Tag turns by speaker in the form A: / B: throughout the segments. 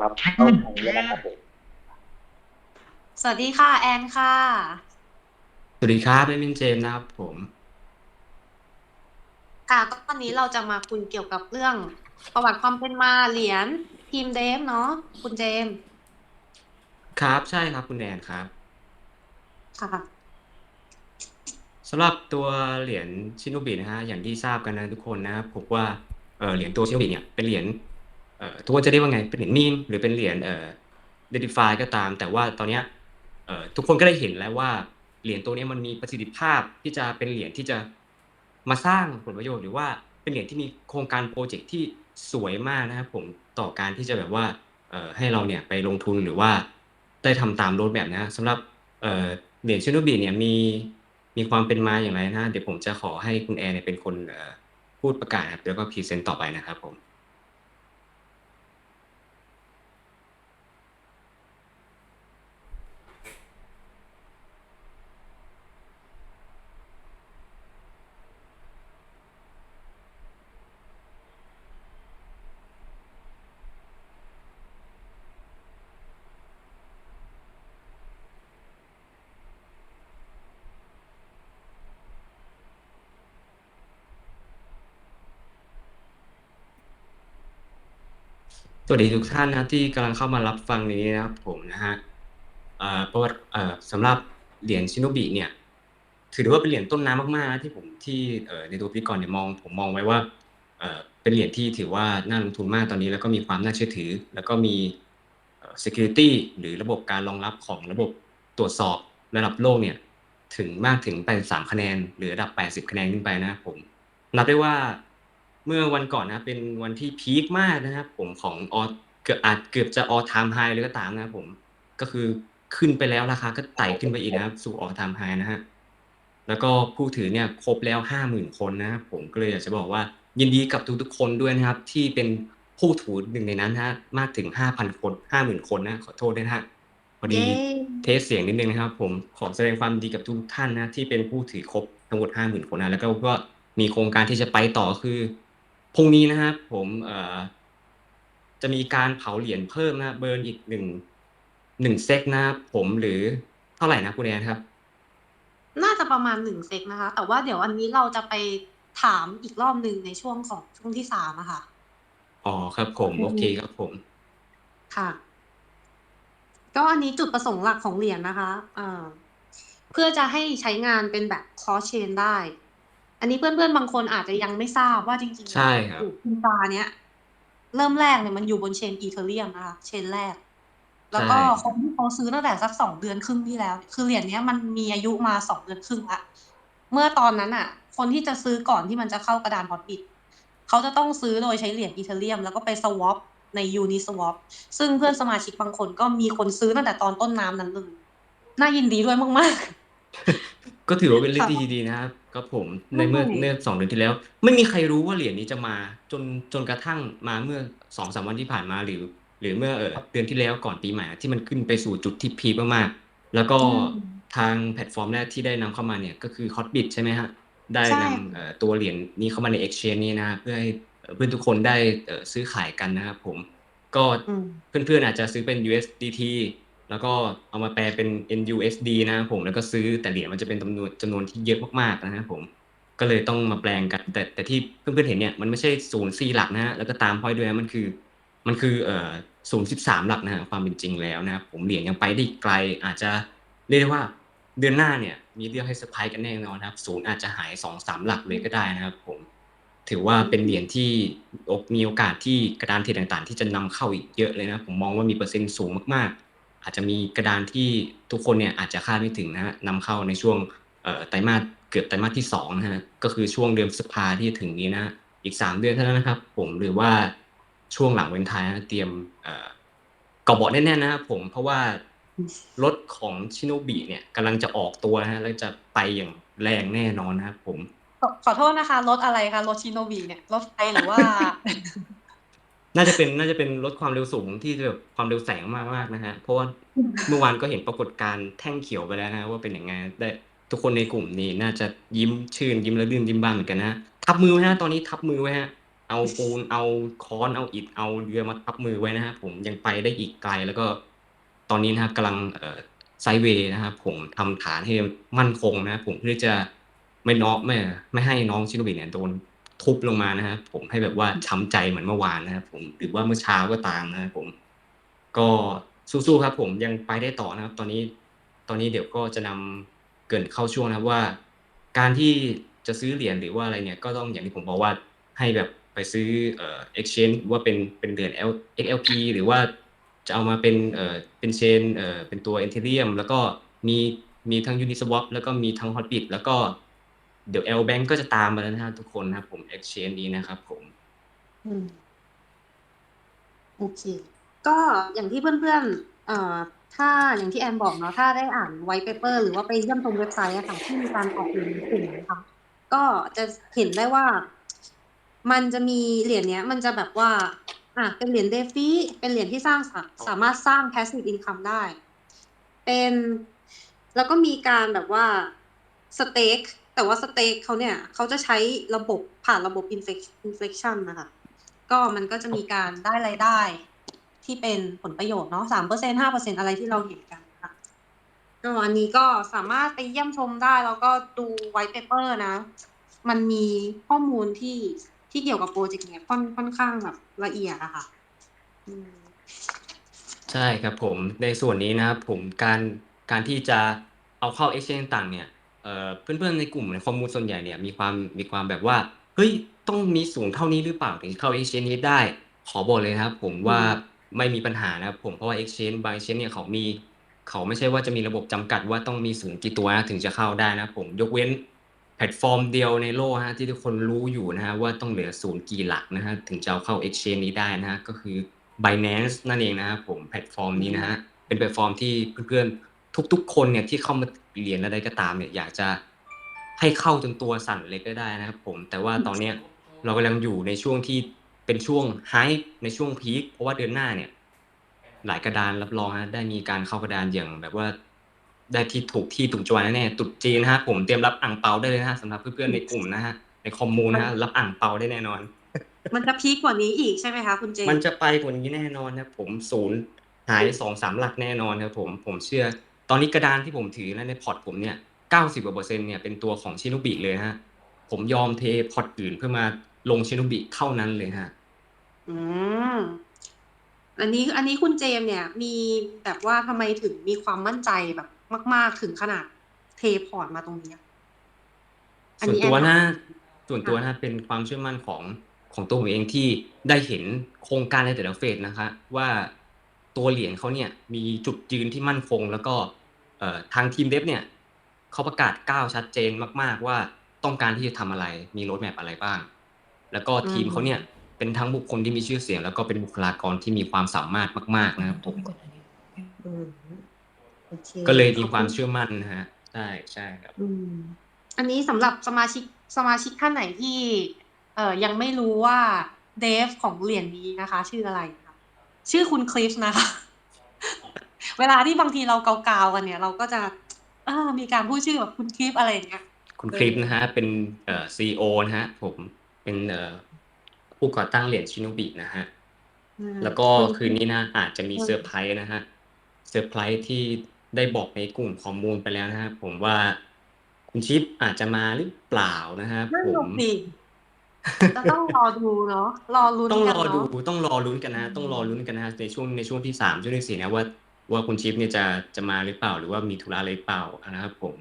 A: ครับเข้าทางนี้นะครับผม
B: สวัสดีค่ะแอนค่ะ
C: สวัสดีครับเป็นเจมส์นะครับผม
B: ค่ะก็วันนี้เราจะมาคุยเกี่ยวกับเรื่องประวัติความเป็นมาเหรียญทีมเดฟเนาะคุณเจมส์
C: ครับใช่ครับคุณแอนครับ
B: ค่ะ
C: สำหรับตัวเหรียญชิโนบินะฮะอย่างที่ทราบกันนะทุกคนนะครับผมว่าเหรียญตัวชิโนบิเนี่ยเป็นเหรียญทุกคนจะเรียกว่าไงเป็นเหรียญมีมหรือเป็นเหรียญเดดิฟายก็ตามแต่ว่าตอนเนี้ยทุกคนก็ได้เห็นแล้วว่าเหรียญตัวนี้มันมีประสิทธิภาพที่จะเป็นเหรียญที่จะมาสร้างผลประโยชน์หรือว่าเป็นเหรียญที่มีโครงการโปรเจกต์ที่สวยมากนะครับผมต่อการที่จะแบบว่าให้เราเนี่ยไปลงทุนหรือว่าได้ทำตามโรดแมพนะสำหรับเอ่อเหรียญชิโนบิเนี่ยมีความเป็นมาอย่างไรนะเดี๋ยวผมจะขอให้คุณแอร์เนี่ยเป็นคนพูดประกาศครับแล้วก็พรีเซนต์ต่อไปนะครับผมสวัสดีทุกท่านนะที่กำลังเข้ามารับฟังนี้นะครับผมนะฮะประวัติสำหรับเหรียญชิโนบิเนี่ยถือได้ว่าเป็นเหรียญต้นน้ำมากๆนะที่ผมที่ในตัวพิธีกรเนี่ยผมมองไว้ว่าเป็นเหรียญที่ถือว่าน่าลงทุนมากตอนนี้แล้วก็มีความน่าเชื่อถือแล้วก็มีsecurity หรือระบบการรองรับของระบบตรวจสอบระดับโลกเนี่ยถึง83คะแนนหรือระดับ80คะแนนขึ้นไปนะครับผมนับได้ว่าเมื่อวันก่อนนะเป็นวันที่พีคมากนะครับผมของเกือบจะ all time high เลยก็ตามนะครับผมก็คือขึ้นไปแล้วราคาก็ไต่ขึ้นไปอีกนะครับสู่ all time high นะฮะแล้วก็ผู้ถือเนี่ยครบแล้ว 50,000 คนนะครับผมก็เลยอยากจะบอกว่ายินดีกับทุกๆคนด้วยนะครับที่เป็นผู้ถือหนึ่งในนั้นนะฮะมากถึง 5,000 คน 50,000 คนนะขอโทษด้วยนะฮะพอ
B: เย้
C: ดีเทสเสียงนิดนึงนะครับผมขอแสดงความยินดีกับทุกท่านนะที่เป็นผู้ถือครบทั้งหมด 50,000 คนนะแล้วก็มีโครงการที่จะไปต่อคือพรุ่งนี้นะครับผมจะมีการเผาเหรียญเพิ่มนะเบิร์นอีกหนึ่งเซกนะครับผมหรือเท่าไหร่นะคุณแอนครับ
B: น่าจะประมาณ1 เซกนะคะแต่ว่าเดี๋ยวอันนี้เราจะไปถามอีกรอบหนึ่งในช่วงที่3อะค่ะ
C: อ๋อครับผมโอเคครับผม
B: ค่ะก็อันนี้จุดประสงค์หลักของเหรียญนะคะเพื่อจะให้ใช้งานเป็นแบบ cross chain ได้ อันนี้เพื่อนๆบางคนอาจจะยังไม่ทราบว่าจริงๆแล้
C: ใช่
B: ว
C: ครับ
B: คุณตาเนี้ยเริ่มแรกเนี่ยมันอยู่บนเชนอีเธเรียมนะคะเชนแรกแล้ว
C: ใช่
B: ก็
C: ครับ
B: คนที่เขาซื้อตั้งแต่สัก2 เดือนครึ่งที่แล้วคือเหรียญเนี้ยมันมีอายุมา2 เดือนครึ่งละเมื่อตอนนั้นอ่ะคนที่จะซื้อก่อนที่มันจะเข้ากระดานพอร์ตบิตเขาจะต้องซื้อโดยใช้เหรียญอีเธเรียมแล้วก็ไปสวอปในยูนิสวอปซึ่งเพื่อนสมาชิกบางคนก็มีคนซื้อตั้งแต่ตอนต้นน้ำนั้นเลยน่ายินดีด้วยมาก
C: ก็ถือว่าเป็น
B: ๆค่ะ
C: เรื่องที่ดีนะครับก็ผมใน
B: ใช่
C: เมื่อ2 เดือนที่แล้วไม่มีใครรู้ว่าเหรียญนี้จะมาจนกระทั่งมาเมื่อ2-3 วันที่ผ่านมาหรือเมื่อเดือนที่แล้วก่อนปีใหม่ที่มันขึ้นไปสู่จุดที่พีคมากๆแล้วก็
B: อืม
C: ทางแพลตฟอร์มแรกที่ได้นำเข้ามาเนี่ยก็คือ Hotbit ใช่ไหมฮะได้
B: ใช่
C: นำตัวเหรียญนี้เข้ามาใน Exchange นี้นะเพื่อให้เพื่อนทุกคนได้ซื้อขายกันนะครับผมก็
B: อืม
C: เพื่อนๆอาจจะซื้อเป็น USDT แล้วก็เอามาแปลเป็น NUSD นะครับผมแล้วก็ซื้อแต่เหรียญมันจะเป็นจำนวนที่เยอะมากๆนะครับผมก็เลยต้องมาแปลงกันแต่ที่เพื่อนๆเห็นเนี่ยมันไม่ใช่04หลักนะฮะแล้วก็ตามพอยต์ด้วยนะมันคือ013หลักนะฮะความเป็นจริงแล้วนะครับผมเหรียญยังไปได้ไกลอาจจะเรียกได้ว่าเดือนหน้าเนี่ยมีเรื่องให้เซอร์ไพรส์กันแน่นอนครับศูนย์อาจจะหาย2-3หลักเลยก็ได้นะครับผมถือว่าเป็นเหรียญที่มีโอกาสที่กระดานเทรดต่างๆที่จะนำเข้าอีกเยอะเลยนะผมมองว่ามีเปอร์เซ็นต์สูงมากๆ อาจจะมีกระดานที่ทุกคนเนี่ยอาจจะคาดไม่ถึงนะฮะนำเข้าในช่วงไตรมาสเกือบไตรมาสที่2นะฮะก็คือช่วงเดือนพฤษภาที่ถึงนี้นะอีก3 เดือนเท่านั้นนะครับผมหรือว่าช่วงหลังวันไทายนะเตรียมเกาะเบาะแน่ๆนะครับผมเพราะว่ารถของชิโนบิเนี่ยกำลังจะออกตัวนะฮะแล้วจะไปอย่างแรงแน่นอนนะครับผม
B: ขอโทษนะคะรถอะไรคะรถชิโนบิเนี่ยรถไฟหรือว่า
C: น่าจะเป็นลดความเร็วสูงที่แบบความเร็วแสงมากๆนะฮะเพราะว่าเมื่อวานก็เห็นปรากฏการณ์แท่งเขียวไปแล้วนะว่าเป็นยังไงได้ทุกคนในกลุ่มนี้น่าจะยิ้มชื่นยิ้มแล้วลื่นยิ้มบ้านเหมือนกันนะทับมือไว้ฮะตอนนี้ทับมือไว้ฮะ เอาปูนเอาค้อนเอาอิฐเอาเรือมาทับมือไว้นะครับผมยังไปได้อีกไกลแล้วก็ตอนนี้นะครับกำลังไซด์เวย์นะครับผมทำฐานให้มั่นคงนะครับผมเพื่อจะไม่ให้น้องชิโนบิเนี่ยโดนทุบลงมานะครับผมให้แบบว่าช้ำใจเหมือนเมื่อวานนะครับผมหรือว่าเมื่อเช้าก็ตามนะครับผมก็สู้ๆครับผมยังไปได้ต่อนะครับตอนนี้เดี๋ยวก็จะนำเกริ่นเข้าช่วงนะครับว่าการที่จะซื้อเหรียญหรือว่าอะไรเนี่ยก็ต้องอย่างที่ผมบอกว่าให้แบบไปซื้อexchange ว่าเป็นเหรียญ XLP หรือว่าจะเอามาเป็นเชนเป็นตัว Ethereum แล้วก็มีทั้ง Uniswap แล้วก็มีทั้ง Hotbit แล้วก็เดี๋ยว L-Bank ก็จะตามมาแล้วนะครับทุกคนนะครับผม exchange นี้นะครับผม
B: อืมโอเค ก็อย่างที่เพื่อนๆถ้าอย่างที่แอมบอกเนาะถ้าได้อ่านไวท์เปเปอร์หรือว่าไปเยี่ยมชมเว็บไซต์อะค่ะที่มีการออกเหรียญในกลุ่มนะคะก็จะเห็นได้ว่ามันจะมีเหรียญเนี้ยมันจะแบบว่าเป็นเหรียญเดฟี่เป็นเหรียญที่สามารถสร้าง passive income ได้ เป็นแล้วก็มีการแบบว่าสเต็กแต่ว่าสเต็กเขาเนี่ยเขาจะใช้ระบบผ่านระบบ inflection นะคะก็มันก็จะมีการได้รายได้ที่เป็นผลประโยชน์เนาะ3% 5%อะไรที่เราเห็นกันค่ะก็อันนี้ก็สามารถไปเยี่ยมชมได้แล้วก็ดูไวท์เปเปอร์นะมันมีข้อมูลที่เกี่ยวกับโปรเจกต์เนี่ยค่อนข้างแบบละเอียดอะค่ะ
C: ใช่ครับผมในส่วนนี้นะครับผมการที่จะเอาเข้า exchange ต่างๆเนี่ยเพื่อนๆในกลุ่มในข้อมูลส่วนใหญ่เนี่ยมีความแบบว่าเฮ้ยต้องมีสูงเท่านี้หรือเปล่าถึงเข้า exchange นี้ได้ขอบอกเลยนะครับผมว่าไม่มีปัญหานะครับผมเพราะว่า exchange บาง exchange เนี่ยเขาไม่ใช่ว่าจะมีระบบจำกัดว่าต้องมีสูงกี่ตัวนะถึงจะเข้าได้นะครับผมยกเว้นแพลตฟอร์มเดียวในโลกฮะที่ทุกคนรู้อยู่นะฮะว่าต้องเหลือศูนย์กี่หลักนะฮะถึงจะเอาเข้า exchange นี้ได้นะฮะก็คือ Binance นั่นเองนะครับผมแพลตฟอร์มนี้นะฮะเป็นแพลตฟอร์มที่เพื่อนๆทุกๆคนเนี่ยที่เข้ามาเรียนอะไรก็ตามเนี่ยอยากจะให้เข้าจนตัวสั่นเลยก็ได้นะครับผมแต่ว่าตอนเนี้ยเรากำลังอยู่ในช่วงที่เป็นช่วงไฮป์ในช่วงพีคเพราะว่าเดือนหน้าเนี่ยหลายกระดานรับรองฮะได้มีการเข้ากระดานอย่างแบบว่าได้ที่ถูกจังหวะแน่ๆตรุษจีนนะฮะผมเตรียมรับอั่งเปาได้เลยนะฮะสำหรับเพื่อนๆในกลุ่มนะฮะในคอมมูนนะฮะรับอั่งเปาได้แน่นอน
B: มันจะพีคกว่านี้อีกใช่ไหมคะคุณเจ
C: มันจะไปกว่านี้แน่นอนครับผมศูนย์หาย2-3หลักแน่นอนครับผมเชื่อตอนนี้กระดานที่ผมถือในพอร์ตผมเนี่ย90%เนี่ยเป็นตัวของชิโนบิเลยฮะผมยอมเทพอร์ตอื่นเพื่อมาลงชิโนบิเท่านั้นเลยฮะ
B: อืมอันนี้คุณเจมเนี่ยมีแบบว่าทำไมถึงมีความมั่นใจแบบมากๆถึงขนาดเทพอร์ตมาตรงนี้อัน
C: ส่วน
B: นี้แอนถาม
C: ตัวนะส่วนตัวนะเป็นความเชื่อมั่นของตัวผมเองที่ได้เห็นโครงการในแต่ละเฟสนะคะว่าตัวเหรียญเขาเนี่ยมีจุดยืนที่มั่นคงแล้วก็ทางทีมเดฟเนี่ยเขาประกาศก้าวชัดเจนมากๆว่าต้องการที่จะทำอะไรมีโรดแมปอะไรบ้างแล้วก็ทีมเขาเนี่ยเป็นทั้งบุคคลที่มีชื่อเสียงแล้วก็เป็นบุคลากรที่มีความสามารถมากๆนะครับผม
B: โอเค
C: ก็เลยมี
B: ขอบคุณ
C: ความเชื่อมั่นนะฮะใช่ครับ
B: อันนี้สำหรับสมาชิกท่านไหนที่ยังไม่รู้ว่าเดฟของเหรียญนี้นะคะ ชื่ออะไรคะชื่อคุณคลิฟนะคะ เวลาที่บางทีเราเกาๆกันเนี่ยเราก็จะมีการพูดชื่อแบบคุณคลิปอะไรอย่างเงี้ย
C: คุณคลิปนะฮะเป็นCEO นะฮะผมเป็นผู้ก่อตั้งเหรียญชิโนบินะฮะแล้วก็
B: คุณค
C: คืน
B: ลิป
C: นี้นะอาจจะมีเซอร์ไพรส์นะฮะเซอร์ไพรส์ที่ได้บอกในกลุ่มข้อมูลไปแล้วนะฮะผมว่าคุณชิปอาจจะมาหรือเปล่านะฮะ
B: นั่
C: ผม
B: นสิจะต้องรอดูเนาะรอลุ้น
C: ต้องรอดู
B: กันเนาะ
C: ต้องรอลุ้นกันนะต้องรอลุ้นกันนะในช่วงที่3ช่วงที่4นะว่าคุณชิปเนี่ยจะมาหรือเปล่าหรือว่ามีธุระอะไรหรือเปล่านะครับผม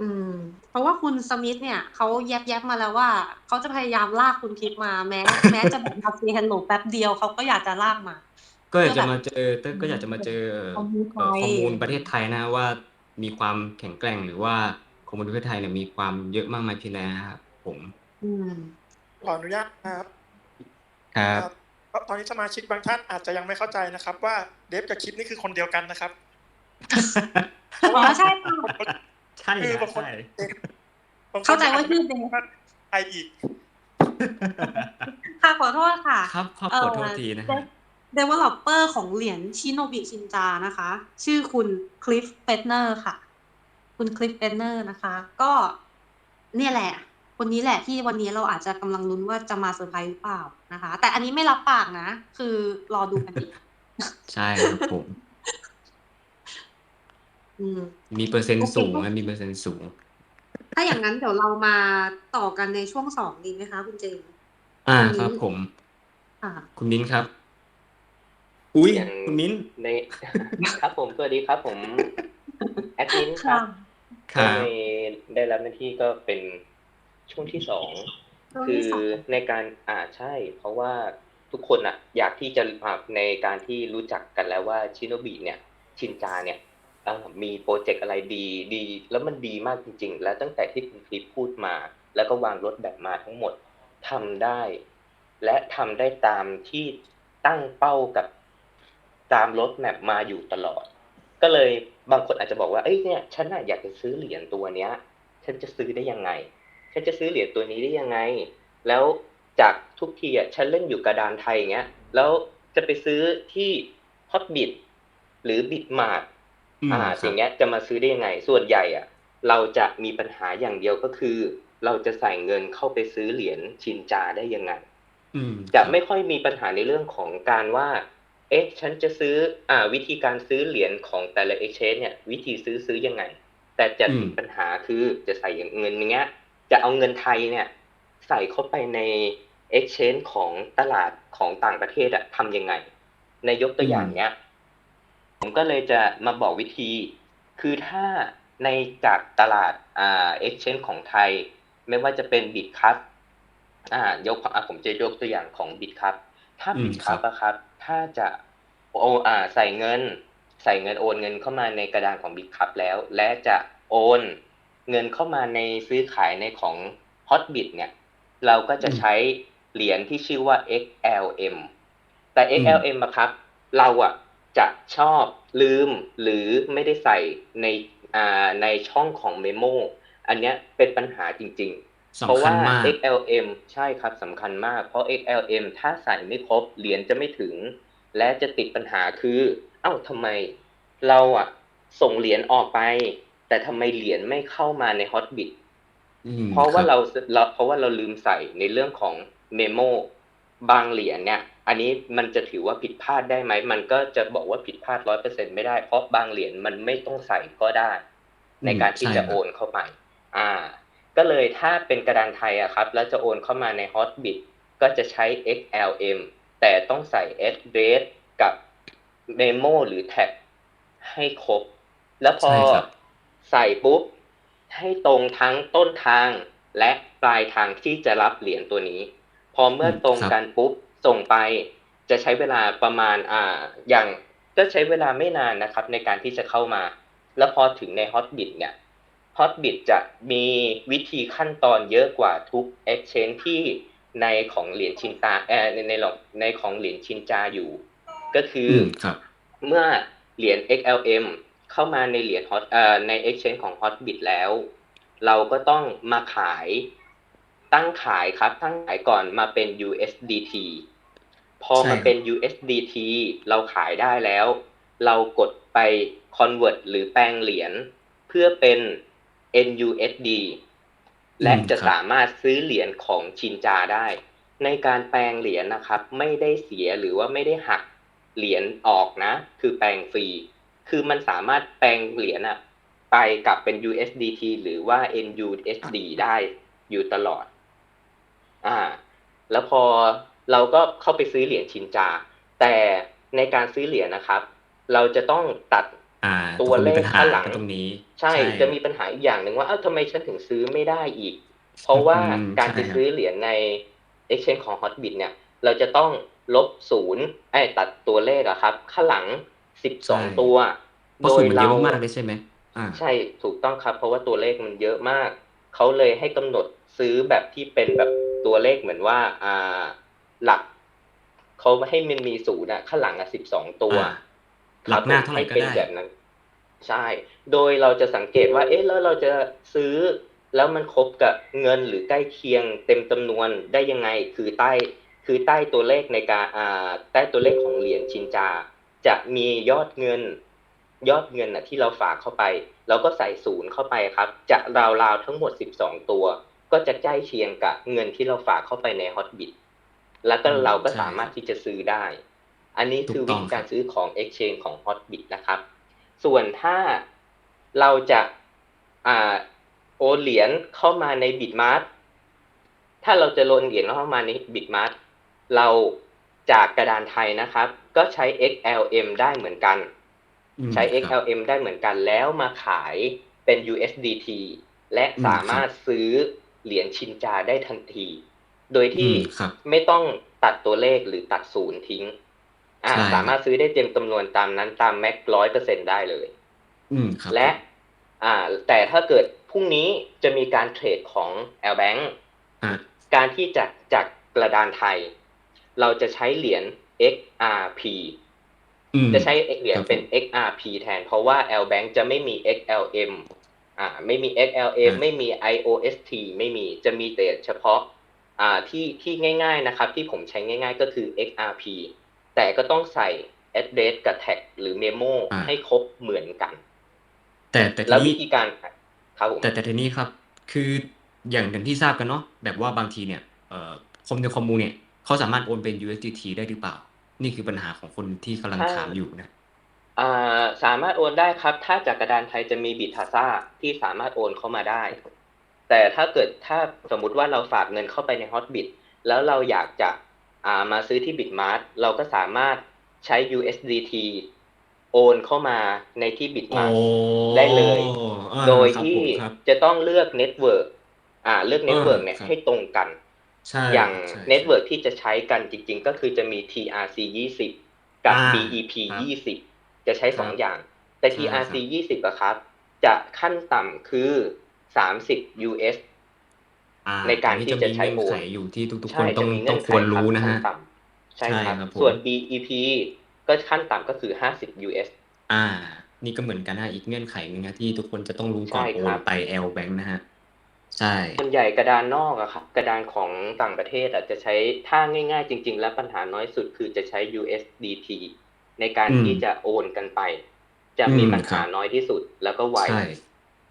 B: อืมเพราะว่าคุณสมิธเนี่ยเขาแยบมาแล้วว่าเขาจะพยายามลากคุณคลิปมาแม้จะแบบมาเซฮัลโหลแป๊บเดียวเขาก็อยากจะลากมา
C: ก็อยาก
B: เพื่อแบบ
C: จะมาเจอก็อยากจะมาเจอ
B: คอมมูไทย
C: ข้อมูลประเทศไทยนะว่ามีความแข็งแกร่งหรือว่าข้อมูลประเทศไทยเนี่ยมีความเยอะมากมายเพียงใดนะครับผม
B: อืม
D: ขออนุญาตครับ
C: ครับ
D: ตอนนี้สมาชิกบางท่านอาจจะยังไม่เข้าใจนะครับว่าเดฟกับคิดนี่คือคนเดียวกันนะครับ
B: อ๋อใช่ค่ะ
C: ใช่
D: คือบางคน
B: เข้าใจว่าชื่อเดฟ
D: ไออีก
B: ค่ะขอโทษค่ะ
C: ครับขอโทษทีนะฮะ
B: developer ของเหรียญชิโนบิชินจานะคะ ชื่อคุณคลิฟเฟเนอร์ค่ะ คุณคลิฟเฟเนอร์นะคะ ก็เนี่ยแหละ คนนี้แหละที่วันนี้เราอาจจะกำลังลุ้นว่าจะมาเซอร์ไพรส์หรือเปล่านะคะ แต่อันนี้ไม่รับปากนะ คือรอดูกันเอง
C: ใช่ครับผม มีเปอร์เซ็น
B: โอ
C: ต์
B: เค
C: สูงนะมีเปอร์เซ็นต์สูง
B: ถ้าอย่างนั้นเดี๋ยวเรามาต่อกันในช่วง2ดีไหมคะคุณเจมส์
C: ครั
B: มิ้น
C: บผม
B: ค่ะ
C: คุณมิ้นครับ อุ้ย
A: อย่าง
C: คุณมิ้น
A: ใน ครับผมสวัสดีครับผมแอดมินค
B: ค่ะ
A: รับ
C: ค
A: ก็
C: รับ
A: ได้รับหน้าที่ก็เป็นช่วงที่สอง
B: ช่วง
A: คื
B: ที่
A: อ
B: สอง
A: ในการใช่ เพราะว่าทุกคนอ่ะ อยากที่จะในการที่รู้จักกันแล้วว่าชิโนบิเนี่ย ชินจาเนี่ยมีโปรเจกต์อะไรดีแล้วมันดีมากจริงๆ แล้วตั้งแต่ที่คุณคลิปพูดมา แล้วก็วางรถแบบมาทั้งหมดทำได้ และทำได้ตามที่ตั้งเป้ากับตามรถแมพมาอยู่ตลอด ก็เลยบางคนอาจจะบอกว่าเอ้ยเนี่ยฉันน่ะอยากจะซื้อเหรียญตัวเนี้ยฉันจะซื้อได้ยังไงฉันจะซื้อเหรียญตัวนี้ได้ยังไงแล้วจากทุกทีฉันเล่นอยู่กระดานไทยอย่างเงี้ยแล้วจะไปซื้อที่ฮอตบิตหรือบิตมาร์ทอย่างเงี้ยจะมาซื้อได้ยังไงส่วนใหญ่เราจะมีปัญหาอย่างเดียวก็คือเราจะใส่เงินเข้าไปซื้อเหรียญชินจาได้ยังไงจะไม่ค่อยมีปัญหาในเรื่องของการว่าฉันจะซื้อวิธีการซื้อเหรียญของแต่ละ exchange เนี่ยวิธีซื้อยังไงแต่จะมีปัญหาคือจะใส่เงินอย่างเงี้ยจะเอาเงินไทยเนี่ยใส่เข้าไปใน exchange ของตลาดของต่างประเทศทำยังไงในยกตัวอย่างเนี้ยผมก็เลยจะมาบอกวิธีคือถ้าในจากตลาดexchange ของไทยไม่ว่าจะเป็น Bitkub ผมจะยกตัวอย่างของ Bitkub ถ้า Bitkub ครับถ้าจะใส่เงินโอนเงินเข้ามาในกระดานของ Bitkub แล้วและจะโอนเงินเข้ามาในซื้อขายในของ Hotbit เนี่ยเราก็จะใช้เหรียญที่ชื่อว่า XLM แต่ XLM ครับเราจะชอบลืมหรือไม่ได้ใส่ในช่องของเมโมอันเนี้ยเป็นปัญหาจริงๆเพราะว่า XLM ใช่ครับสำคัญมากเพราะ XLM ถ้าใส่ไม่ครบเหรียญจะไม่ถึงและจะติดปัญหาคือทำไมเราส่งเหรียญออกไปแต่ทำไมเหรียญไม่เข้ามาใน Hotbit เพราะว่าเราลืมใส่ในเรื่องของเมโมบางเหรียญเนี่ยอันนี้มันจะถือว่าผิดพลาดได้ไหมมันก็จะบอกว่าผิดพลาด 100% ไม่ได้เพราะบางเหรียญมันไม่ต้องใส่ก็ได้ในการที่จะโอนเข้าไปก็เลยถ้าเป็นกระดานไทยครับแล้วจะโอนเข้ามาใน Hotbit ก็จะใช้ XLM แต่ต้องใส่ address กับ memo หรือ tag ให้ครบแล้วพอใส่ปุ๊บให้ตรงทั้งต้นทางและปลายทางที่จะรับเหรียญตัวนี้พอเมื่อตรงกันปุ๊บส่งไปจะใช้เวลาประมาณอย่างก็ใช้เวลาไม่นานนะครับในการที่จะเข้ามาแล้วพอถึงใน Hotbit เนี่ย Hotbit จะมีวิธีขั้นตอนเยอะกว่าทุก exchange ที่ในของเหรียญชินตาในของเหรียญชินจาอยู่ก็คือเมื่อเหรียญ XLM เข้ามาในเหรียญใน exchange ของ Hotbit แล้วเราก็ต้องมาตั้งขายก่อนมาเป็น USDT พอมาเป็น USDT เราขายได้แล้วเรากดไป convert หรือแปลงเหรียญเพื่อเป็น NUSD และจะสามารถซื้อเหรียญของชินจาได้ในการแปลงเหรียญนะครับไม่ได้เสียหรือว่าไม่ได้หักเหรียญออกนะคือแปลงฟรีคือมันสามารถแปลงเหรียญไปกลับเป็น USDT หรือว่า NUSD ได้อยู่ตลอดแล้วพอเราก็เข้าไปซื้อเหรียญชินจาแต่ในการซื้อเหรียญนะครับเราจะต้องตัดตัวเลขข้างหลังตรงนี้ใช่จะมีปัญหาอีกอย่างหนึ่งว่าทำไมฉันถึงซื้อไม่ได้อีกเพราะว่าการจะซื้อเหรียญใน exchange ของ Hotbit เนี่ยเราจะต้องลบ0ตัดตัวเลขครับข้างหลัง12ตัวโดยเรามากเลยใช่ไหมใช่ถูกต้องครับเพราะว่าตัวเลขมันเยอะมากเขาเลยให้กำหนดซื้อแบบที่เป็นแบบตัวเลขเหมือนว่าหลักเขาให้มันมี0ข้างหลัง12ตัวหลักหน้าเท่าไหร่ก็ได้แบบนั้นใช่โดยเราจะสังเกตว่าแล้วเราจะซื้อแล้วมันครบกับเงินหรือใกล้เคียงเต็มจำนวนได้ยังไงคือใต้ตัวเลขในการใต้ตัวเลขของเหรียญชินจาจะมียอดเงินที่เราฝากเข้าไปเราก็ใส่0เข้าไปครับจะราวๆทั้งหมด12ตัว ก็จะใกล้เคียงกับเงินที่เราฝากเข้าไปใน Hotbit แล้วก็เราก็สามารถที่จะซื้อได้อันนี้คือวิธีการซื้อของ Exchange ของ Hotbit นะครับส่วนถ้าเราจะโอนเหรียญเข้ามาใน Bitmart ถ้าเราจะโอนเหรียญเข้ามาใน Bitmart เราจากกระดานไทยนะครับก็ใช้ XLM ได้เหมือนกันใช้ XLM ได้เหมือนกันแล้วมาขายเป็น USDT และสามารถซื้อเหรียญชินจาได้ทันทีโดยที่ไม่ต้องตัดตัวเลขหรือตัดศูนย์ทิ้งสามารถซื้อได้เต็มจำนวนตามนั้นตามแม็ก 100% ได้เลยและแต่ถ้าเกิดพรุ่งนี้จะมีการเทรดของ Bank การที่จากกระดานไทยเราจะใช้เหรียญ XRP จะใช้เหรียญเป็น XRP แทนเพราะว่า Bank จะไม่มี XLM ไม่มี XLM ไม่มี IOST ไม่มีจะมีแต่เฉพาะที่ง่ายๆนะครับที่ผมใช้ง่ายๆก็คือ XRP แต่ก็ต้องใส่ address กับ tag หรือ memo ให้ครบเหมือนกัน
C: แต่
A: แล้ววิธีการครับผม
C: แต่ทีนี้ครับคืออย่างที่ทราบกันเนาะแบบว่าบางทีเนี่ยคอมมูเนี่ยเขาสามารถโอนเป็น USDT ได้หรือเปล่านี่คือปัญหาของคนที่กำลังถามอยู่นะ
A: สามารถโอนได้ครับถ้าจากกระดานไทยจะมีบิตทาซ่าที่สามารถโอนเข้ามาได้แต่ถ้าสมมุติว่าเราฝากเงินเข้าไปใน Hotbit แล้วเราอยากจะมาซื้อที่ Bitmart เราก็สามารถใช้ USDT โอนเข้ามาในที่ Bitmart ได้เลยโดยที่จะต้องเลือกเน็ตเวิร์กเลือกเน็ตเวิร์กเนี่ยให้ตรงกันอย่างเน็ตเวิร์กที่จะใช้กันจริงๆก็คือจะมี TRC20 กับ BEP20 จะใช้2อย่างแต่ TRC20 อะครับจะขั้นต่ำคือ30 US ในการที่จะใช้โอน
C: อยู่ที่ทุกๆคนต้องควรรู้นะฮะ
A: ใช่ครับส่วน BEP ก็ขั้นต่ำก็คือ50 US
C: นี่ก็เหมือนกันนะอีกเงื่อนไขนึงนะที่ทุกคนจะต้องรู้ก่อนโอนไป Bank นะฮะใช่
A: ส่วนใหญ่กระดานนอกอะครับกระดานของต่างประเทศจะใช้ถ้าง่ายๆจริงๆแล้วปัญหาน้อยสุดคือจะใช้ USDT ในการที่จะโอนกันไปจะมีปัญหาน้อยที่สุดแล้วก็ไว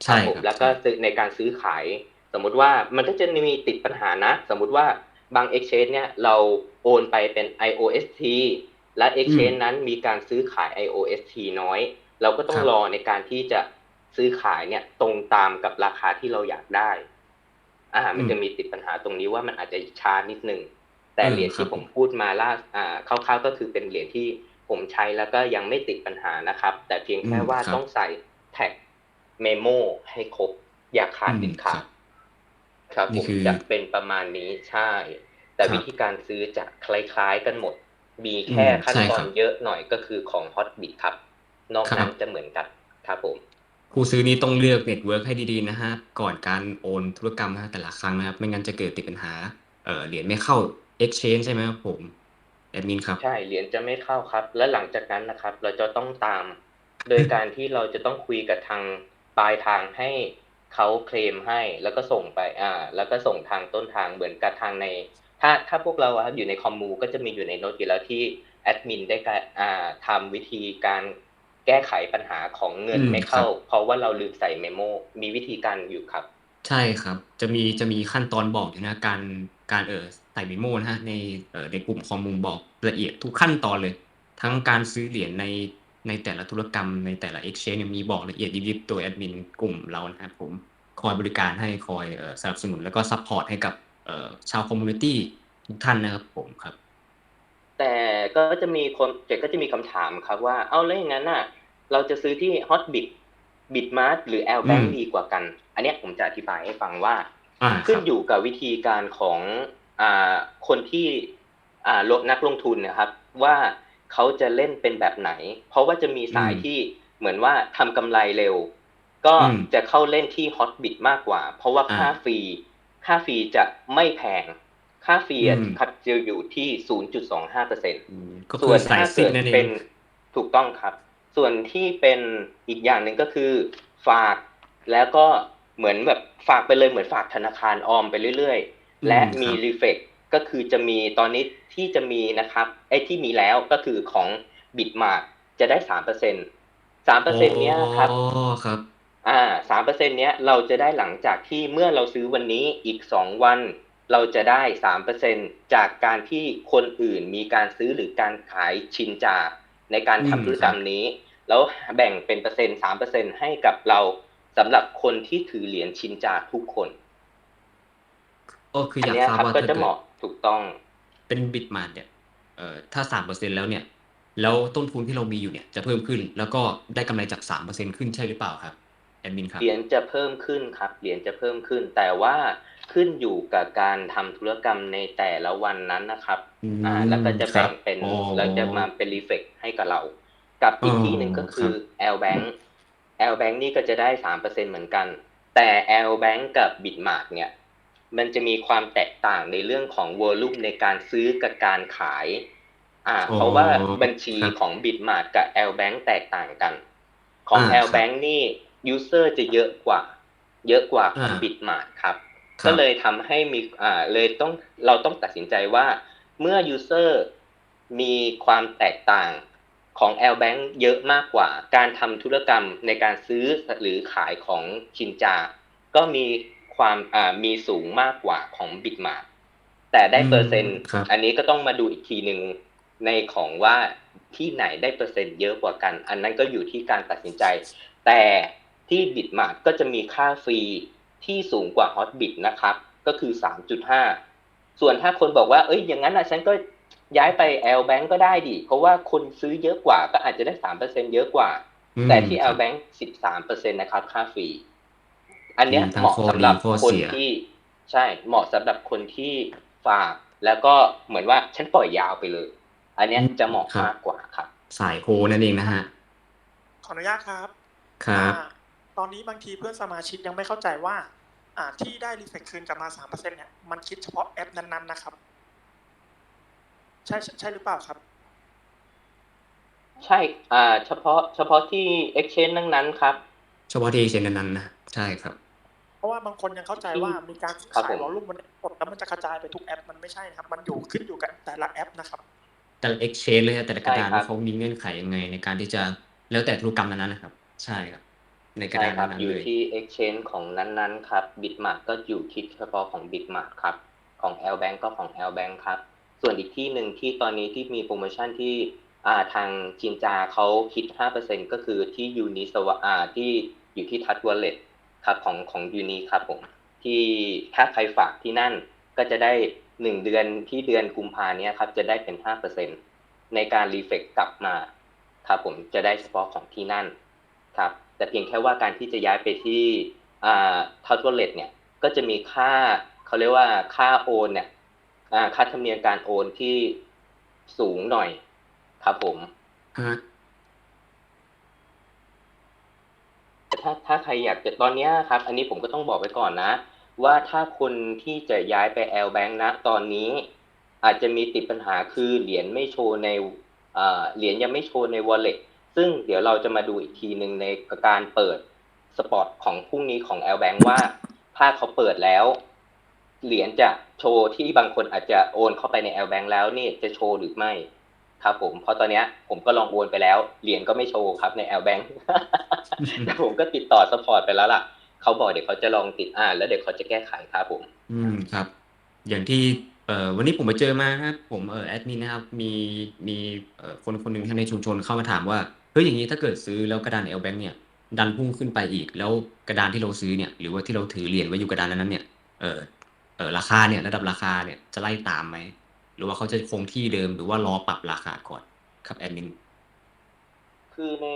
A: ครับผมแล้วก็ในการซื้อขายสมมุติว่ามันก็จะมีติดปัญหานะสมมุติว่าบาง exchange เนี่ยเราโอนไปเป็น IOST และ exchange นั้นมีการซื้อขาย IOST น้อยเราก็ต้องรอในการที่จะซื้อขายเนี่ยตรงตามกับราคาที่เราอยากได้มันจะมีติดปัญหาตรงนี้ว่ามันอาจจะช้านิดนึงแต่เหรียญที่ผมพูดมาคร่าวๆก็คือเป็นเหรียญที่ผมใช้แล้วก็ยังไม่ติดปัญหานะครับแต่เพียงแค่ว่าต้องใส่แท็กเมโมให้ครบอย่าขาดเด็ดขาดครับผมจะเป็นประมาณนี้ใช่แต่วิธีการซื้อจะคล้ายๆกันหมดมีแค่ขั้นตอนเยอะหน่อยก็คือของ Hotbit ครับนอกนั้นจะเหมือนกันครับผม
C: ผู้ซื้อนี้ต้องเลือกเน็ตเวิร์กให้ดีๆนะฮะก่อนการโอนธุรกรรมนะแต่ละครั้งนะครับไม่งั้นจะเกิดติดปัญหาเหรียญไม่เข้า exchange ใช่ไหมครับผมแอดมินครับ
A: ใช่เหรียญจะไม่เข้าครับและหลังจากนั้นนะครับเราจะต้องตามโดยการที่เราจะต้องคุยกับทางปลายทางให้เขาเคลมให้แล้วก็ส่งไปแล้วก็ส่งทางต้นทางเหมือนกับทางในถ้าพวกเราอยู่ในคอมมูก็จะมีอยู่ในโน้ตอยู่แล้วที่แอดมินได้ทำวิธีการแก้ไขปัญหาของเงินไม่เข้าเพราะว่าเราลืมใส่เมโมมีวิธีการอยู่ครับ
C: ใช่ครับจะมีขั้นตอนบอกอยู่นะการใส่เมโมนะฮะในกลุ่มคอมมูบอกละเอียดทุกขั้นตอนเลยทั้งการซื้อเหรียญในแต่ละธุรกรรมในแต่ละ exchange มีบอกละเอียดยิบๆโดยแอดมินกลุ่มเรานะครับผมคอยบริการให้คอยสนับสนุนแล้วก็ซัพพอร์ตให้กับชาวคอมมูนิตี้ทุกท่านนะครับผมครับ
A: แต่ก็จะมีคำถามครับว่าเอาแล้วอย่างนั้นน่ะเราจะซื้อที่ Hotbit Bitmart หรือ Bank ดีกว่ากันอันนี้ผมจะอธิบายให้ฟังว่าขึ้นอยู่กับวิธีการของคนที่นักลงทุนนะครับว่าเขาจะเล่นเป็นแบบไหนเพราะว่าจะมีสายที่เหมือนว่าทำกำไรเร็วก็จะเข้าเล่นที่ Hotbit มากกว่าเพราะว่าค่าฟรีจะไม่แพงค่าฟรีครับจะอยู่ที่ 0.25% ส่วนถ้าเกิดเป็นถูกต้องครับส่วนที่เป็นอีกอย่างหนึ่งก็คือฝากแล้วก็เหมือนแบบฝากไปเลยเหมือนฝากธนาคารออมไปเรื่อยๆและมีรีเฟกก็คือจะมีตอนนี้ที่จะมีนะครับที่มีแล้วก็คือของ Bitmart จะได้ 3% 3% เนี้ยครับ 3%เนี้ยเราจะได้หลังจากที่เมื่อเราซื้อวันนี้อีก2วันเราจะได้ 3% จากการที่คนอื่นมีการซื้อหรือการขายชินจาในการทำธุรกรรมนี้แล้วแบ่งเป็นเปอร์เซ็นต์ 3% ให้กับเราสำหรับคนที่ถือเหรียญชินจาทุกคน
C: คืออยากทราบว่า
A: ก็จะเหมาะถูกต้อง
C: เป็นบิตมาร์ทเนี่ยถ้า 3% แล้วเนี่ยแล้วต้นทุนที่เรามีอยู่เนี่ยจะเพิ่มขึ้นแล้วก็ได้กำไรจาก 3% ขึ้นใช่หรือเปล่าครับแอดมินครับ
A: เหรียญจะเพิ่มขึ้นครับเหรียญจะเพิ่มขึ้นแต่ว่าขึ้นอยู่กับการทำธุรกรรมในแต่ละวันนั้นนะครับแล้วก็จะแบ่งเป็นแล้วจะมาเป็นรีเฟกให้กับเรากับอีกที่หนึ่งก็คือ L Bank L Bank นี่ก็จะได้ 3% เหมือนกันแต่ L Bank กับ Bitmart เนี่ยมันจะมีความแตกต่างในเรื่องของวอลลุ่มในการซื้อกับการขายเพราะว่าบัญชีของ Bitmart กับ L Bank แตกต่างกันของ L Bank นี่ user จะเยอะกว่าของ Bitmart ครับก็เลยทำให้มีเราต้องตัดสินใจว่าเมื่อ user มีความแตกต่างของ L Bank เยอะมากกว่าการทำธุรกรรมในการซื้อหรือขายของชินจาก็มีความมีสูงมากกว่าของ Bitmart แต่ได้เปอร์เซ็นต์อันนี้ก็ต้องมาดูอีกทีนึงในของว่าที่ไหนได้เปอร์เซ็นต์เยอะกว่ากันอันนั้นก็อยู่ที่การตัดสินใจแต่ที่ Bitmart ก็จะมีค่าฟรีที่สูงกว่า Hotbit นะครับก็คือ 3.5 ส่วนถ้าคนบอกว่าอย่างนั้นฉันก็ย้ายไป L Bank ก็ได้ดิเพราะว่าคนซื้อเยอะกว่าก็อาจจะได้ 3% เยอะกว่าแต่ที่ L Bank 13% นะครับค่าฟรีอันเนี้ยเหมาะสำหรับคนที่ใช่เหมาะสำหรับคนที่ฝากแล้วก็เหมือนว่าฉันปล่อยยาวไปเลยอันเนี้ยจะเหมาะมากกว่าครับ
C: สายโคนั่นเองนะฮะ
D: ขออนุญาตครับตอนนี้บางทีเพื่อนสมาชิกยังไม่เข้าใจว่าที่ได้รีเฟกคืนกลับมา 3% เนี่ยมันคิดเฉพาะแอปนั้นๆนะครับใช่หรือเปล่าครับ
A: ใช่เฉพาะที่ exchange นั้นๆครับ
C: เฉพาะที่ exchange นั้นๆนะใช่ครับ
D: เพราะว่าบางคนยังเข้าใจว่ามีการขายวอลลุ่มมันกดแล้วมันจะกระจายไปทุกแอปมันไม่ใช่นะครับมันขึ้นอยู่กับแต่ละแอปนะครับ
C: แต่ละ exchange เลยแต่ละกระดานเขามีเงื่อนไขยังไงในการที่จะแล้วแต่ธุรกรรมนั้นๆนะครับใช่ครับในกระดานนั้นๆเลย
A: อยู่ที่ exchange ของนั้นๆครับ Bitmart ก็อยู่คิดเฉพาะของ Bitmart ครับของ L Bank ก็ของ L Bank ครับส่วนอีกที่หนึ่งที่ตอนนี้ที่มีโปรโมชั่นที่ทางชินจาเขาคิด 5% ก็คือที่ยูนิสวที่อยู่ที่ Touch Wallet ครับของยูนิครับผมที่ถ้าใครฝากที่นั่นก็จะได้1เดือนที่เดือนกุมภาพันธ์นี้ครับจะได้เป็น 5% ในการรีเฟกกลับมาครับผมจะได้เฉพาะของที่นั่นครับแต่เพียงแค่ว่าการที่จะย้ายไปที่Touch Wallet เนี่ยก็จะมีค่าเขาเรียกว่าค่าโอนเนี่ยค่าธรรมเนียมการโอนที่สูงหน่อยครับผมแต่ถ้าใครอยากจะตอนนี้ครับอันนี้ผมก็ต้องบอกไว้ก่อนนะว่าถ้าคนที่จะย้ายไป L Bank นะตอนนี้อาจจะมีติดปัญหาคือเหรียญไม่โชว์ในเหรียญยังไม่โชว์ใน wallet ซึ่งเดี๋ยวเราจะมาดูอีกทีนึงในการเปิดสปอตของพรุ่งนี้ของ L Bank ว่าถ้าเขาเปิดแล้วเหรียญจะโชว์ที่บางคนอาจจะโอนเข้าไปใน L Bank แล้วนี่จะโชว์หรือไม่ครับผมเพราะตอนนี้ผมก็ลองโอนไปแล้วเหรียญก็ไม่โชว์ครับใน L Bank แต่ผมก็ติดต่อซัพพอร์ตไปแล้วล่ะเขาบอกเดี๋ยวเขาจะลองติดแล้วเดี๋ยวเขาจะแก้ไขครับผม
C: ครับอย่างที่วันนี้ผมไปเจอมาครับผมแอดมินนะครับมีคนหนึ่งในชุมชนเข้ามาถามว่าเฮ้ยอย่างนี้ถ้าเกิดซื้อแล้วกระดาน L Bank เนี่ยดันพุ่งขึ้นไปอีกแล้วกระดานที่เราซื้อเนี่ยหรือว่าที่เราถือเหรียญไว้อยู่กระดานนั้นเนี่ยราคาเนี่ยระดับราคาเนี่ยจะไล่ตามไหมหรือว่าเขาจะคงที่เดิมหรือว่ารอปรับราคาก่อนครับแอดมิน
A: คือใน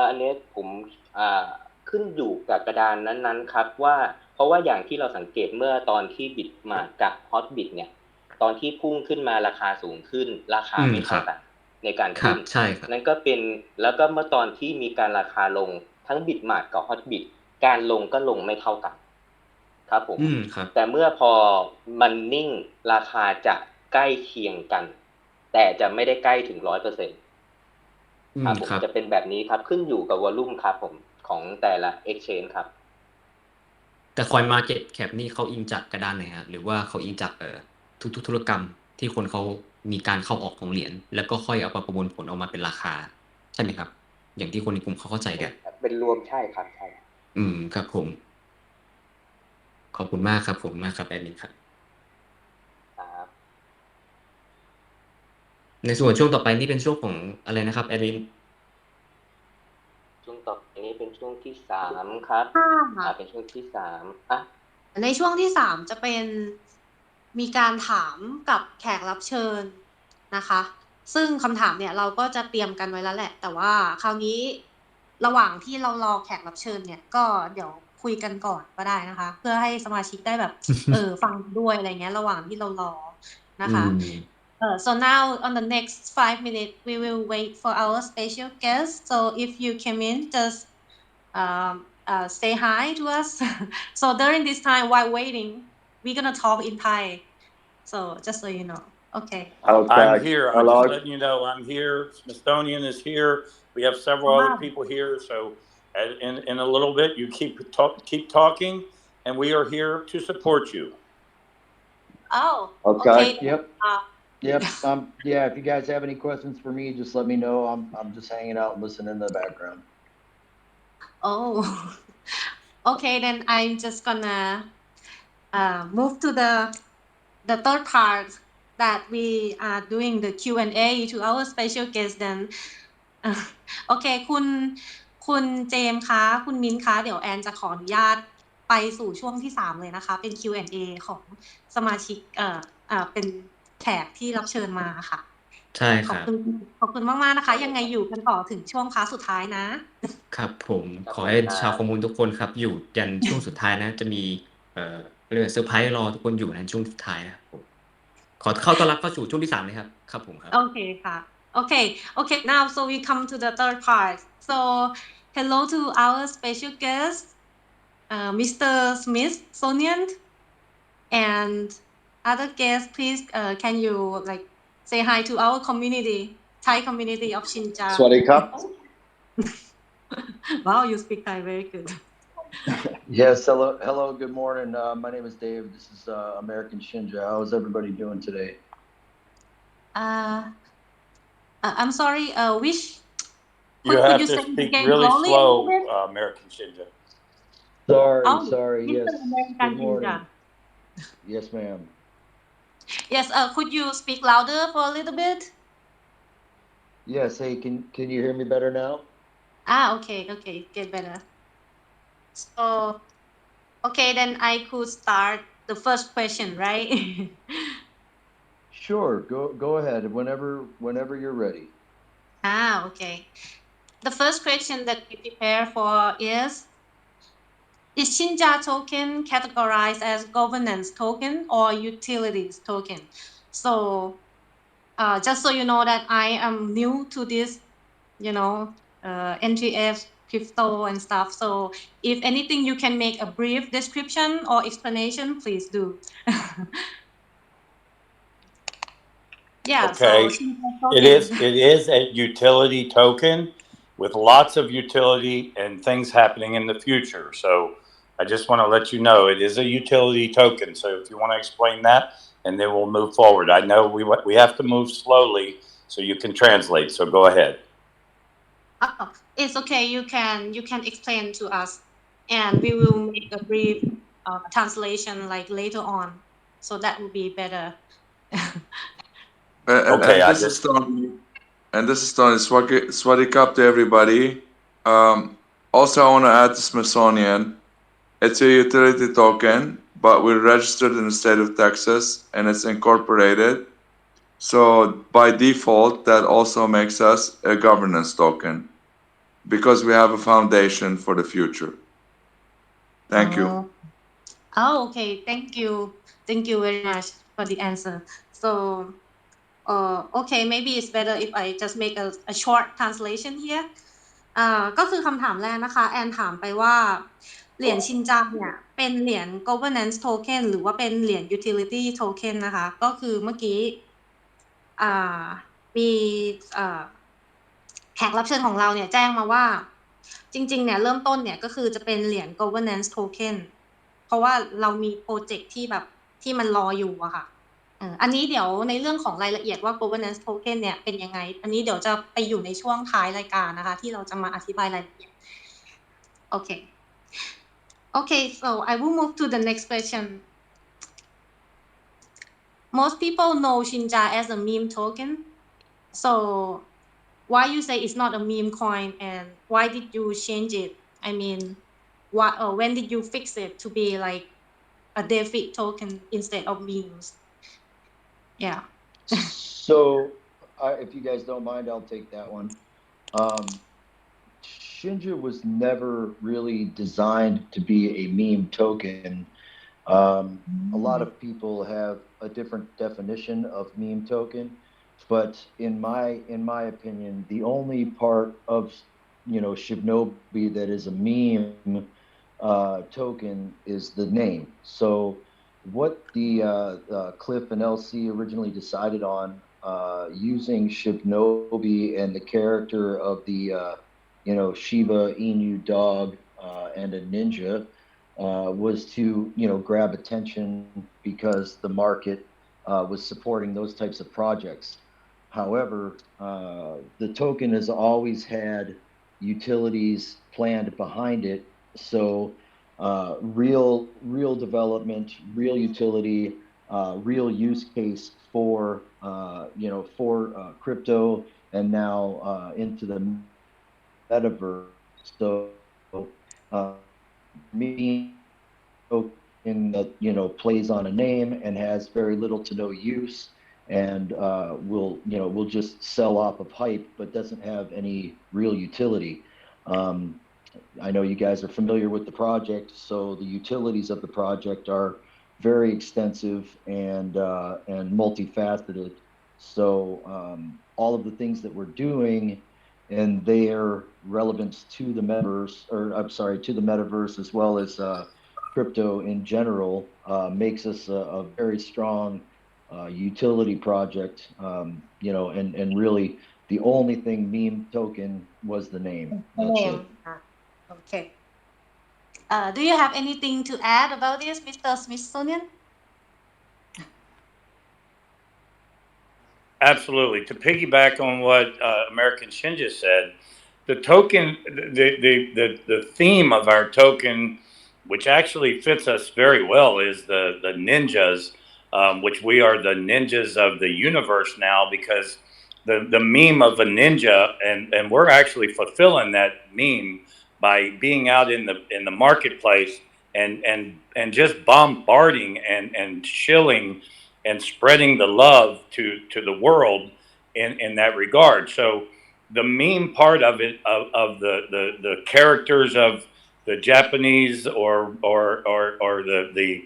A: อันนี้ผมขึ้นอยู่กับกระดานนั้นๆครับว่าเพราะว่าอย่างที่เราสังเกตเมื่อตอนที่บิตมากับ Hotbit เนี่ยตอนที่พุ่งขึ้นมาราคาสูงขึ้นราคาไม่เท่ากันในการขึ้น
C: ใช่ครับ
A: นั่นก็เป็นแล้วก็เมื่อตอนที่มีการราคาลงทั้ง Bitmart กับ Hotbit การลงก็ลงไม่เท่ากันครับผมแต่เมื่อพอมันนิ่งราคาจะใกล้เคียงกันแต่จะไม่ได้ใกล้ถึง 100%ครับผมจะเป็นแบบนี้ครับขึ้นอยู่กับวอลลุ่มครับผมของแต่ละ exchange ครับ
C: แต่ Coin Market Cap นี่เขาอิงจากกระดานไหนฮะหรือว่าเขาอิงจากทุกธุรกรรมที่คนเขามีการเข้าออกของเหรียญแล้วก็ค่อยเอามาประมวลผลออกมาเป็นราคาใช่ไหมครับอย่างที่คนในกลุ่มเขาเข้าใจกัน
A: เป็นรวมใช่ครับใช่
C: ครับผมขอบคุณมากครับผมมากครับแอดมินครับ
A: ครับ
C: ในส่วนช่วงต่อไปนี่เป็นช่วงของอะไรนะครับแอดมิน
A: ช่วงต่อไปนี้เป็นช่วงที่3ครับเป็นช่วงที่3
B: ในช่วงที่3จะเป็นมีการถามกับแขกรับเชิญนะคะซึ่งคำถามเนี่ยเราก็จะเตรียมกันไว้แล้วแหละแต่ว่าคราวนี้ระหว่างที่เรารอแขกรับเชิญเนี่ยก็เดี๋ยวคุยกันก่อนก็ได้นะคะเพื่อให้สมาชิกได้แบบ ฟังด้วยอะไรเงี้ยระหว่างที่เรารอนะคะ so now on the next 5 minutes we will wait for our special guest so if you came in just say hi to us so during this time while waiting we're gonna talk in Thai so just so you know okay
E: I'm here. I'm just letting you know I'm here. Smithsonian is here. We have several other people here. So in a little bit, you keep talking, and we are here to support you.
B: oh
F: Okay. Yep. Yeah. If you guys have any questions for me, just let me know. I'm just hanging out and listening in the background.
B: oh okay then I'm just gonna move to the third part that we are doing the Q&A to our special guest then โอเคคุณเจมส์คะคุณมิ้นคะเดี๋ยวแอนจะขออนุญาตไปสู่ช่วงที่3เลยนะคะเป็น Q&A ของสมาชิกเป็นแขกที่รับเชิญมาค่ะ
C: ใช่ครับ
B: ขอบคุณมากๆนะคะยังไงอยู่กันต่อถึงช่วงพาร์ทสุดท้ายนะครับ
C: ผมขอให้ชาวข้อมูลทุกคนครับอยู่ยันช่วงสุดท้ายนะจะมีเรื่องเซอร์ไพรส์รอทุกคนอยู่ในช่วงสุดท้ายนะครับผมขอเข้าต้อนรับเข้าสู่ช่วงที่3เลยครับผมครับ
B: โอเคค่ะOkay, now so we come to the third part. So, hello to our special guest, Mr. Smithsonian, and other guests, please, can you like say hi to our community, Thai community of Shinja?
F: Swadikap.
B: Wow, you speak Thai very good.
F: Yes. Hello. Good morning. My name is Dave. This is American Shinja. How is everybody doing today?
B: I'm sorry. Which?
E: You have to speak really slow, American Shinja.
F: Sorry. Yes.
B: American Shinja.
F: Yes, ma'am.
B: Yes. Could you speak louder for a little bit?
F: Yes. Hey, can you hear me better now?
B: Okay. Get better. So, okay, then I could start the first question, right?
F: Sure. Go ahead. Whenever you're ready.
B: Okay. The first question that we prepare for is Shinja token categorized as governance token or utilities token? So, just so you know that I am new to this, NGF crypto and stuff. So, if anything, you can make a brief description or explanation, please do. Yeah.
E: Okay.
B: So
E: It is a utility token with lots of utility and things happening in the future. So I just want to let you know it is a utility token. So if you want to explain that, and then we'll move forward. I know we have to move slowly so you can translate. So go ahead.
B: It's okay. You can explain to us, and we will make a brief translation like later on, so that will be better.
E: Okay,
G: this is Tony. Swadikap to everybody. Also, I want to add the Smithsonian. It's a utility token, but we're registered in the state of Texas, and it's incorporated. So by default, that also makes us a governance token because we have a foundation for the future. Thank you.
B: Okay. Thank you very much for the answer. So, okay, maybe it's better if I just make a short translation here. ก็คือคำถามแรกนะคะแอนถามไปว่าเหรียญชินจังเนี่ยเป็นเหรียญ governance token หรือว่าเป็นเหรียญ utility token นะคะก็คือเมื่อกี้มีแขกรับเชิญของเราเนี่ยแจ้งมาว่าจริงๆเนี่ยเริ่มต้นเนี่ยก็คือจะเป็นเหรียญ governance token เพราะว่าเรามีโปรเจกต์ที่แบบที่มันรออยู่อะค่ะอันนี้เดี๋ยวในเรื่องของรายละเอียดว่า governance token เนี่ยเป็นยังไงอันนี้เดี๋ยวจะไปอยู่ในช่วงท้ายรายการนะคะที่เราจะมาอธิบายรายละเอียดโอเค Okay, so I will move to the next question. Most people know Shinja as a meme token. So why you say it's not a meme coin and why did you change it? I mean, when did you fix it to be like a DeFi token instead of memes? Yeah.
F: So, if you guys don't mind, I'll take that one. Shinja was never really designed to be a meme token. A lot of people have a different definition of meme token, but in my opinion, the only part of Shibnobi that is a meme token is the name. So what the Cliff and LC originally decided on using Shibnobi and the character of the Shiba Inu dog and a ninja was to grab attention because the market was supporting those types of projects. However, the token has always had utilities planned behind it. So real development, real utility, real use case for crypto and now into the metaverse. So me token that plays on a name and has very little to no use and will just sell off of hype but doesn't have any real utility. I know you guys are familiar with the project, so the utilities of the project are very extensive and multifaceted. So all of the things that we're doing and their relevance to the metaverse, as well as crypto in general, makes us a very strong utility project. And really the only thing meme token was the name. That's it.
B: Okay. Do you have anything to add about this, Mr. Smithsonian?
E: Absolutely. To piggyback on what American Shinja said, the token, the theme of our token, which actually fits us very well, is the ninjas, which we are the ninjas of the universe now, because the meme of a ninja, and we're actually fulfilling that meme by being out in the marketplace and just bombarding and shilling and spreading the love to the world in that regard. So the meme part of it, of the characters of the Japanese or the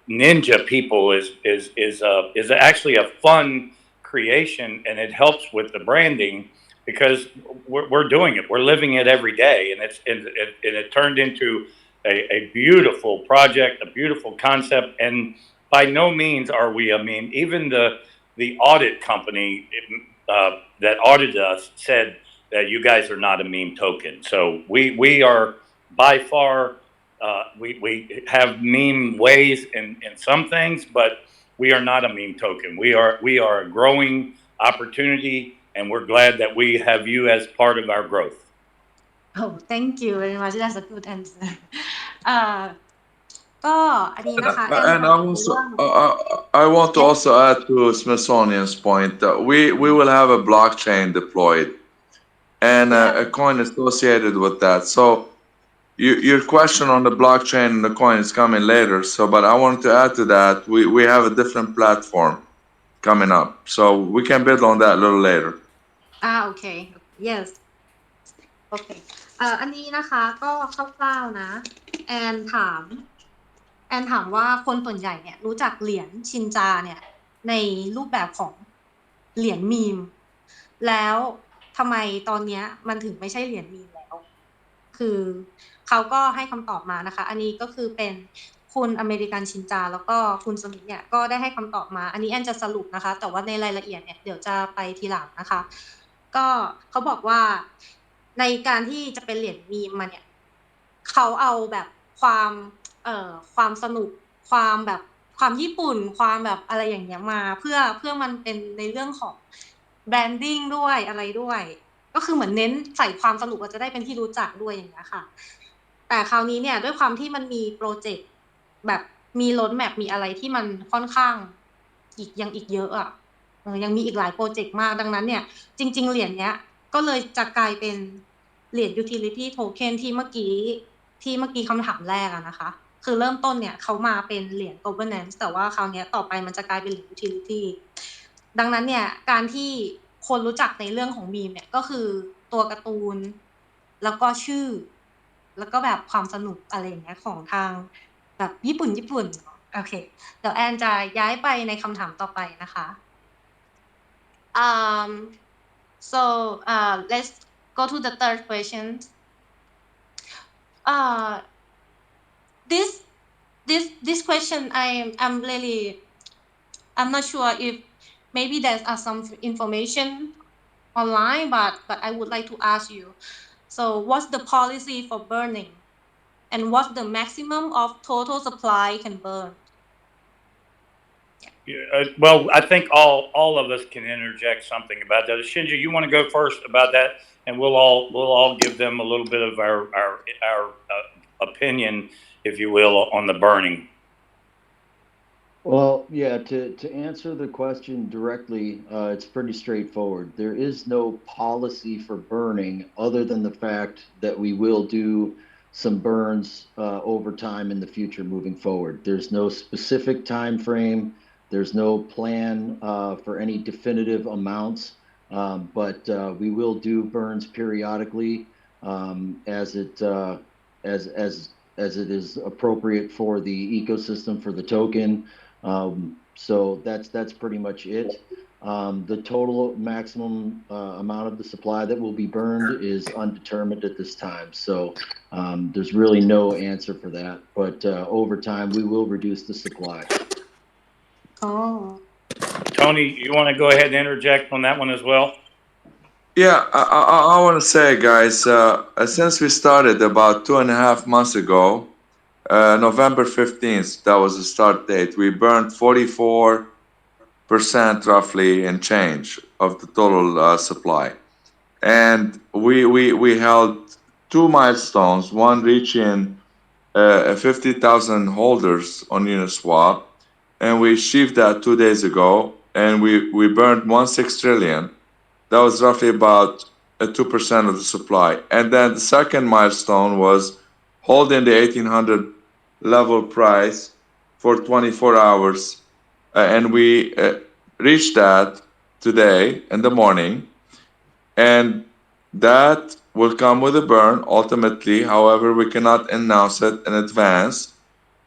E: ninja people is actually a fun creation, and it helps with the branding because we're doing it, we're living it every day, and it turned into a beautiful project, a beautiful concept. And by no means are we a meme. Even the audit company that audited us said that you guys are not a meme token. So we are by far, we have meme ways in some things, but we are not a meme token. We are a growing opportunity, and we're glad that we have you as part of our growth.
B: Oh, thank you very much. That's a good answer. ก็อันนี้นะคะ
G: And I want to also add to Smithsonian's point that we will have a blockchain deployed and a coin associated with that. So your question on the blockchain and the coin is coming later. So, but I wanted to add to that, we have a different platform coming up. So we can build on that a little later.
B: Okay. Yes. Okay. อันนี้นะคะก็คร่าวๆนะแอนถามว่าคนส่วนใหญ่เนี่ยรู้จักเหรียญชินจาเนี่ยในรูปแบบของเหรียญมีมแล้วทำไมตอนนี้มันถึงไม่ใช่เหรียญมีมแล้วคือเขาก็ให้คำตอบมานะคะอันนี้ก็คือเป็นคุณอเมริกันชินจาแล้วก็คุณสมิธเนี่ยก็ได้ให้คำตอบมาอันนี้แอนจะสรุปนะคะแต่ว่าในรายละเอียดเนี่ยเดี๋ยวจะไปทีหลังนะคะก็เขาบอกว่าในการที่จะเป็นเหรียญมีมมาเนี่ยเขาเอาแบบความสนุกความแบบความญี่ปุ่นความแบบอะไรอย่างเงี้ยมาเพื่อมันเป็นในเรื่องของแบรนดิ้งด้วยอะไรด้วยก็คือเหมือนเน้นใส่ความสนุกเราจะได้เป็นที่รู้จักด้วยอย่างเงี้ยค่ะ แต่คราวนี้เนี่ยด้วยความที่มันมีโปรเจกต์แบบมีโรดแมปมีอะไรที่มันค่อนข้างยังอีกเยอะอ่ะยังมีอีกหลายโปรเจกต์มากดังนั้นเนี่ยจริงๆเหรียญเนี้ยก็เลยจะกลายเป็นเหรียญ utility token ที่เมื่อกี้คำถามแรกอะนะคะคือเริ่มต้นเนี่ยเขามาเป็นเหรียญ governance แต่ว่าคราวนี้ต่อไปมันจะกลายเป็นเหรียญ utility ดังนั้นเนี่ยการที่คนรู้จักในเรื่องของมีมเนี่ยก็คือตัวการ์ตูนแล้วก็ชื่อแล้วก็แบบความสนุกอะไรอย่างเงี้ยของทางแบบญี่ปุ่นโอเคเดี๋ยวแอนจะย้ายไปในคำถามต่อไปนะคะ so let's go to the third question this question I'm not sure if maybe there's some information online but I would like to ask you so what's the policy for burning and what's the maximum of total supply can burn
E: well, I think all of us can interject something about that. Shinja, you want to go first about that, and we'll all give them a little bit of our opinion, if you will, on the burning.
F: Well, yeah, to answer the question directly, it's pretty straightforward. There is no policy for burning other than the fact that we will do some burns over time in the future moving forward. There's no specific time frame. There's no plan for any definitive amounts, but we will do burns periodically as it is appropriate for the ecosystem for the token. So that's pretty much it. The total maximum amount of the supply that will be burned is undetermined at this time. So there's really no answer for that. But over time, we will reduce the supply.
B: Oh.
E: Tony, you want to go ahead and interject on that one as well?
G: Yeah, I want to say, guys, since we started about 2.5 months ago, November 15th, that was the start date, we burned 44% roughly in change of the total supply. And we held 2 milestones, one reaching 50,000 holders on Uniswap, and we achieved that 2 days ago, and we burned 1.6 trillion. That was roughly about 2% of the supply. And then the second milestone was holding the 1800 level price for 24 hours. And we reached that today in the morning. And that will come with a burn ultimately. However, we cannot announce it in advance.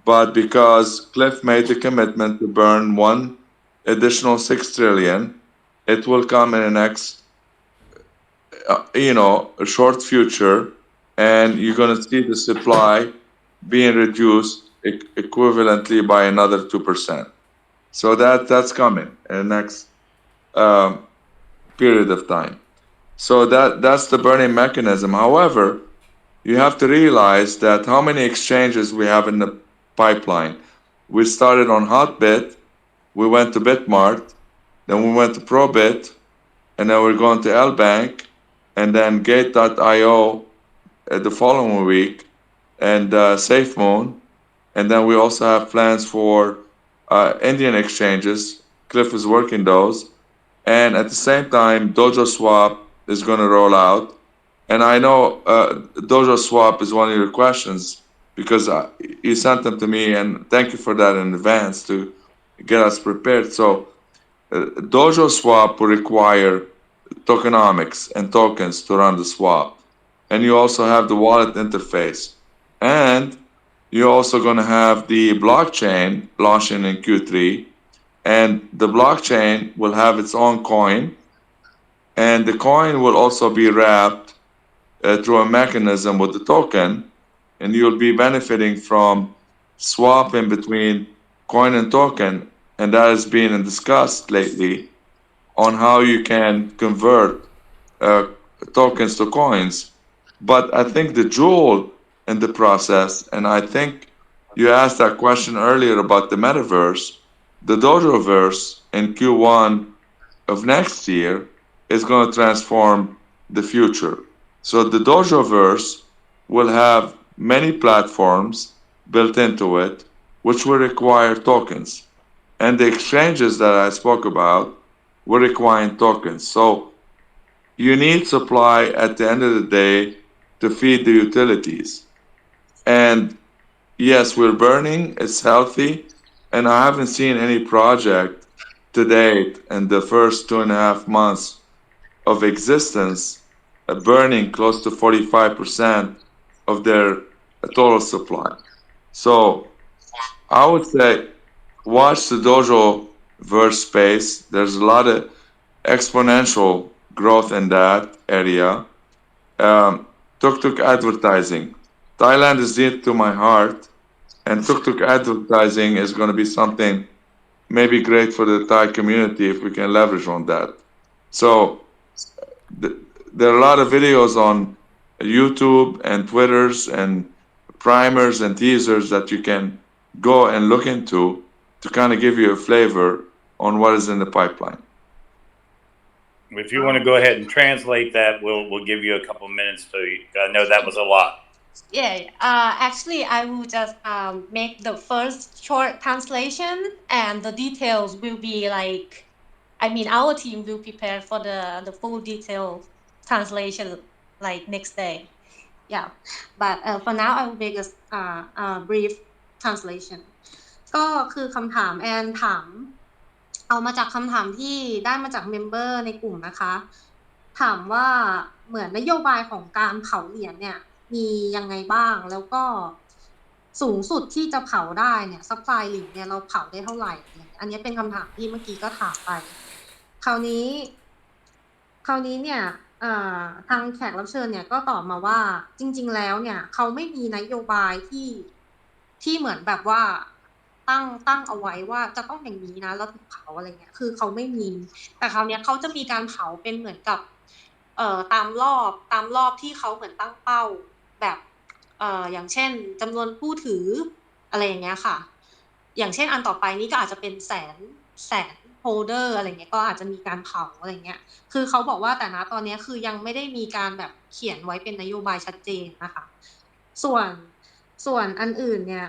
G: But because Cliff made the commitment to burn 1 additional 6 trillion, it will come in the next, a short future, and you're going to see the supply being reduced equivalently by another 2%. So that's coming in the next period of time. So that's the burning mechanism. However, you have to realize that how many exchanges we have in the pipeline. We started on Hotbit, we went to Bitmart, then we went to Probit, and then we're going to LBank, and then Gate.io the following week, and SafeMoon, and then we also have plans for Indian exchanges. Cliff is working those, and at the same time, Dojo Swap is going to roll out. And I know Dojo Swap is one of your questions because you sent them to me, and thank you for that in advance to get us prepared. So Dojo Swap will require tokenomics and tokens to run the swap. And you also have the wallet interface. And you're also going to have the blockchain launching in Q3. And the blockchain will have its own coin. And the coin will also be wrapped through a mechanism with the token. And you'll be benefiting from swapping between coin and token. And that has been discussed lately on how you can convert tokens to coins. But I think the jewel in the process, and I think you asked that question earlier about the metaverse, the Dojoverse in Q1 of next year is going to transform the future. So the Dojoverse will have many platforms built into it, which will require tokens. And the exchanges that I spoke about will require tokens. So you need supply at the end of the day to feed the utilities. And yes, we're burning, it's healthy, and I haven't seen any project to date in the first 2.5 months of existence burning close to 45% of their total supply. So I would say watch the dojo verse space. There's a lot of exponential growth in that area. Tuk-tuk advertising. Thailand is dear to my heart, and tuk-tuk advertising is going to be something maybe great for the Thai community if we can leverage on that. So there are a lot of videos on YouTube and Twitters and primers and teasers that you can go and look into to kind of give you a flavor on what is in the pipeline.
E: If you want to go ahead and translate that, we'll give you a couple of minutes to. I know that was a lot.
B: Yeah, actually, I will just make the first short translation, and the details will be like, I mean, our team will prepare for the full detail translation like next day. Yeah, but for now, I will make a brief translation. ก็คือคำถามแอนถามเอามาจากคำถามที่ได้มาจากเมมเบอร์ในกลุ่มนะคะ ถามว่าเหมือนนโยบายของการเผาเหรียญเนี่ยมียังไงบ้างแล้วก็สูงสุดที่จะเผาได้เนี่ยซัพพลายเหรียญเนี่ยเราเผาได้เท่าไหร่อันนี้เป็นคำถามที่เมื่อกี้ก็ถามไปคราวนี้เนี่ยทางแขกรับเชิญเนี่ยก็ตอบมาว่าจริงๆแล้วเนี่ยเขาไม่มีนโยบายที่เหมือนแบบว่าตั้งเอาไว้ว่าจะต้องอย่างนี้นะแล้วถึงเผาอะไรเงี้ยคือเขาไม่มีแต่คราวนี้เขาจะมีการเผาเป็นเหมือนกับตามรอบที่เขาเหมือนตั้งเป้าแบบอย่างเช่นจำนวนผู้ถืออะไรอย่างเงี้ยค่ะอย่างเช่นอันต่อไปนี้ก็อาจจะเป็นแสนโฮลเดอร์อะไรเงี้ยก็อาจจะมีการเผาอะไรเงี้ยคือเขาบอกว่าแต่นะตอนนี้คือยังไม่ได้มีการแบบเขียนไว้เป็นนโยบายชัดเจนนะคะส่วนอันอื่นเนี่ย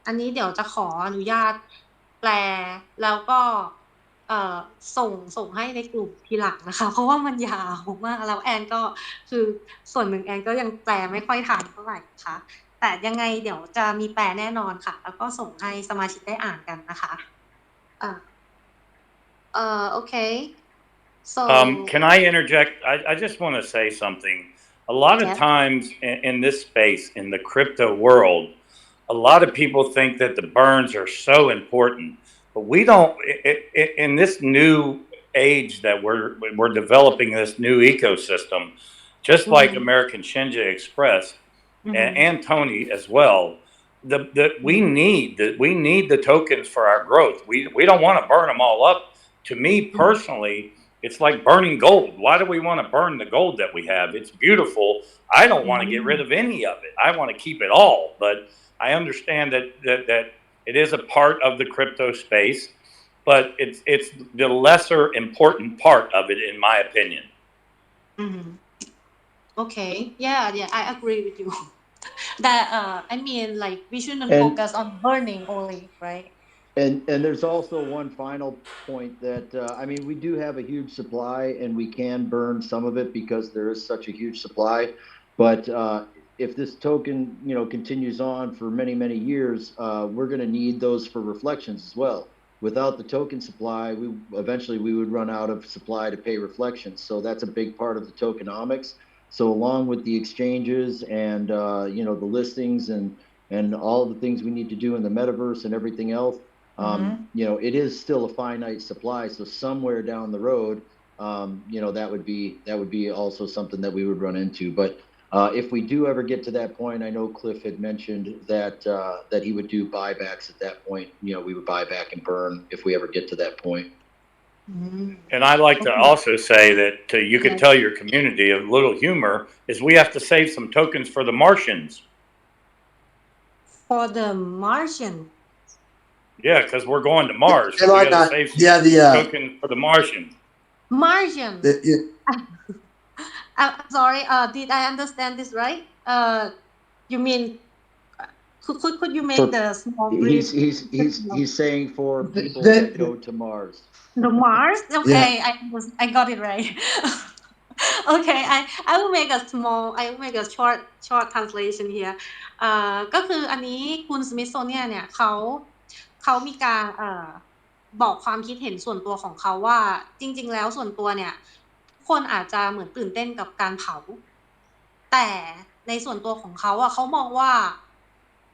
B: อันนี้เดี๋ยวจะขออนุญาตแปลแล้วก็ส่งให้ในกลุ่มทีหลังนะคะเพราะว่ามันยาวมากแล้วแอนก็คือส่วนหนึ่งแอนก็ยังแปลไม่ค่อยทันเท่าไหร่นะคะแต่ยังไงเดี๋ยวจะมีแปลแน่นอนค่ะแล้วก็ส่งให้สมาชิกได้อ่านกันนะคะokay so
E: can I interject? I just want to say something. A lot of times in this space, in the crypto world, a lot of people think that the burns are so important, but we don't. In this new age that we're developing this new ecosystem, just like American Shinja Express and Tony as well. We need the tokens for our growth. We don't want to burn them all up. To me personally, it's like burning gold. Why do we want to burn the gold that we have? It's beautiful. I don't want to get rid of any of it. I want to keep it all. But I understand that it is a part of the crypto space, but it's the lesser important part of it, in my opinion.
B: Okay. Yeah, I agree with you. That I mean, like we shouldn't focus on burning only, right?
F: And there's also one final point that I mean, we do have a huge supply, and we can burn some of it because there is such a huge supply. But if this token, continues on for many years, we're going to need those for reflections as well. Without the token supply, eventually we would run out of supply to pay reflections. So that's a big part of the tokenomics. So along with the exchanges and the listings and all of the things we need to do in the metaverse and everything else, it is still a finite supply. So somewhere down the road, that would be also something that we would run into. But if we do ever get to that point, I know Cliff had mentioned that he would do buybacks at that point. We would buy back and burn if we ever get to that point.
E: And I like to also say that you could tell your community a little humor is we have to save some tokens for the Martians.
B: For the Martian.
E: Yeah, because we're going to Mars. So we got to save some tokens for the Martians.
B: Martian. I'm sorry. Did I understand this right? You mean Could you make the small brief?
F: He's saying for people that go to Mars.
B: The Mars? Okay, I got it right. Okay, I will make a short translation here. ก็คืออันนี้คุณสมิธโซเนียเนี่ยเขามีการบอกความคิดเห็นส่วนตัวของเขาว่าจริงๆแล้วส่วนตัวเนี่ยคนอาจจะเหมือนตื่นเต้นกับการเผาแต่ในส่วนตัวของเขาเขามองว่า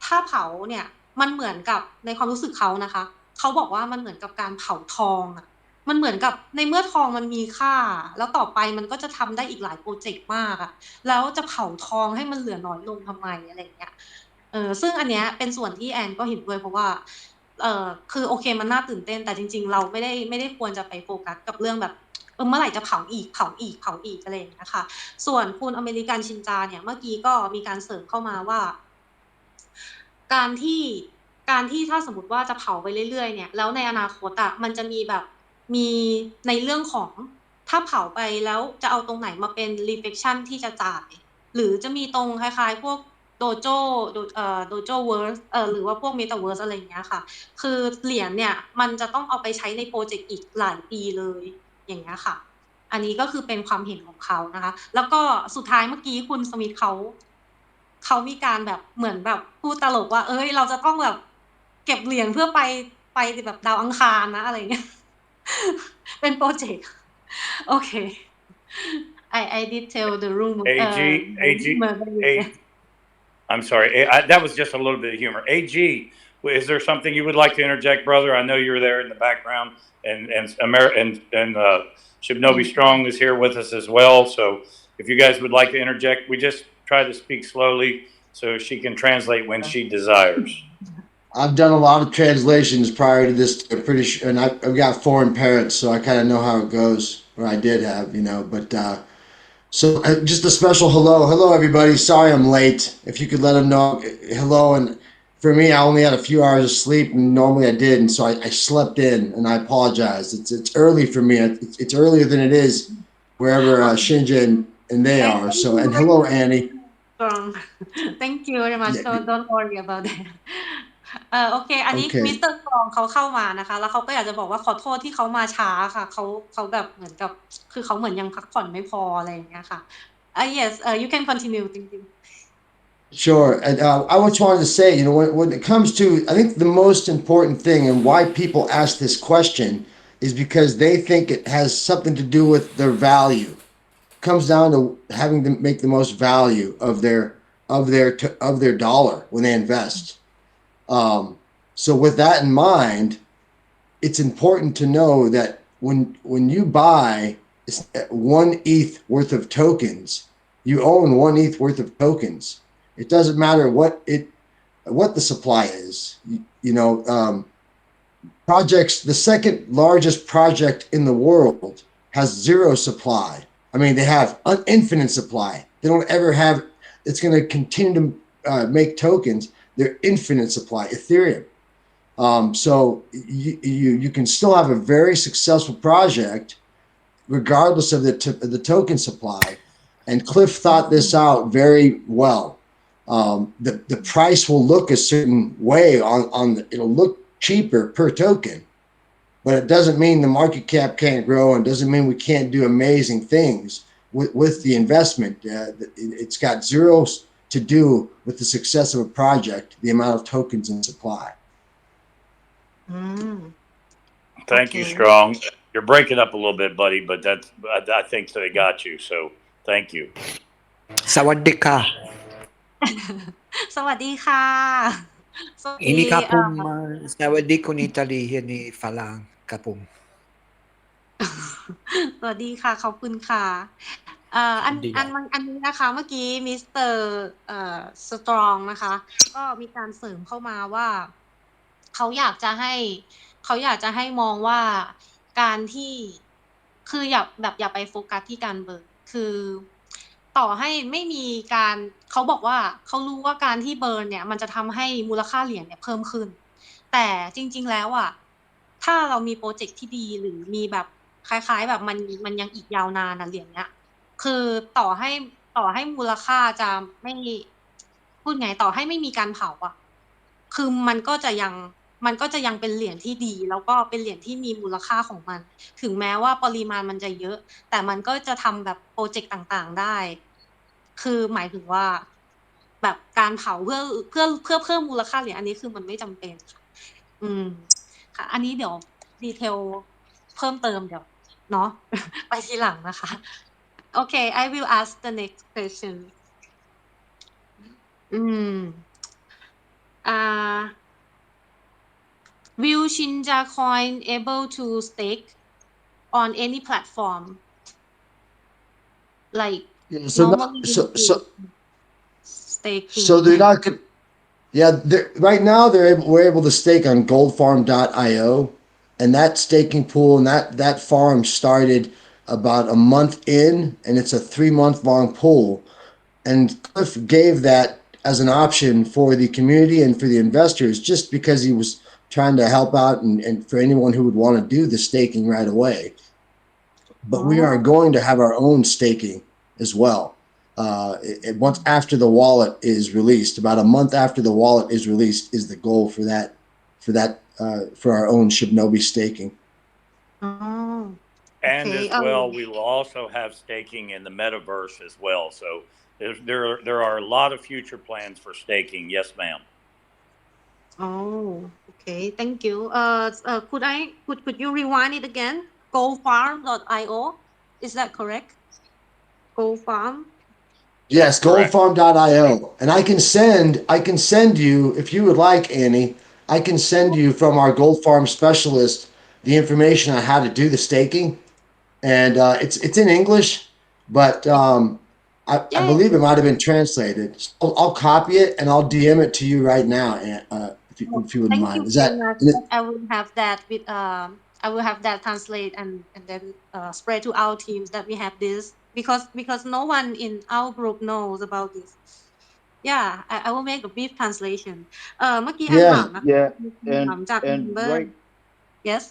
B: ถ้าเผาเนี่ยมันเหมือนกับในความรู้สึกเขานะคะเขาบอกว่ามันเหมือนกับการเผาทองมันเหมือนกับในเมื่อทองมันมีค่าแล้วต่อไปมันก็จะทำได้อีกหลายโปรเจกต์มากแล้วจะเผาทองให้มันเหลือน้อยลงทำไมอะไรอย่างเงี้ยซึ่งอันเนี้ยเป็นส่วนที่แอนก็เห็นด้วยเพราะว่าคือโอเคมันน่าตื่นเต้นแต่จริงๆเราไม่ได้ควรจะไปโฟกัสกับเรื่องแบบเมื่อไหร่จะเผาอีกอะไรอย่างเงี้ยค่ะส่วนคุณอเมริกันชินจาเนี่ยเมื่อกี้ก็มีการเสริมเข้ามาว่าการที่ถ้าสมมติว่าจะเผาไปเรื่อยๆเนี่ยแล้วในอนาคตมันจะมีในเรื่องของถ้าเผาไปแล้วจะเอาตรงไหนมาเป็น reflection ที่จะจ่ายหรือจะมีตรงคล้ายๆพวกโดโจเวิร์สหรือว่าพวกเมตาเวิร์สอะไรอย่างเงี้ยค่ะคือเหรียญเนี่ยมันจะต้องเอาไปใช้ในโปรเจกต์อีกหลายปีเลยอย่างเงี้ยค่ะอันนี้ก็คือเป็นความเห็นของเขานะคะแล้วก็สุดท้ายเมื่อกี้คุณสมิธเขามีการแบบเหมือนแบบพูดตลกว่าเราจะต้องแบบเก็บเหรียญเพื่อไปแบบดาวอังคารนะอะไรเงี้ยเป็นโปรเจกต์โอเค I did tell the room
E: I'm sorry. That was just a little bit of humor. AG, is there something you would like to interject, brother? I know you're there in the background, and Shibnobi Strong is here with us as well. So if you guys would like to interject, we just try to speak slowly so she can translate when she desires.
H: I've done a lot of translations prior to this. I'm pretty sure, and I've got foreign parents, so I kind of know how it goes. Or I did have, but. So just a special hello everybody. Sorry I'm late. If you could let them know hello. And for me, I only had a few hours of sleep, and normally I did, and so I slept in, and I apologize. It's early for me. It's earlier than it is wherever Shinja and they are. So and hello Annie.
B: Thank you very much. So don't worry about that. โอเคอันนี้มิสเตอร์กรองเขาเข้ามานะคะแล้วเขาก็อยากจะบอกว่าขอโทษที่เขามาช้าค่ะเขาแบบเหมือนกับคือเขาเหมือนยังพักผ่อนไม่พออะไรอย่างเงี้ยค่ะyes you can continue จริงๆ
H: Sure. And I was trying to say, when it comes to, I think the most important thing and why people ask this question is because they think it has something to do with their value. It comes down to having to make the most value of their dollar when they invest. So with that in mind, it's important to know that when you buy 1 ETH worth of tokens, you own 1 ETH worth of tokens. It doesn't matter what the supply is. Projects, the second largest project in the world has 0 supply. I mean, they have infinite supply. They don't ever have, it's going to continue to make tokens. They're infinite supply, Ethereum. So you can still have a very successful project regardless of the token supply. And Cliff thought this out very well. The price will look a certain way it'll look cheaper per token, but it doesn't mean the market cap can't grow, and doesn't mean we can't do amazing things with the investment. It's got 0 to do with the success of a project, the amount of tokens in supply.
E: Thank you, Strong. You're breaking up a little bit, buddy, but I think they got you. So thank you.
I: สวัสดีค่ะ
B: สวัสดีค่ะ
I: Ini kapumสวัสดีคนอิตาลีเฮียนี่ฝรั่งครับผม
B: สวัสดีค่ะขอบคุณค่ะอันนี้นะคะเมื่อกี้มิสเตอร์สตรองนะคะก็มีการเสริมเข้ามาว่าเขาอยากจะให้มองว่าการที่คืออย่าไปโฟกัสที่การเบิร์นคือต่อให้ไม่มีการเขาบอกว่าเขารู้ว่าการที่เบิร์นเนี่ยมันจะทำให้มูลค่าเหรียญเนี่ยเพิ่มขึ้นแต่จริงๆแล้วถ้าเรามีโปรเจกต์ที่ดีหรือมีแบบคล้ายๆแบบมันยังอีกยาวนานนะเหรียญเนี้ยคือต่อให้มูลค่าจะไม่พูดไงต่อให้ไม่มีการเผา คือมันก็จะยังเป็นเหรียญที่ดีแล้วก็เป็นเหรียญที่มีมูลค่าของมันถึงแม้ว่าปริมาณมันจะเยอะแต่มันก็จะทำแบบโปรเจกต์ต่างๆได้คือหมายถึงว่าแบบการเผาเพื่อเพิ่มมูลค่าเหรียญอันนี้คือมันไม่จำเป็นค่ะค่ะอันนี้เดี๋ยวดีเทลเพิ่มเติมเดี๋ยวเนาะ ไปทีหลังนะคะโอเค I will ask the next question will Shinja coin able to stake on any platform like normally staking
H: so they're not good. Yeah, right now we're able to stake on goldfarm.io, and that staking pool and that farm started about a month in, and it's a 3-month long pool. And Cliff gave that as an option for the community and for the investors, just because he was trying to help out and for anyone who would want to do the staking right away. But we are going to have our own staking as well. Once after the wallet is released, about a month after the wallet is released, is the goal for our own Shibnobi staking.
E: And as well, we will also have staking in the metaverse as well. So there are a lot of future plans for staking. Yes, ma'am.
B: Oh, okay. Thank you. Could you rewind it again? Goldfarm.io. Is that correct? Goldfarm.
H: Yes, goldfarm.io. And I can send you, if you would like, Annie, I can send you from our Gold Farm specialist the information on how to do the staking. And it's in English, but I believe it might have been translated. So I'll copy it and I'll DM it to you right now, if you wouldn't mind. Is that?
B: I will have that with I will have that translate and then spread to our teams that we have this because no one in our group knows about this. Yeah, I will make a brief translation. เมื่อกี้ถามนะคะถามจาก member. Yes.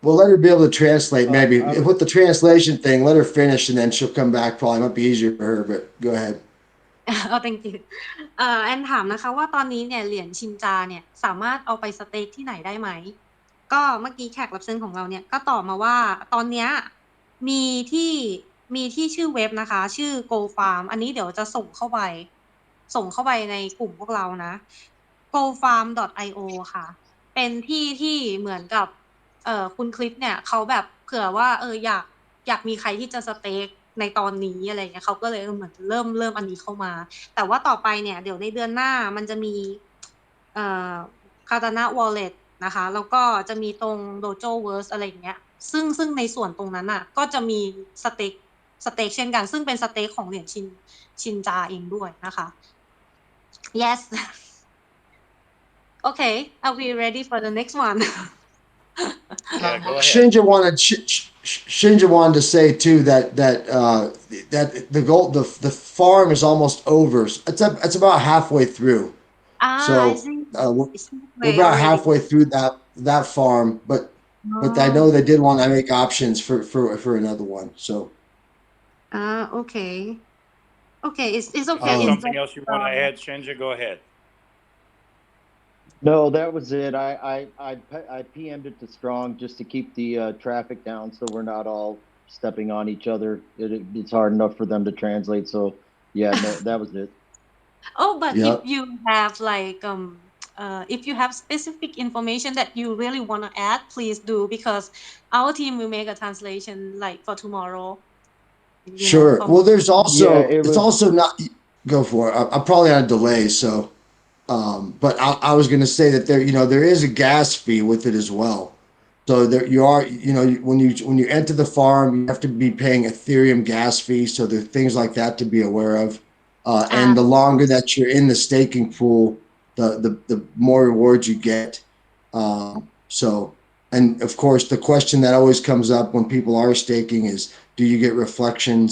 H: We'll let her be able to translate maybe. With the translation thing, let her finish and then she'll come back. Probably might be easier for her, but go ahead.
B: Oh, thank you. แอนถามนะคะว่าตอนนี้เนี่ยเหรียญชินจาเนี่ยสามารถเอาไปสเต็กที่ไหนได้ไหมก็เมื่อกี้แขกรับเชิญของเราเนี่ยก็ตอบมาว่าตอนเนี้ยมีที่ชื่อเว็บนะคะชื่อ Go Farm อันนี้เดี๋ยวจะส่งเข้าไปในกลุ่มพวกเรานะ gofarm.io ค่ะเป็นที่เหมือนกับคุณคลิปเนี่ยเขาแบบเผื่อว่าอยากมีใครที่จะสเต็กในตอนนี้อะไรเงี้ยเขาก็เลยเหมือนเริ่มอันนี้เข้ามาแต่ว่าต่อไปเนี่ยเดี๋ยวในเดือนหน้ามันจะมีCardano Wallet นะคะแล้วก็จะมีตรง Dojo Verse อะไรอย่างเงี้ยซึ่งในส่วนตรงนั้นน่ะก็จะมีสเต็กเช่นกันซึ่งเป็นสเต็กของเหรียญชินจาเองด้วยนะคะ Yes Okay are we ready for the next one
E: Yeah, go ahead.
H: Shinja wanted to say too that the farm is almost over. It's about halfway through. So we're about halfway through that farm, but I know they did want to make options for another one. So.
B: Okay. It's okay.
E: Something else you want to add, Shinja? Go ahead.
F: No, that was it. I PM'd it to Strong just to keep the traffic down so we're not all stepping on each other. It's hard enough for them to translate. So yeah, no, that was it.
B: Oh, but if you have like if you have specific information that you really want to add, please do because our team will make a translation like for tomorrow.
H: Sure. Well, there's also it's also not go for it. I'm probably on a delay, so. But I was going to say that there is a gas fee with it as well. So there you are, when you enter the farm, you have to be paying Ethereum gas fee. So there are things like that to be aware of. And the longer that you're in the staking pool, the more rewards you get. And of course, the question that always comes up when people are staking is, do you get reflections?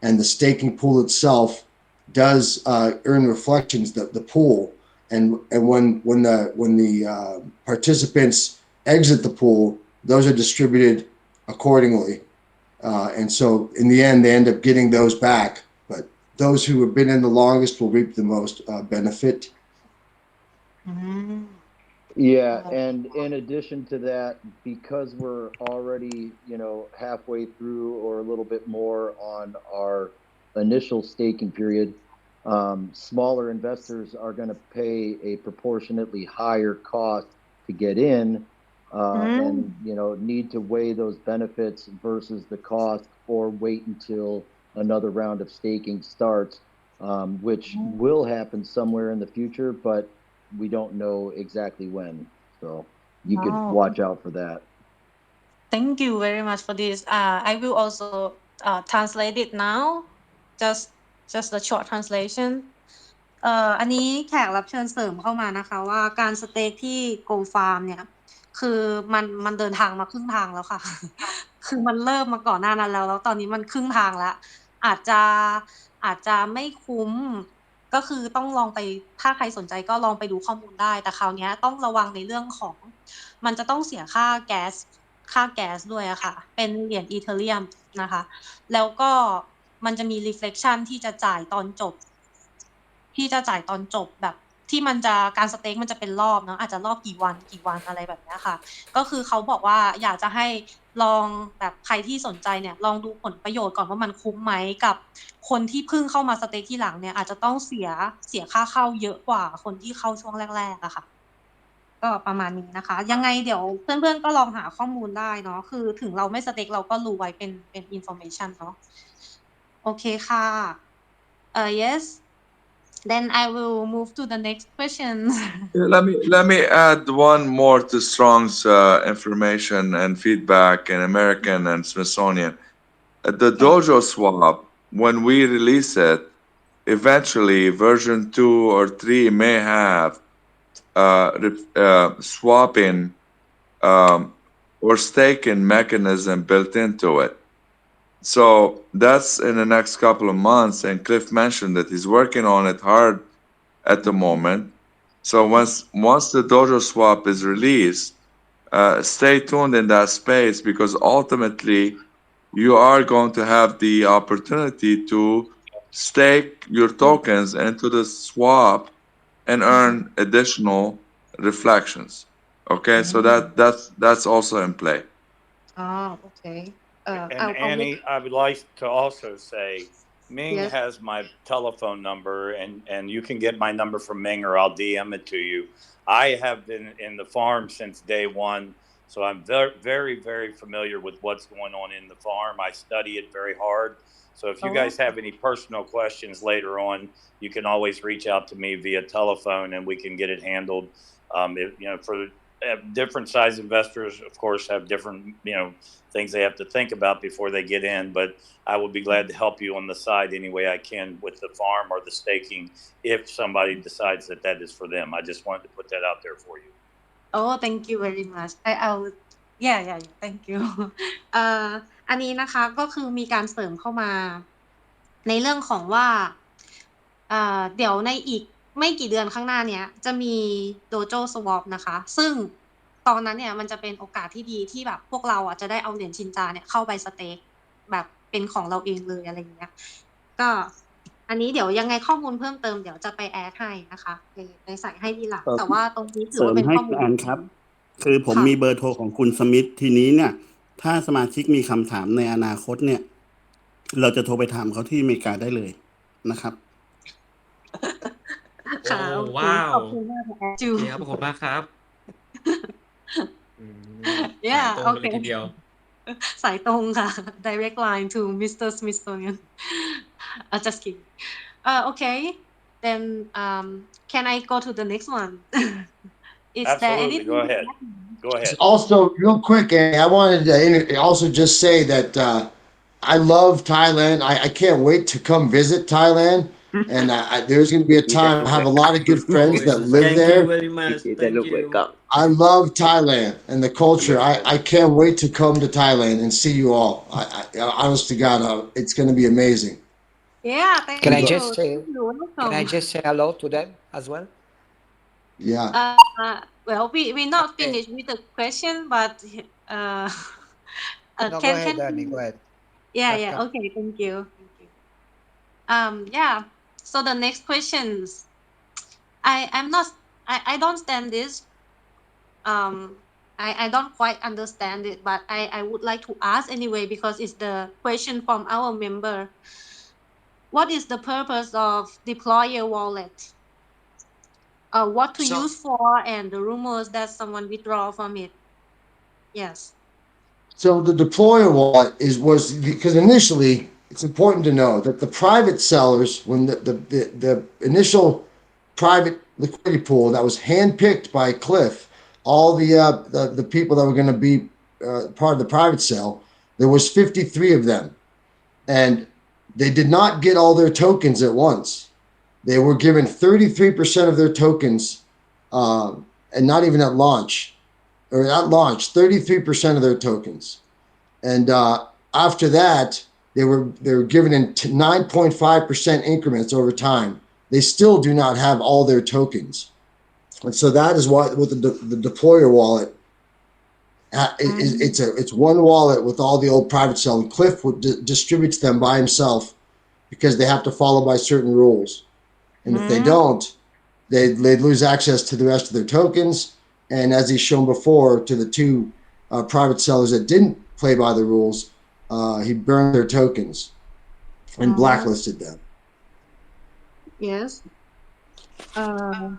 H: And the staking pool itself does earn reflections, the pool. And when the participants exit the pool, those are distributed accordingly. And so in the end, they end up getting those back. But those who have been in the longest will reap the most benefit.
F: Yeah, and in addition to that, because we're already, halfway through or a little bit more on our initial staking period, smaller investors are going to pay a proportionately higher cost to get in, and need to weigh those benefits versus the cost, or wait until another round of staking starts, which will happen somewhere in the future, but we don't know exactly when, so you could watch out for that.
B: Thank you very much for this. I will also translate it now. Just the short translation. อันนี้แขกรับเชิญเสริมเข้ามานะคะว่าการสเต็กที่ Go Farm เนี่ยคือมันเดินทางมาครึ่งทางแล้วค่ะ คือมันเริ่มมาก่อนหน้านั้นแล้วตอนนี้มันครึ่งทางแล้วอาจจะไม่คุ้มก็คือต้องลองไปถ้าใครสนใจก็ลองไปดูข้อมูลได้แต่คราวนี้ต้องระวังในเรื่องของมันจะต้องเสียค่าแก๊สด้วยอะค่ะเป็นเหรียญอีเธเรียมนะคะแล้วก็มันจะมี reflection ที่จะจ่ายตอนจบแบบที่มันจะการสเต็กมันจะเป็นรอบเนาะอาจจะรอบกี่วันอะไรแบบนี้ค่ะก็คือเขาบอกว่าอยากจะให้ลองแบบใครที่สนใจเนี่ยลองดูผลประโยชน์ก่อนว่ามันคุ้มไหมกับคนที่เพิ่งเข้ามาสเต็กที่หลังเนี่ยอาจจะต้องเสียค่าเข้าเยอะกว่าคนที่เข้าช่วงแรกๆอะค่ะก็ประมาณนี้นะคะยังไงเดี๋ยวเพื่อนๆก็ลองหาข้อมูลได้เนาะคือถึงเราไม่สเต็กเราก็รู้ไว้เป็น information เนาะโอเคค่ะyes Then I will move to the next question.
G: Let me add one more to Strong's information and feedback in American and Smithsonian. The Dojo swap, when we release it, eventually version 2 or 3 may have swapping or staking mechanism built into it. So that's in the next couple of months, and Cliff mentioned that he's working on it hard at the moment. So once the Dojo swap is released, stay tuned in that space, because ultimately you are going to have the opportunity to stake your tokens into the swap and earn additional reflections. Okay, so that's also in play.
B: Oh, okay.
E: And Annie, I would like to also say, Ming has my telephone number, and you can get my number from Ming, or I'll DM it to you. I have been in the farm since day one, so I'm very, very, very familiar with what's going on in the farm. I study it very hard. So if you guys have any personal questions later on, you can always reach out to me via telephone, and we can get it handled. For different size investors, of course, have different, things they have to think about before they get in, but I will be glad to help you on the side any way I can with the farm or the staking if somebody decides that is for them. I just wanted to put that out there for you.
B: Oh, thank you very much. I'll yeah, thank you. อันนี้นะคะก็คือมีการเสริมเข้ามาในเรื่องของว่าเดี๋ยวในอีกไม่กี่เดือนข้างหน้าเนี้ยจะมี Dojo Swap นะคะซึ่งตอนนั้นเนี่ยมันจะเป็นโอกาสที่ดีที่แบบพวกเราจะได้เอาเหรียญชินจาเนี่ยเข้าไปสเต็กแบบเป็นของเราเองเลยอะไรอย่างเงี้ยก็อันนี้เดี๋ยวยังไงข้อมูลเพิ่มเติมเดี๋ยวจะไปแอดให้นะคะในใส่ให้ทีหลังแต่ว่าตรงนี้ถือว่าเป็นข้อมูล
J: อันครับคือผมมีเบอร์โทรของคุณสมิธทีนี้เนี่ยถ้าสมาชิกมีคำถามในอนาคตเนี่ยเราจะโทรไปถามเขาที่อเมริกาได้เลยนะครับ
B: ค่ะว้าวขอบคุณมากค่ะจู
C: ขอบคุณมากครับ
B: โอเคสายตรงค่ะ direct line to Mr. Smithsonian just kidding okay then can I go to the next one Is
E: Absolutely.
B: there anything
E: Go ahead.
H: Also, real quick, I wanted to also just say that I love Thailand. I can't wait to come visit Thailand. And there's going to be a time I have a lot of good friends that live there.
C: Thank you very much. Thank you.
H: I love Thailand and the culture. I can't wait to come to Thailand and see you all. I honest to God, it's going to be amazing.
B: Yeah, thank
I: Can
B: you.
I: Can I just say hello to them as well?
H: Yeah.
B: Well, we not finished with the question, but
I: No,
B: go
I: ahead, Danny. Go ahead.
B: Yeah. Okay, thank you. Yeah. So the next questions, I don't stand this. I don't quite understand it, but I would like to ask anyway because it's the question from our member. What is the purpose of deployer wallet? What to use for and the rumors that someone withdraw from it. Yes.
H: So the deployer wallet was because initially it's important to know that the private sellers, when the initial private liquidity pool that was handpicked by Cliff, all the people that were going to be part of the private sale, there was 53 of them, and they did not get all their tokens at once. They were given 33% of their tokens, and not even at launch. Or at launch, 33% of their tokens. And after that, they were given in 9.5% increments over time. They still do not have all their tokens. And so that is what with the deployer wallet, it's one wallet with all the old private sale. And Cliff distributes them by himself because they have to follow by certain rules. And if they don't, they'd lose access to the rest of their tokens. And as he's shown before, to the two private sellers that didn't play by the rules, he burned their tokens and blacklisted them.
B: Yes. And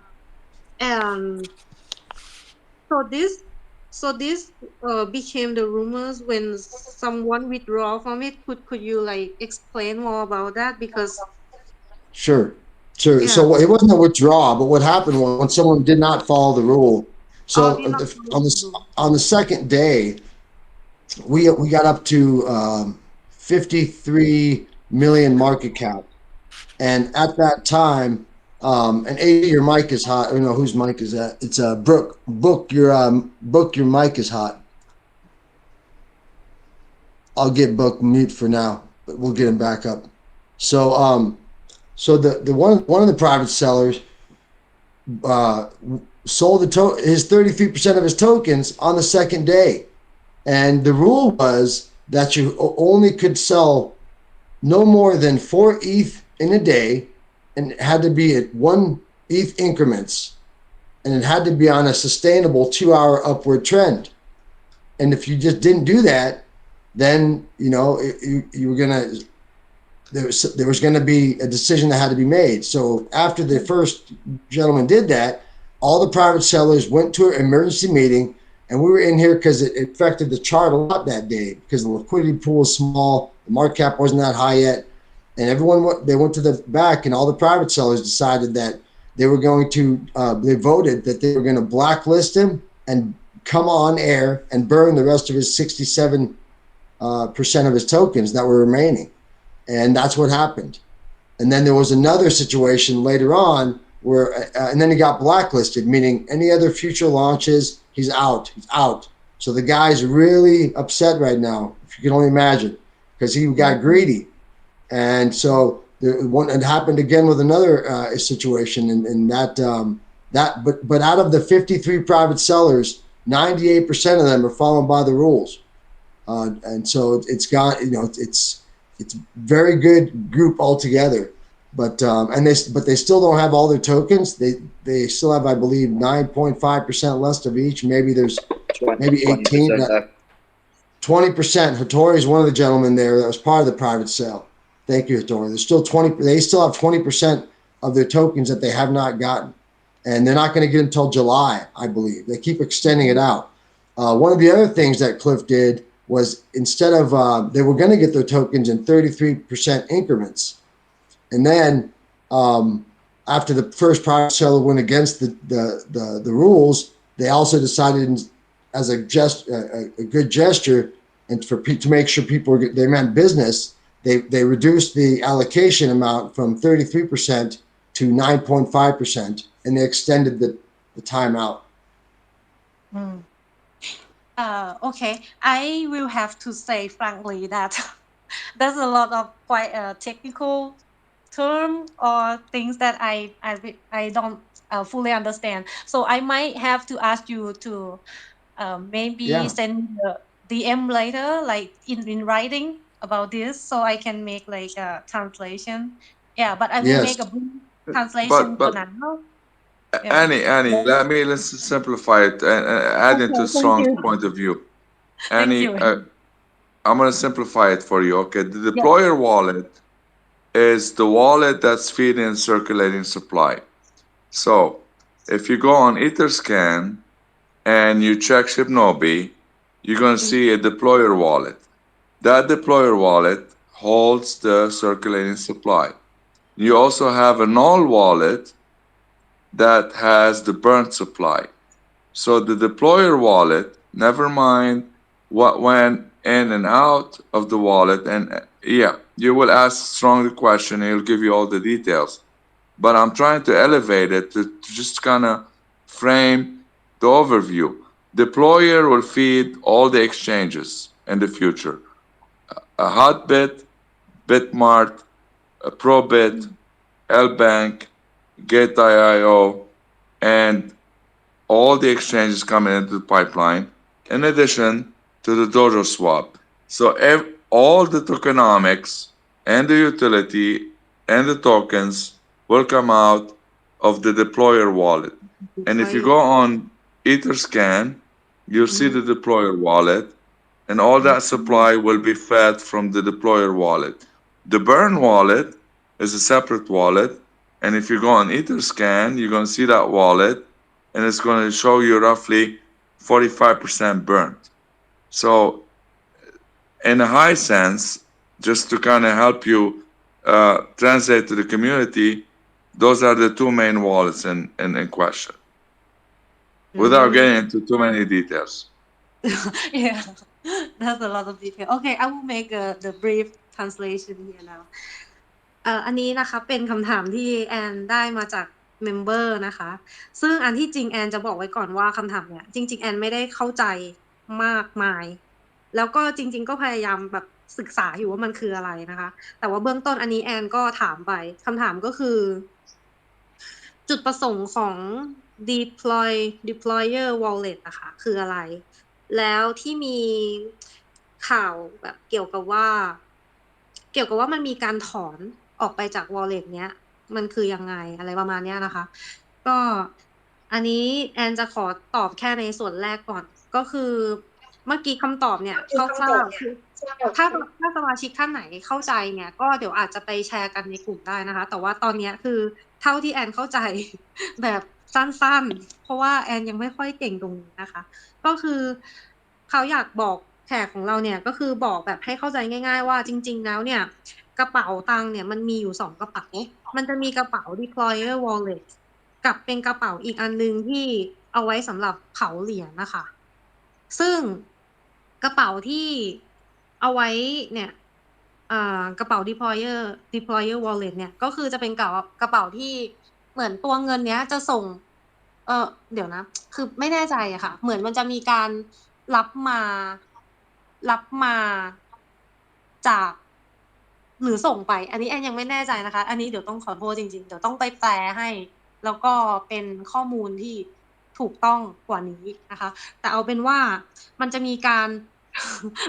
B: so this became the rumors when someone withdraw from it. Could you like explain more about that? Because
H: Sure. Yeah. So it wasn't a withdrawal, but what happened was when someone did not follow the rule. So on the second day, we got up to 53 million market cap, and at that time, and your mic is hot. I don't know whose mic is that. It's Book your mic is hot. I'll get Book mute for now, but we'll get him back up. So so the one of the private sellers sold his 33% of his tokens on the second day. And the rule was that you only could sell no more than 4 ETH in a day, and it had to be at 1 ETH increments, and it had to be on a sustainable 2-hour upward trend. And if you just didn't do that, then you were gonna there was going to be a decision that had to be made. So after the first gentleman did that, all the private sellers went to an emergency meeting, and we were in here because it affected the chart a lot that day because the liquidity pool was small, the market cap wasn't that high yet, and they went to the back, and all the private sellers decided that they were going to they voted that they were going to blacklist him and come on air and burn the rest of his 67% of his tokens that were remaining. And that's what happened. And then there was another situation later on where, and then he got blacklisted, meaning any other future launches, he's out. So the guy's really upset right now, if you can only imagine, because he got greedy. And so it happened again with another situation, and but out of the 53 private sellers, 98% of them are following by the rules. And so it's got, it's very good group altogether, but they still don't have all their tokens. They still have, I believe, 9.5% less of each. Maybe there's 18, 20%. Hattori is one of the gentlemen there that was part of the private sale. Thank you, Hattori. There's still 20. They still have 20% of their tokens that they have not gotten, and they're not going to get until July, I believe. They keep extending it out. One of the other things that Cliff did was instead of they were going to get their tokens in 33% increments, and then after the first private seller went against the rules, they also decided as a good gesture and to make sure they meant business, they reduced the allocation amount from 33% to 9.5%, and they extended the timeout.
B: Okay, I will have to say frankly that there's a lot of quite technical term or things that I don't fully understand. So I might have to ask you to maybe send the DM later, like in writing about this, so I can make like a translation. Yeah, but I will make a brief translation for now.
G: Annie, let's simplify it and add into strong point of view. Annie, I'm going to simplify it for you. Okay, the deployer wallet is the wallet that's feeding circulating supply. So if you go on Etherscan and you check Shibnobi, you're going to see a deployer wallet. That deployer wallet holds the circulating supply. You also have a null wallet that has the burnt supply. So the deployer wallet, never mind what went in and out of the wallet, and you will ask strong the question, and he'll give you all the details. But I'm trying to elevate it to just kind of frame the overview. Deployer will feed all the exchanges in the future. A Hotbit, Bitmart, a Probit, LBank, Gate.io, and all the exchanges coming into the pipeline, in addition to the Dojo swap. So all the tokenomics and the utility and the tokens will come out of the deployer wallet. And if you go on Etherscan, you'll see the deployer wallet, and all that supply will be fed from the deployer wallet. The burn wallet is a separate wallet, and if you go on Etherscan, you're going to see that wallet, and it's going to show you roughly 45% burnt. So in a high sense, just to kind of help you translate to the community, those are the two main wallets in question, without getting into too many details.
B: Yeah, that's a lot of detail. Okay, I will make the brief translation here now. อันนี้นะคะเป็นคำถามที่แอนได้มาจากเมมเบอร์นะคะซึ่งอันที่จริงแอนจะบอกไว้ก่อนว่าคำถามเนี่ยจริงๆแอนไม่ได้เข้าใจมากมายแล้วก็จริงๆก็พยายามแบบศึกษาอยู่ว่ามันคืออะไรนะคะแต่ว่าเบื้องต้นอันนี้แอนก็ถามไปคำถามก็คือจุดประสงค์ของ deployer wallet นะคะคืออะไรแล้วที่มีข่าวแบบเกี่ยวกับว่ามันมีการถอนออกไปจาก wallet เนี้ยมันคือยังไงอะไรประมาณเนี้ยนะคะก็อันนี้แอนจะขอตอบแค่ในส่วนแรกก่อนก็คือเมื่อกี้คำตอบเนี่ยคร่าวๆคือถ้าสมาชิกท่านไหนเข้าใจเนี่ยก็เดี๋ยวอาจจะไปแชร์กันในกลุ่มได้นะคะแต่ว่าตอนนี้คือเท่าที่แอนเข้าใจแบบสั้นๆเพราะว่าแอนยังไม่ค่อยเก่งตรงนี้นะคะก็คือเขาอยากบอกแขกของเราเนี่ยก็คือบอกแบบให้เข้าใจง่ายๆว่าจริงๆแล้วเนี่ยกระเป๋าตังค์เนี่ยมันมีอยู่2กระเป๋ามันจะมีกระเป๋า deployer wallet กับเป็นกระเป๋าอีกอันนึงที่เอาไว้สำหรับเผาเหรียญนะคะซึ่งกระเป๋าที่เอาไว้เนี่ยกระเป๋า deployer wallet เนี่ยก็คือจะเป็นกระเป๋าที่เหมือนตัวเงินเนี้ยจะส่งเดี๋ยวนะคือไม่แน่ใจอะค่ะเหมือนมันจะมีการรับมาจากหรือส่งไปอันนี้แอนยังไม่แน่ใจนะคะอันนี้เดี๋ยวต้องขอโทษจริงๆเดี๋ยวต้องไปแปลให้แล้วก็เป็นข้อมูลที่ถูกต้องกว่านี้นะคะแต่เอาเป็นว่ามันจะมีการ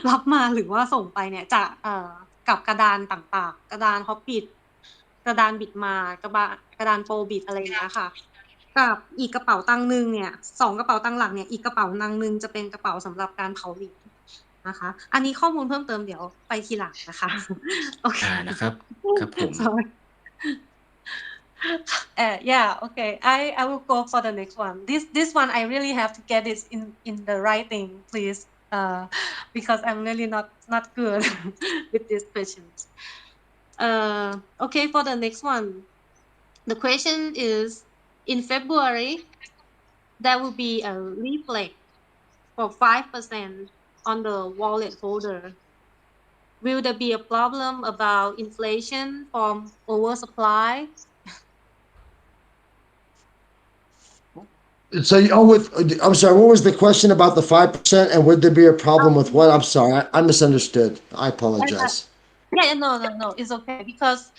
B: รับมาหรือว่าส่งไปเนี่ยจากกับกระดานต่างๆกระดานฮอปปิทกระดานบิดมากระดานโปรบิดอะไรอย่างเงี้ยค่ะกับอีกกระเป๋าตังค์นึงเนี่ย2กระเป๋าตังค์หลักเนี่ยอีกกระเป๋าตังค์นึงจะเป็นกระเป๋าสำหรับการเผาเหรียญนะคะอันนี้ข้อมูลเพิ่มเติมเดี๋ยวไปทีหลังนะคะโอเค
C: นะครับครับผม
B: yeah, okay. I will go for the next one. This one I really have to get it in the writing, please, because I'm really not good with these questions. Okay, for the next one, the question is: in February, there will be a reflect for 5% on the wallet holder. Will there be a problem about inflation from oversupply?
H: So, I'm sorry, what was the question about the 5%, and would there be a problem with what? I'm sorry, I misunderstood. I apologize.
B: Yeah, no, it's okay because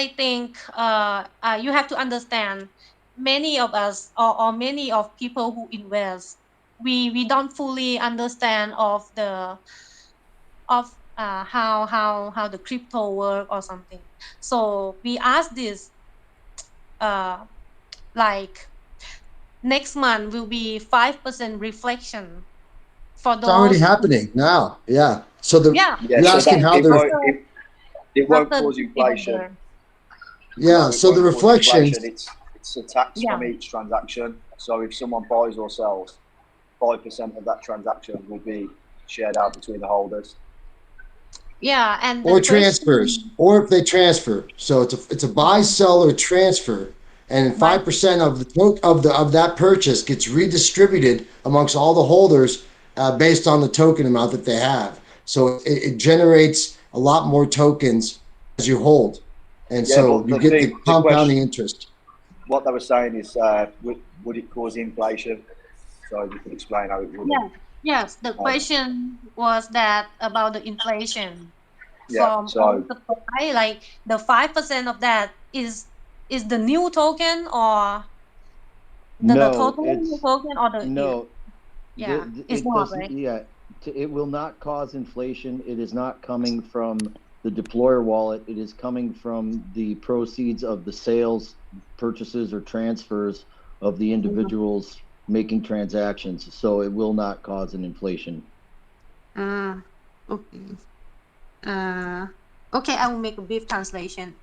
B: I think you have to understand many of us or many of people who invest, we don't fully understand of how the crypto work or something. So we ask this like next month will be 5% reflection for
H: It's already
B: those.
H: happening now. Yeah. So
B: Yeah.
H: you're asking how they're
K: it won't
B: After
K: cause inflation.
B: November.
H: yeah.
K: It
H: So the
K: won't cause
H: reflections.
K: inflation. It's a tax
B: Yeah.
K: from each transaction. So if someone buys or sells, 5% of that transaction will be shared out between the holders.
B: Yeah, and the
H: Or
B: question-
H: transfers, or if they transfer. So it's a buy, sell, or transfer, and 5% of of that purchase gets redistributed amongst all the holders based on the token amount that they have. So it generates a lot more tokens as you hold, and
K: Yeah,
H: so
K: but
H: you
K: the
H: get
K: thing-
H: the
K: the
H: compounding
K: question-
H: interest.
K: What they were saying is, would it cause inflation? So you can explain how it would.
B: Yeah. Yes, the question was that about the inflation from
K: so
B: all supply, like the 5% of that is the new token or the
F: No,
B: total new
F: it's-
B: token or the
F: no.
B: yeah, it's
F: it
B: not
F: doesn't.
B: right.
F: Yeah, it will not cause inflation. It is not coming from the deployer wallet. It is coming from the proceeds of the sales, purchases, or transfers of the individuals making transactions. So it will not cause an inflation.
B: Okay. Okay, I will make a brief translation.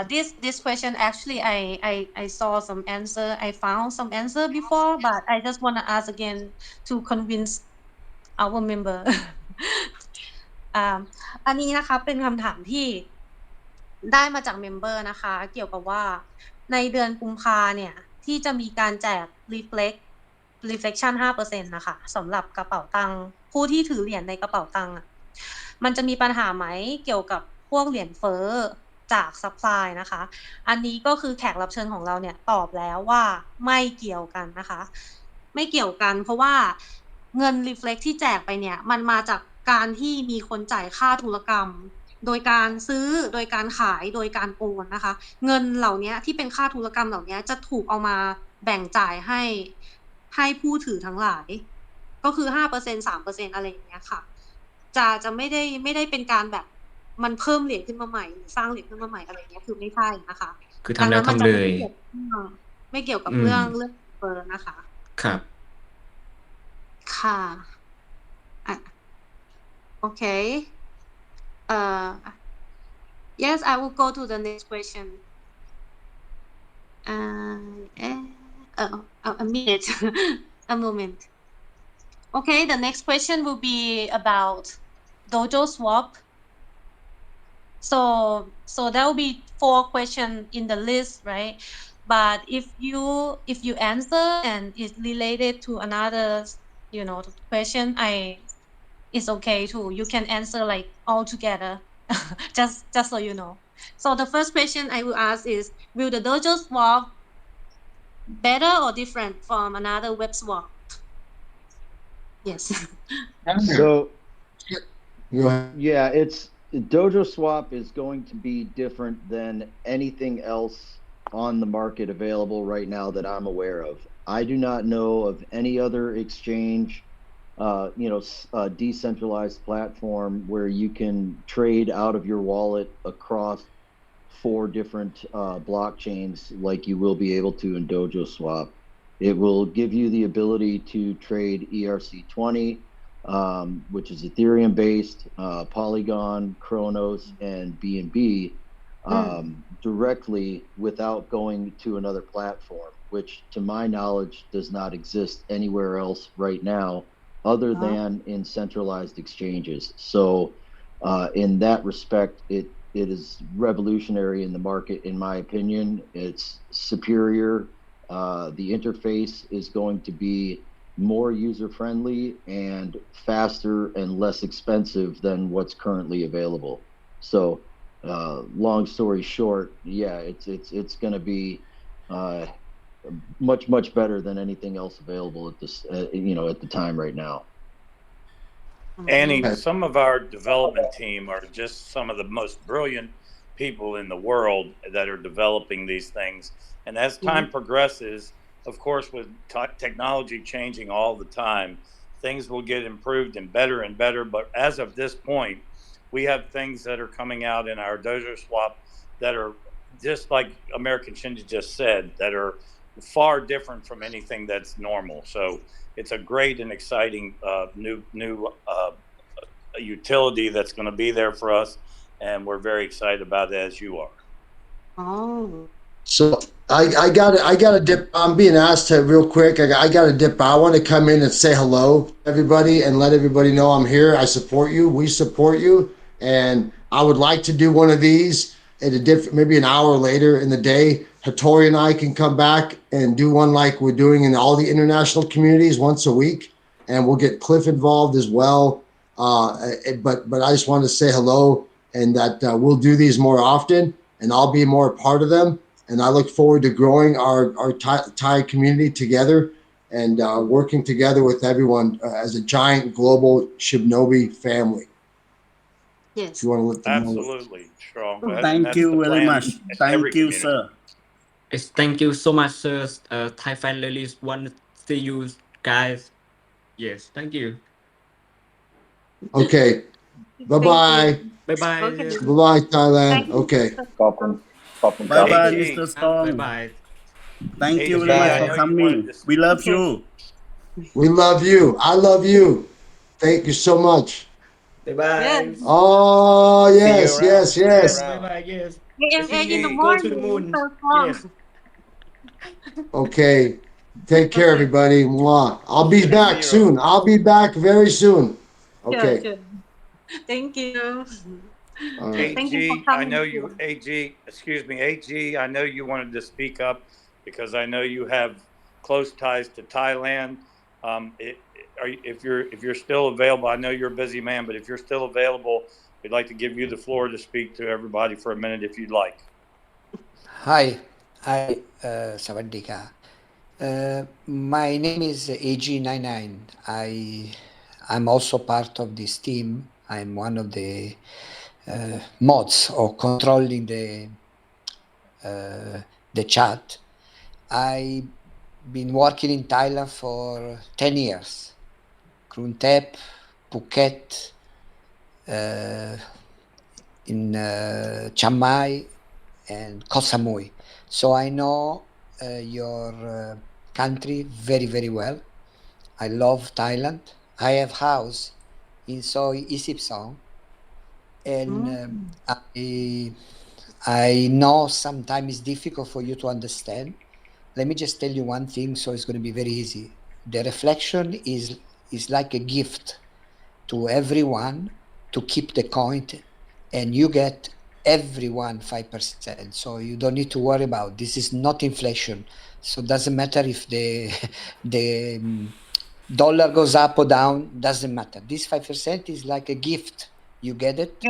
B: This question actually I saw some answer. I found some answer before, but I just want to ask again to convince our member. อันนี้นะคะเป็นคำถามที่ได้มาจากเมมเบอร์นะคะ เกี่ยวกับว่าในเดือนกุมภาเนี่ยที่จะมีการแจก reflection 5% นะคะสำหรับกระเป๋าตังค์ผู้ที่ถือเหรียญในกระเป๋าตังค์มันจะมีปัญหาไหมเกี่ยวกับพวกเหรียญเฟ้อจากซัพพลายนะคะ อันนี้ก็คือแขกรับเชิญของเราเนี่ยตอบแล้วว่าไม่เกี่ยวกันนะคะ ไม่เกี่ยวกันเพราะว่าเงิน reflect ที่แจกไปเนี่ยมันมาจากการที่มีคนจ่ายค่าธุรกรรมโดยการซื้อโดยการขายโดยการโอนนะคะเงินเหล่านี้ที่เป็นค่าธุรกรรมเหล่านี้จะถูกเอามาแบ่งจ่ายให้ผู้ถือทั้งหลายก็คือ 5% 3% อะไรอย่างเงี้ยค่ะจะไม่ได้เป็นการแบบมันเพิ่มเหรียญขึ้นมาใหม่หรือสร้างเหรียญขึ้นมาใหม่อะไรอย่างเงี้ยคือไม่ใช่นะคะ
C: คือทำแล้วทำเลย
B: ไม่เกี่ยวกับเรื่องเฟ้อนะคะ
C: ครับ
B: ค่ะOkay. Yes, I will go to the next question. A minute, a moment. Okay, the next question will be about Dojo Swap. So there will be 4 questions in the list, right? But if you answer and it's related to another, question, it's okay too. You can answer like all together, just so you know. So the first question I will ask is, will the Dojo Swap better or different from another web swap? Yes.
F: So
H: Go ahead.
F: yeah, Dojo Swap is going to be different than anything else on the market available right now that I'm aware of. I do not know of any other exchange, decentralized platform where you can trade out of your wallet across 4 different blockchains like you will be able to in Dojo Swap. It will give you the ability to trade ERC20, which is Ethereum based, Polygon, Chronos, and BNB directly without going to another platform, which to my knowledge does not exist anywhere else right now other than in centralized exchanges. So in that respect, it is revolutionary in the market, in my opinion. It's superior. The interface is going to be more user-friendly and faster and less expensive than what's currently available. So long story short, yeah, it's going to be much better than anything else available at this at the time right now.
E: Annie, some of our development team are just some of the most brilliant people in the world that are developing these things. And as time progresses, of course, with technology changing all the time, things will get improved and better. But as of this point, we have things that are coming out in our Dojo Swap that are just like American Shinja just said, that are far different from anything that's normal. So it's a great and exciting new utility that's going to be there for us, and we're very excited about it as you are.
B: Oh.
H: So I got to dip. I'm being asked to real quick. I got to dip. I want to come in and say hello to everybody and let everybody know I'm here. I support you. We support you. And I would like to do one of these at a different, maybe an hour later in the day. Hattori and I can come back and do one like we're doing in all the international communities once a week. And we'll get Cliff involved as well. But I just want to say hello and that we'll do these more often and I'll be more a part of them. And I look forward to growing our Thai community together and working together with everyone as a giant global Shibnobi family.
B: Yes.
H: If you want to let them know.
E: Absolutely strong. And
J: Thank
E: that's
J: you
E: the
J: very
E: plan
J: much.
E: in
J: Thank
E: every
J: you,
E: community.
J: sir.
C: Yes, thank you so much, sir. Thai fan really want to see you guys. Yes, thank you.
H: Okay. Bye-bye.
C: Bye-bye.
B: Okay.
H: Bye-bye, Thailand.
B: Thank you.
H: Okay.
K: Copy, copy,
J: Bye
K: copy.
J: bye,
E: AG,
J: Mr. Strong.
C: Bye-bye.
J: Thank you
E: AG,
J: very much
E: I
J: for
E: know you
J: coming.
E: wanted to
J: We love
B: Okay.
J: you.
H: We love you. I love you. Thank you so much.
C: Bye-bye.
B: Yes.
H: Oh,
E: see you
H: yes,
E: around.
H: yes,
E: See you
H: yes.
E: around.
C: Bye-bye. Yes.
B: AMA
C: See
B: in the
C: you go to the
B: morning.
C: moon.
B: So strong.
C: Yes.
H: Okay. Take care,
B: Okay.
H: everybody. Mwah. I'll be
E: Good to
H: back
E: see you.
H: soon. I'll be back very soon.
B: Sure,
H: Okay.
B: sure. Thank you.
H: All right.
B: Thank you for
E: AG, I
B: coming.
E: know you, AG, excuse me, AG, I know you wanted to speak up because I know you have close ties to Thailand. If you're still available, I know you're a busy man, but if you're still available, we'd like to give you the floor to speak to everybody for a minute if you'd like.
I: Hi, Sawadika. My name is AG99. I'm also part of this team. I'm one of the mods or controlling the chat. I've been working in Thailand for 10 years. Kruntep, Phuket, in Chiang Mai and Koh Samui. So I know your country very, very well. I love Thailand. I have house in Soi Isipsong, and I know sometimes it's difficult for you to understand. Let me just tell you one thing, so it's going to be very easy. The reflection is like a gift to everyone to keep the coin, and you get everyone 5%. So you don't need to worry about this. Is not inflation, so it doesn't matter if the dollar goes up or down. Doesn't matter. This 5% is like a gift. You get it,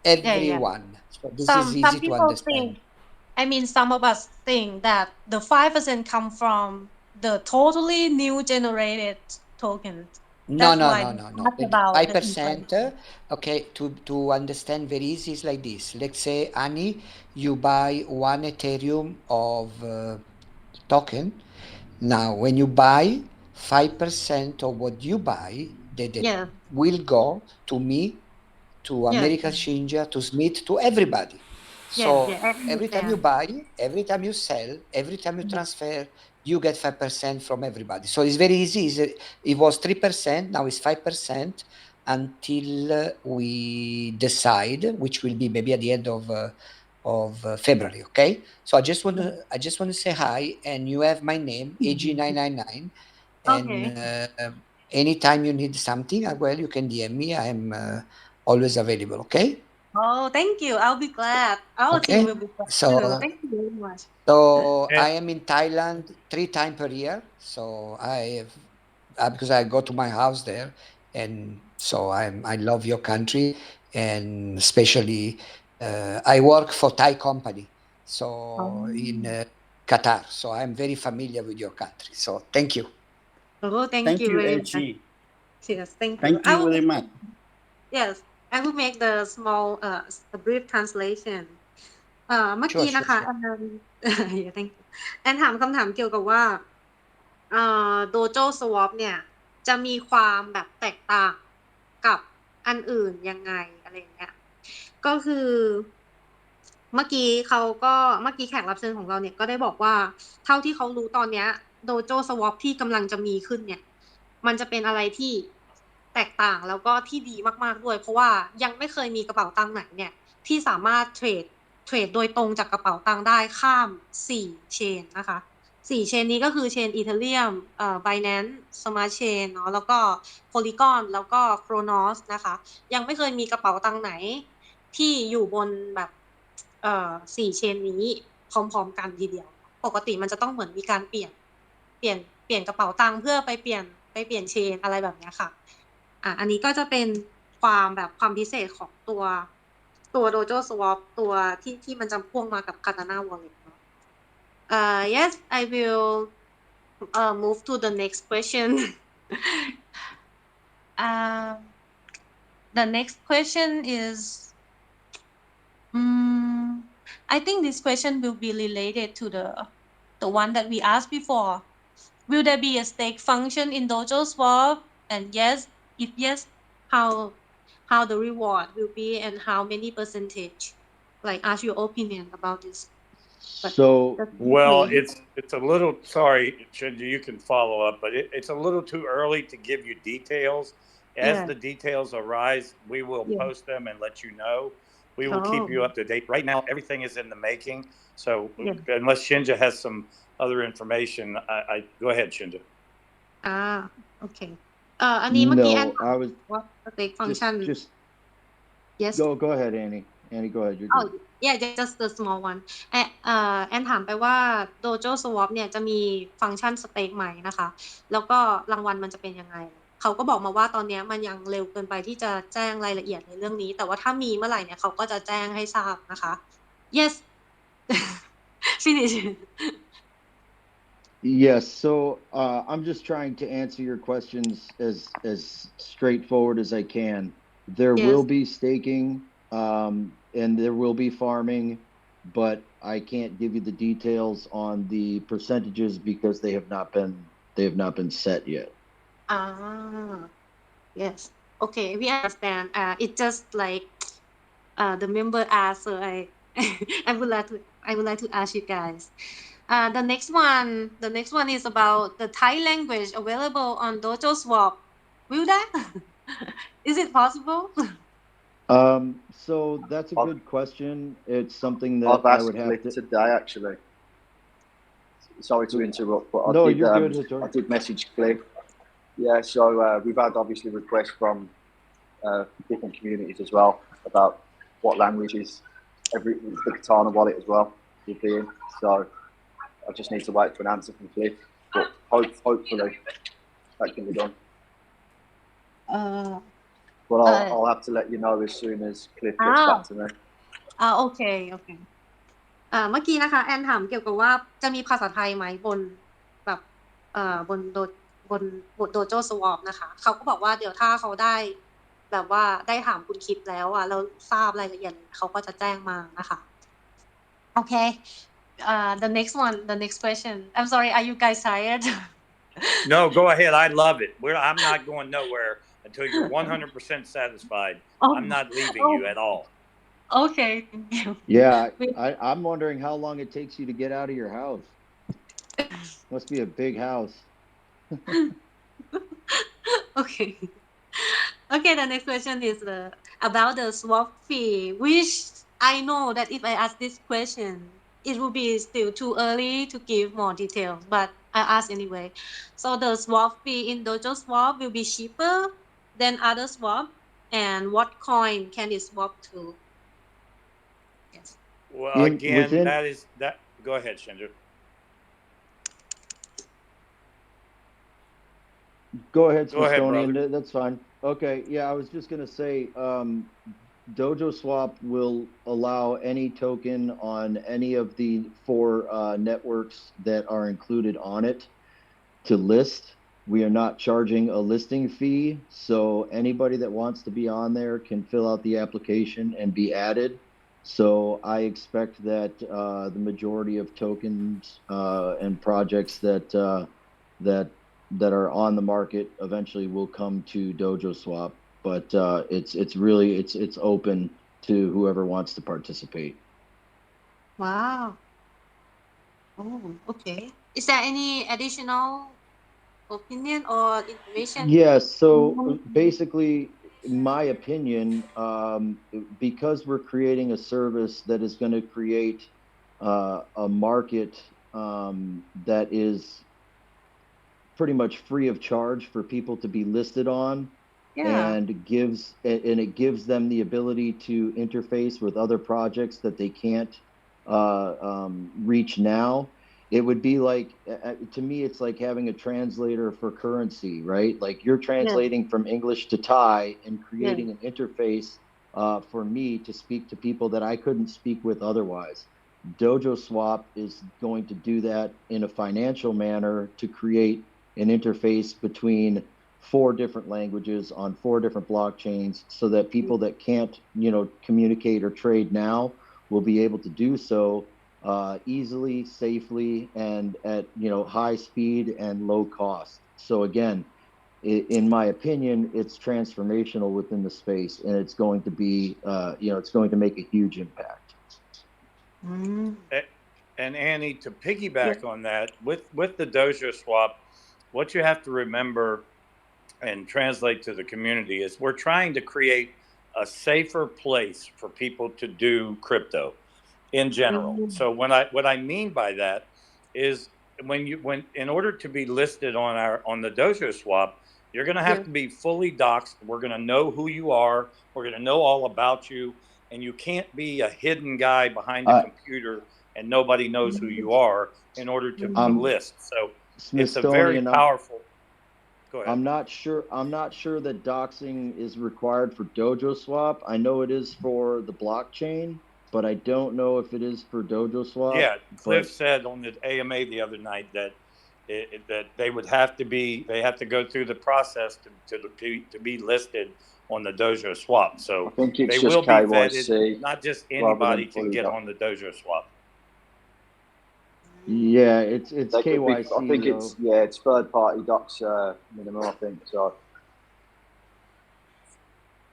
I: everyone. So this is easy
B: Some
I: to
B: people
I: understand.
B: some of us think that the 5% come from the totally new generated tokens.
I: No.
B: That's about
I: 5%. Okay, to understand very easy is like this. Let's say, Annie, you buy 1 Ethereum of token. Now, when you buy 5% of what you buy, that will go to me, to American Shinja, to Smith, to everybody. So every time you buy, every time you sell, every time you transfer, you get 5% from everybody. So it's very easy. It was 3%, now it's 5% until we decide, which will be maybe at the end of February. Okay. So I just want to say hi, and you have my name, AG999, and anytime you need something, well, you can DM me. I am always available. Okay.
B: Oh, thank you. I'll be glad. Our team will be glad too. Thank you very much.
I: So I am in Thailand 3 times per year. So because I go to my house there, and so I love your country, and especially I work for Thai company, so in Qatar. So I'm very familiar with your country. So thank you.
B: Oh, thank you very much. Yes, thank you.
J: Thank you very much.
B: Yes, I will make the small a brief translation. เมื่อกี้นะคะแอนแอนถามคำถามเกี่ยวกับว่าโดโจสวอปเนี่ยจะมีความแบบแตกต่างกับอันอื่นยังไงอะไรเงี้ยก็คือ เมื่อกี้แขกรับเชิญของเราเนี่ยก็ได้บอกว่าเท่าที่เขารู้ตอนเนี้ยโดโจสวอปที่กำลังจะมีขึ้นเนี่ยมันจะเป็นอะไรที่แตกต่างแล้วก็ที่ดีมากๆด้วยเพราะว่ายังไม่เคยมีกระเป๋าตังค์ไหนเนี่ยที่สามารถเทรดโดยตรงจากกระเป๋าตังค์ได้ข้าม4เชนนะคะ4เชนนี้ก็คือเชนอีเธเรียมBinance Smart Chain เนาะแล้วก็ Polygon แล้วก็ Cronos นะคะยังไม่เคยมีกระเป๋าตังค์ไหนที่อยู่บนแบบ4เชนนี้พร้อมๆกันทีเดียวปกติมันจะต้องเหมือนมีการเปลี่ยนกระเป๋าตังค์เพื่อไปเปลี่ยนเชนอะไรแบบนี้ค่ะอันนี้ก็จะเป็นความพิเศษของตัว Dojo Swap ตัวที่มันจะพ่วงมากับ Katana Wallet เนาะyes I will move to the next question the next question is I think this question will be related to the one that we asked before. Will there be a stake function in Dojo Swap? And yes, if yes, how the reward will be and how many percentage? Like, ask your opinion about this.
F: So,
E: well, it's a little, sorry, Shinja, you can follow up, but it's a little too early to give you details. As the details arise, we will post them and let you know. We will keep you up to date. Right now, everything is in the making. So unless Shinja has some other information, I go ahead, Shinja.
B: Okay. อันนี้เมื่อกี้แอน
F: no, I was
B: what stake function
F: just
B: yes
F: go ahead, Annie, go ahead. You're good.
B: yeah just the small one แอนถามไปว่า Dojo Swap เนี่ยจะมีฟังก์ชันสเต็กไหมนะคะแล้วก็รางวัลมันจะเป็นยังไงเขาก็บอกมาว่าตอนนี้มันยังเร็วเกินไปที่จะแจ้งรายละเอียดในเรื่องนี้แต่ว่าถ้ามีเมื่อไหร่เนี่ยเขาก็จะแจ้งให้ทราบนะคะ yes finish
F: Yes, so I'm just trying to answer your questions as straightforward as I can. There will be staking and there will be farming, but I can't give you the details on the percentages because they have not been set yet.
B: Yes. Okay, we understand. It's just like the member asked, so I would like to ask you guys. The next one is about the Thai language available on Dojo Swap. Will that? Is it possible?
F: So that's a good question. It's something that I would have to
K: today actually. Sorry to interrupt, but
F: you're good.
K: I did message Cliff. Yeah, so we've had obviously requests from different communities as well about what languages the Katana wallet as well will be in. So I just need to wait for an answer from Cliff, but hopefully that can be done. But I'll have to let you know as soon as Cliff gets back to me.
B: Okay. เมื่อกี้นะคะแอนถามเกี่ยวกับว่าจะมีภาษาไทยไหมบนแบบบนโดโจสวอปนะคะเขาก็บอกว่าเดี๋ยวถ้าเขาได้แบบว่าได้ถามคุณคิดแล้วแล้วทราบรายละเอียดเขาก็จะแจ้งมานะคะ Okay. The next question. I'm sorry, are you guys tired?
E: No, go ahead. I love it. I'm not going nowhere until you're 100% satisfied. I'm not leaving you at all.
B: Okay, thank you.
F: Yeah, I'm wondering how long it takes you to get out of your house. Must be a big house.
B: Okay. The next question is about the swap fee, which I know that if I ask this question, it will be still too early to give more details, but I ask anyway. So the swap fee in Dojo Swap will be cheaper than other swap, and what coin can it swap to? Yes.
E: Well, again, that. Go ahead, Shinja.
F: Go ahead, Smithsonian. That's fine. Okay, yeah, I was just gonna say, Dojo Swap will allow any token on any of the 4 networks that are included on it to list. We are not charging a listing fee, so anybody that wants to be on there can fill out the application and be added. So I expect that the majority of tokens and projects that are on the market eventually will come to Dojo Swap, but it's open to whoever wants to participate.
B: Wow. Oh, okay. Is there any additional opinion or information?
F: Yes. So basically, my opinion, because we're creating a service that is going to create a market that is pretty much free of charge for people to be listed on, and it gives them the ability to interface with other projects that they can't reach now. It would be like, to me, it's like having a translator for currency, right? Like you're translating from English to Thai and creating an interface for me to speak to people that I couldn't speak with otherwise. Dojo Swap is going to do that in a financial manner to create an interface between 4 different languages on 4 different blockchains so that people that can't, communicate or trade now will be able to do so easily, safely, and at high speed and low cost. So again, in my opinion, it's transformational within the space, and it's going to be, it's going to make a huge impact.
E: And Annie, to piggyback on that, with the Dojo Swap, what you have to remember and translate to the community is we're trying to create a safer place for people to do crypto in general. So what I mean by that is when in order to be listed on the Dojo Swap, you're going to have to be fully doxxed. We're going to know who you are. We're going to know all about you, and you can't be a hidden guy behind a computer and nobody knows who you are in order to list. So it's a very powerful. Go ahead.
F: I'm not sure that doxing is required for Dojo Swap. I know it is for the blockchain, but I don't know if it is for Dojo Swap.
E: Yeah, Cliff said on the AMA the other night that that they have to go through the process to be listed on the Dojo Swap. So
K: I think it's
E: they
K: just
E: will be
K: KYC,
E: vetted. Not just anybody can get on the Dojo Swap.
F: Yeah, it's KYC.
K: I think it's third party docs minimum. I think so.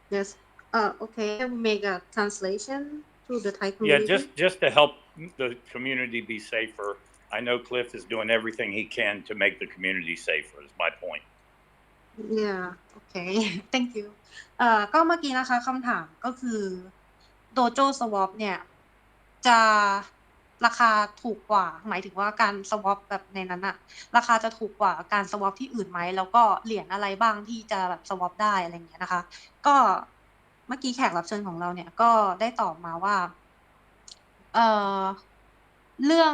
B: Yes. Okay. Make a translation to the Thai community.
E: Yeah, just to help the community be safer. I know Cliff is doing everything he can to make the community safer. Is my point.
B: Yeah. Okay. Thank you. ก็เมื่อกี้นะคะคำถามก็คือ Dojo Swap เนี่ยจะราคาถูกกว่าหมายถึงว่าการ swap แบบในนั้นอะราคาจะถูกกว่าการ swap ที่อื่นไหมแล้วก็เหรียญอะไรบ้างที่จะแบบ swap ได้อะไรอย่างเงี้ยนะคะก็เมื่อกี้แขกรับเชิญของเราเนี่ยก็ได้ตอบมาว่าเรื่อง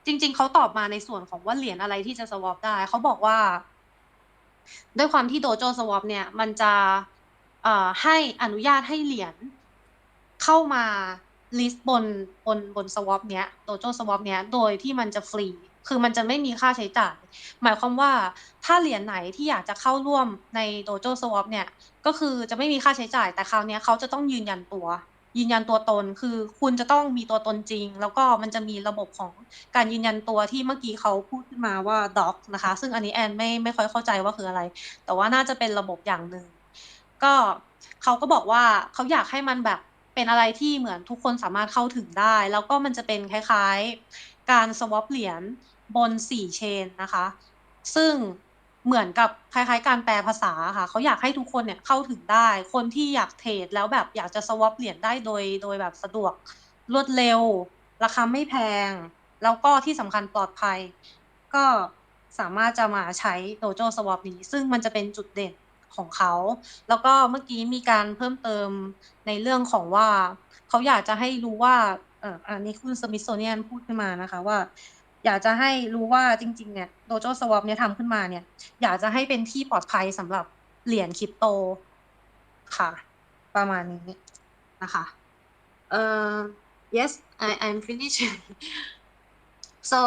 B: จริงๆเขาตอบมาในส่วนของว่าเหรียญอะไรที่จะ swap ได้เขาบอกว่าด้วยความที่ Dojo Swap เนี่ยมันจะให้อนุญาตให้เหรียญเข้ามาลิสต์บน swap เนี้ย Dojo Swap เนี้ยโดยที่มันจะฟรีคือมันจะไม่มีค่าใช้จ่ายหมายความว่าถ้าเหรียญไหนที่อยากจะเข้าร่วมใน Dojo Swap เนี่ยก็คือจะไม่มีค่าใช้จ่ายแต่คราวนี้เขาจะต้องยืนยันตัวตนคือคุณจะต้องมีตัวตนจริงแล้วก็มันจะมีระบบของการยืนยันตัวที่เมื่อกี้เขาพูดขึ้นมาว่า doc นะคะซึ่งอันนี้แอนไม่ค่อยเข้าใจว่าคืออะไรแต่ว่าน่าจะเป็นระบบอย่างนึงก็เขาก็บอกว่าเขาอยากให้มันแบบเป็นอะไรที่เหมือนทุกคนสามารถเข้าถึงได้แล้วก็มันจะเป็นคล้ายๆการ swap เหรียญบน4 เชนนะคะซึ่งเหมือนกับคล้ายๆการแปลภาษาค่ะเขาอยากให้ทุกคนเนี่ยเข้าถึงได้คนที่อยากเทรดแล้วแบบอยากจะ swap เหรียญได้โดยแบบสะดวกรวดเร็วราคาไม่แพงแล้วก็ที่สำคัญปลอดภัยก็สามารถจะมาใช้ Dojo Swap นี้ซึ่งมันจะเป็นจุดเด่นของเขาแล้วก็เมื่อกี้มีการเพิ่มเติมในเรื่องของว่าเขาอยากจะให้รู้ว่าอันนี้คุณสมิธโซเนียนพูดขึ้นมานะคะว่าอยากจะให้รู้ว่าจริงๆเนี่ย Dojo Swap เนี่ยทำขึ้นมาเนี่ยอยากจะให้เป็นที่ปลอดภัยสำหรับเหรียญคริปโตค่ะประมาณนี้นะคะ yes I'm finished so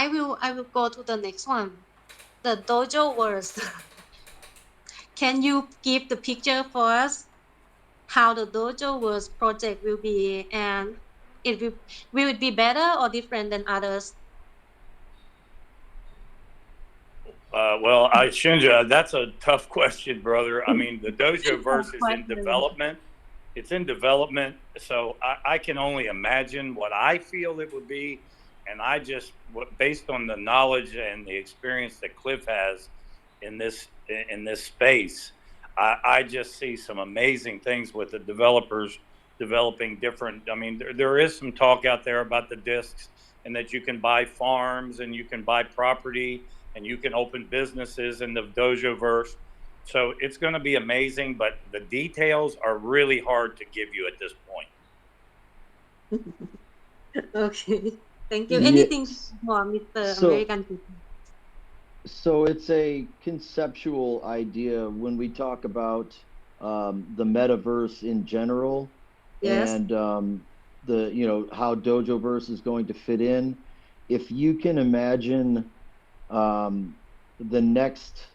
B: I will go to the next one the Dojo verse can you give the picture for us how the Dojo verse project will be and will it be better or different than others
E: well, Shinja, that's a tough question, brother. I mean, the Dojo verse is in development. it's in development, so I can only imagine what I feel it would be, and based on the knowledge and the experience that Cliff has in this space, I just see some amazing things with the developers developing different. I mean, there is some talk out there about the discs, and that you can buy farms and you can buy property and you can open businesses in the Dojoverse. So it's going to be amazing, but the details are really hard to give you at this point.
B: Okay, thank you.
F: Yeah.
B: Anything more, Mr. American?
F: So it's a conceptual idea when we talk about the metaverse in general.
B: Yes.
F: And how Dojoverse is going to fit in. If you can imagine the next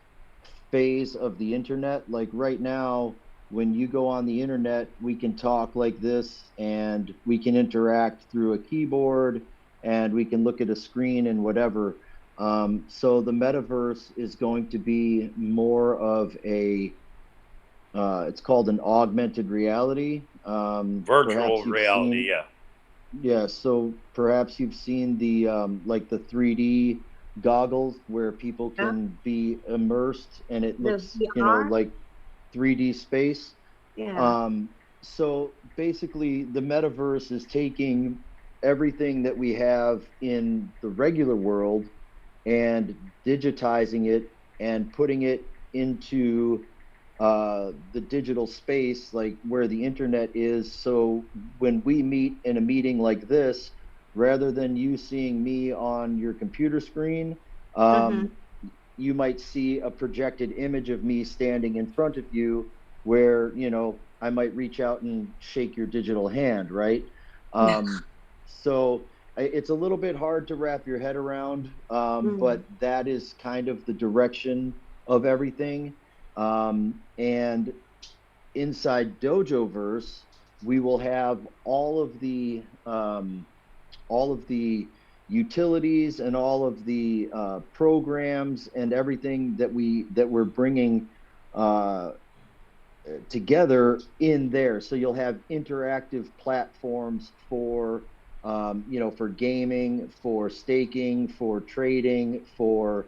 F: phase of the internet, like right now, when you go on the internet, we can talk like this and we can interact through a keyboard and we can look at a screen and whatever. So the metaverse is going to be more of it's called an augmented reality.
E: Virtual reality,
F: yeah. So perhaps you've seen the the 3D goggles where people can be immersed and it looks like 3D space.
B: Yeah.
F: So basically the metaverse is taking everything that we have in the regular world and digitizing it and putting it into the digital space, like where the internet is. So when we meet in a meeting like this, rather than you seeing me on your computer screen, you might see a projected image of me standing in front of you where, I might reach out and shake your digital hand, right? So it's a little bit hard to wrap your head around, but that is kind of the direction of everything. And inside Dojoverse, we will have all of the utilities and all of the programs and everything that we're bringing together in there. So you'll have interactive platforms for for gaming, for staking, for trading, for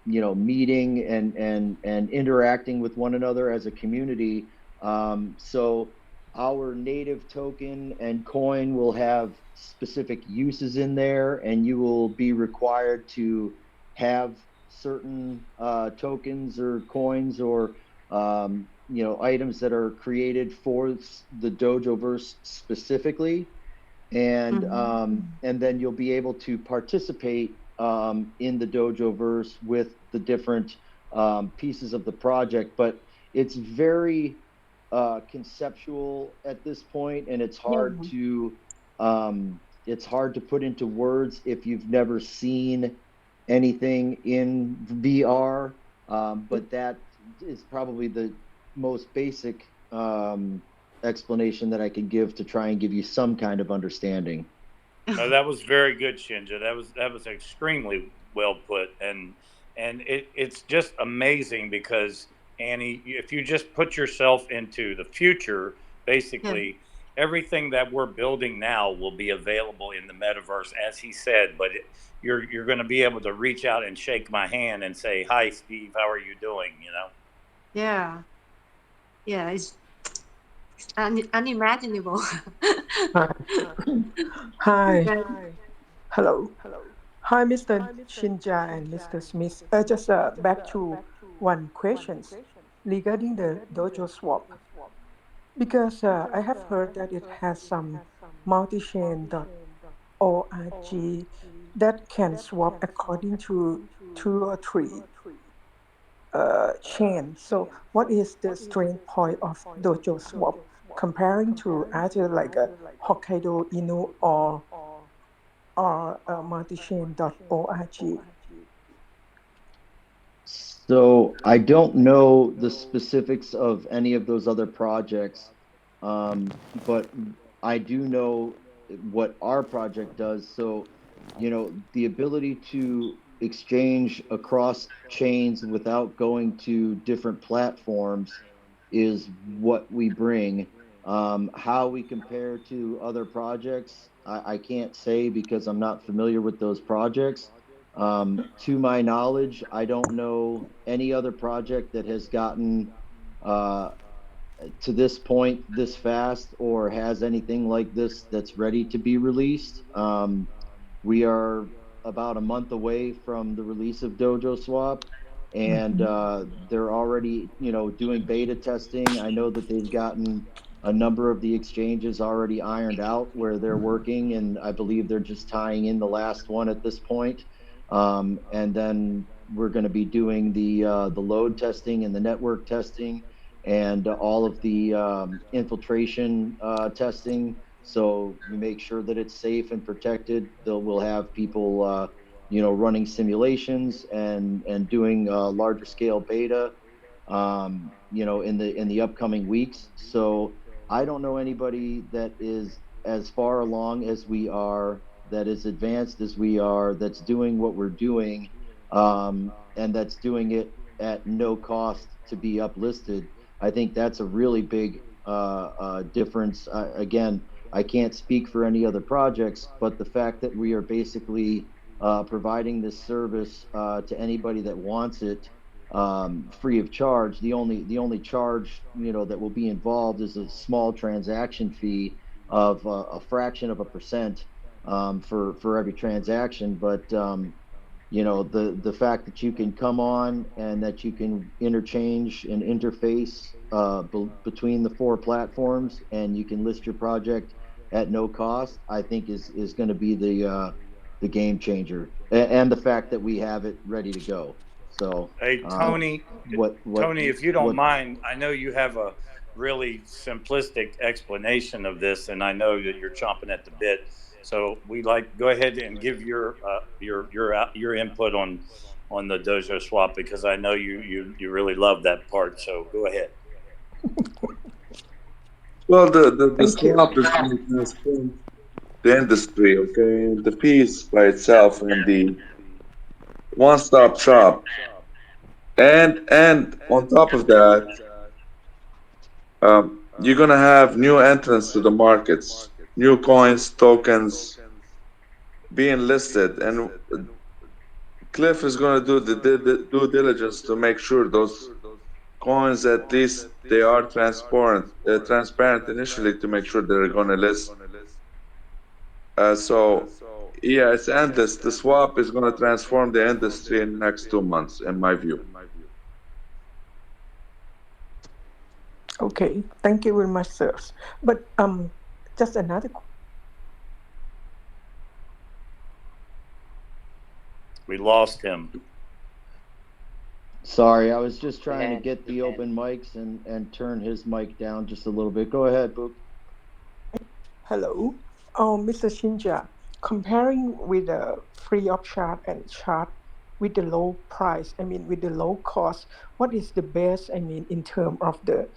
F: meeting and interacting with one another as a community. So our native token and coin will have specific uses in there, and you will be required to have certain tokens or coins or items that are created for the Dojoverse specifically, and then you'll be able to participate in the Dojoverse with the different pieces of the project. But it's very conceptual at this point, and it's hard to put into words if you've never seen anything in VR. But that is probably the most basic explanation that I can give to try and give you some kind of understanding.
E: No, that was very good, Shinja. That was extremely well put, and it's just amazing because, Annie, if you just put yourself into the future, basically everything that we're building now will be available in the metaverse, as he said. But you're going to be able to reach out and shake my hand and say, "Hi, Steve, how are you doing?"
B: Yeah, it's unimaginable.
L: Hi. Hello. Hi, Mr. Shinja and Mr. Smith. Just back to one question regarding the Dojo swap. Because I have heard that it has some multi-chain.org that can swap according to 2 or 3 chain. So what is the strength point of Dojo swap comparing to either like a Hokkaido Inu or multichain.org?
F: So I don't know the specifics of any of those other projects, but I do know what our project does. So, the ability to exchange across chains without going to different platforms is what we bring. How we compare to other projects, I can't say because I'm not familiar with those projects. To my knowledge, I don't know any other project that has gotten to this point this fast or has anything like this that's ready to be released. We are about a month away from the release of Dojo Swap, and they're already, doing beta testing. I know that they've gotten a number of the exchanges already ironed out where they're working, and I believe they're just tying in the last one at this point. And then we're going to be doing the load testing and the network testing and all of the infiltration testing. So we make sure that it's safe and protected. We'll have people, running simulations and doing larger scale beta, in the upcoming weeks. So I don't know anybody that is as far along as we are, that is advanced as we are, that's doing what we're doing, and that's doing it at no cost to be uplisted. I think that's a really big difference. Again, I can't speak for any other projects, but the fact that we are basically providing this service to anybody that wants it free of charge. The only charge that will be involved is a small transaction fee of a fraction of a percent for every transaction. But the fact that you can come on and that you can interchange and interface between the 4 platforms and you can list your project at no cost, I think is going to be the game changer, and the fact that we have it ready to go. So
E: hey, Tony, Tony, if you don't mind, I know you have a really simplistic explanation of this, and I know that you're chomping at the bit. So go ahead and give your input on the Dojo Swap, because I know you really love that part. So go ahead.
G: Well, the swap is going to transform the industry, okay? The fees by itself and the one-stop shop. And on top of that, you're going to have new entrants to the markets, new coins, tokens being listed. And Cliff is going to do the due diligence to make sure those coins, at least they are transparent initially, to make sure they're going to list. So yeah, it's endless. The swap is going to transform the industry in the next 2 months, in my view.
L: Okay, thank you very much, sir. But just another.
E: We lost him.
F: Sorry, I was just trying to get the open mics and turn his mic down just a little bit. Go ahead, Boop.
L: Hello, Mr. Shinja. Comparing with the free of charge and charge with the low price, with the low cost, what is the best? In terms of the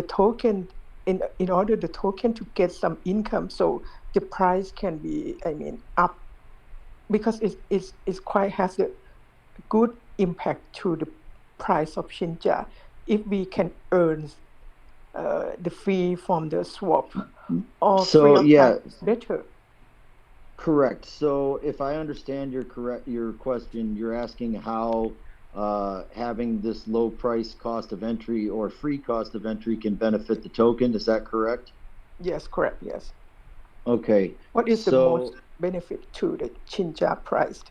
L: token, in order the token to get some income, so the price can be, up, because it's quite has a good impact to the price of Shinja if we can earn the fee from the swap, or free of charge is better.
F: Correct. So if I understand your question, you're asking how having this low price cost of entry or free cost of entry can benefit the token. Is that correct?
L: Yes, correct. Yes.
F: Okay.
L: What is the most benefit to the Shinja price?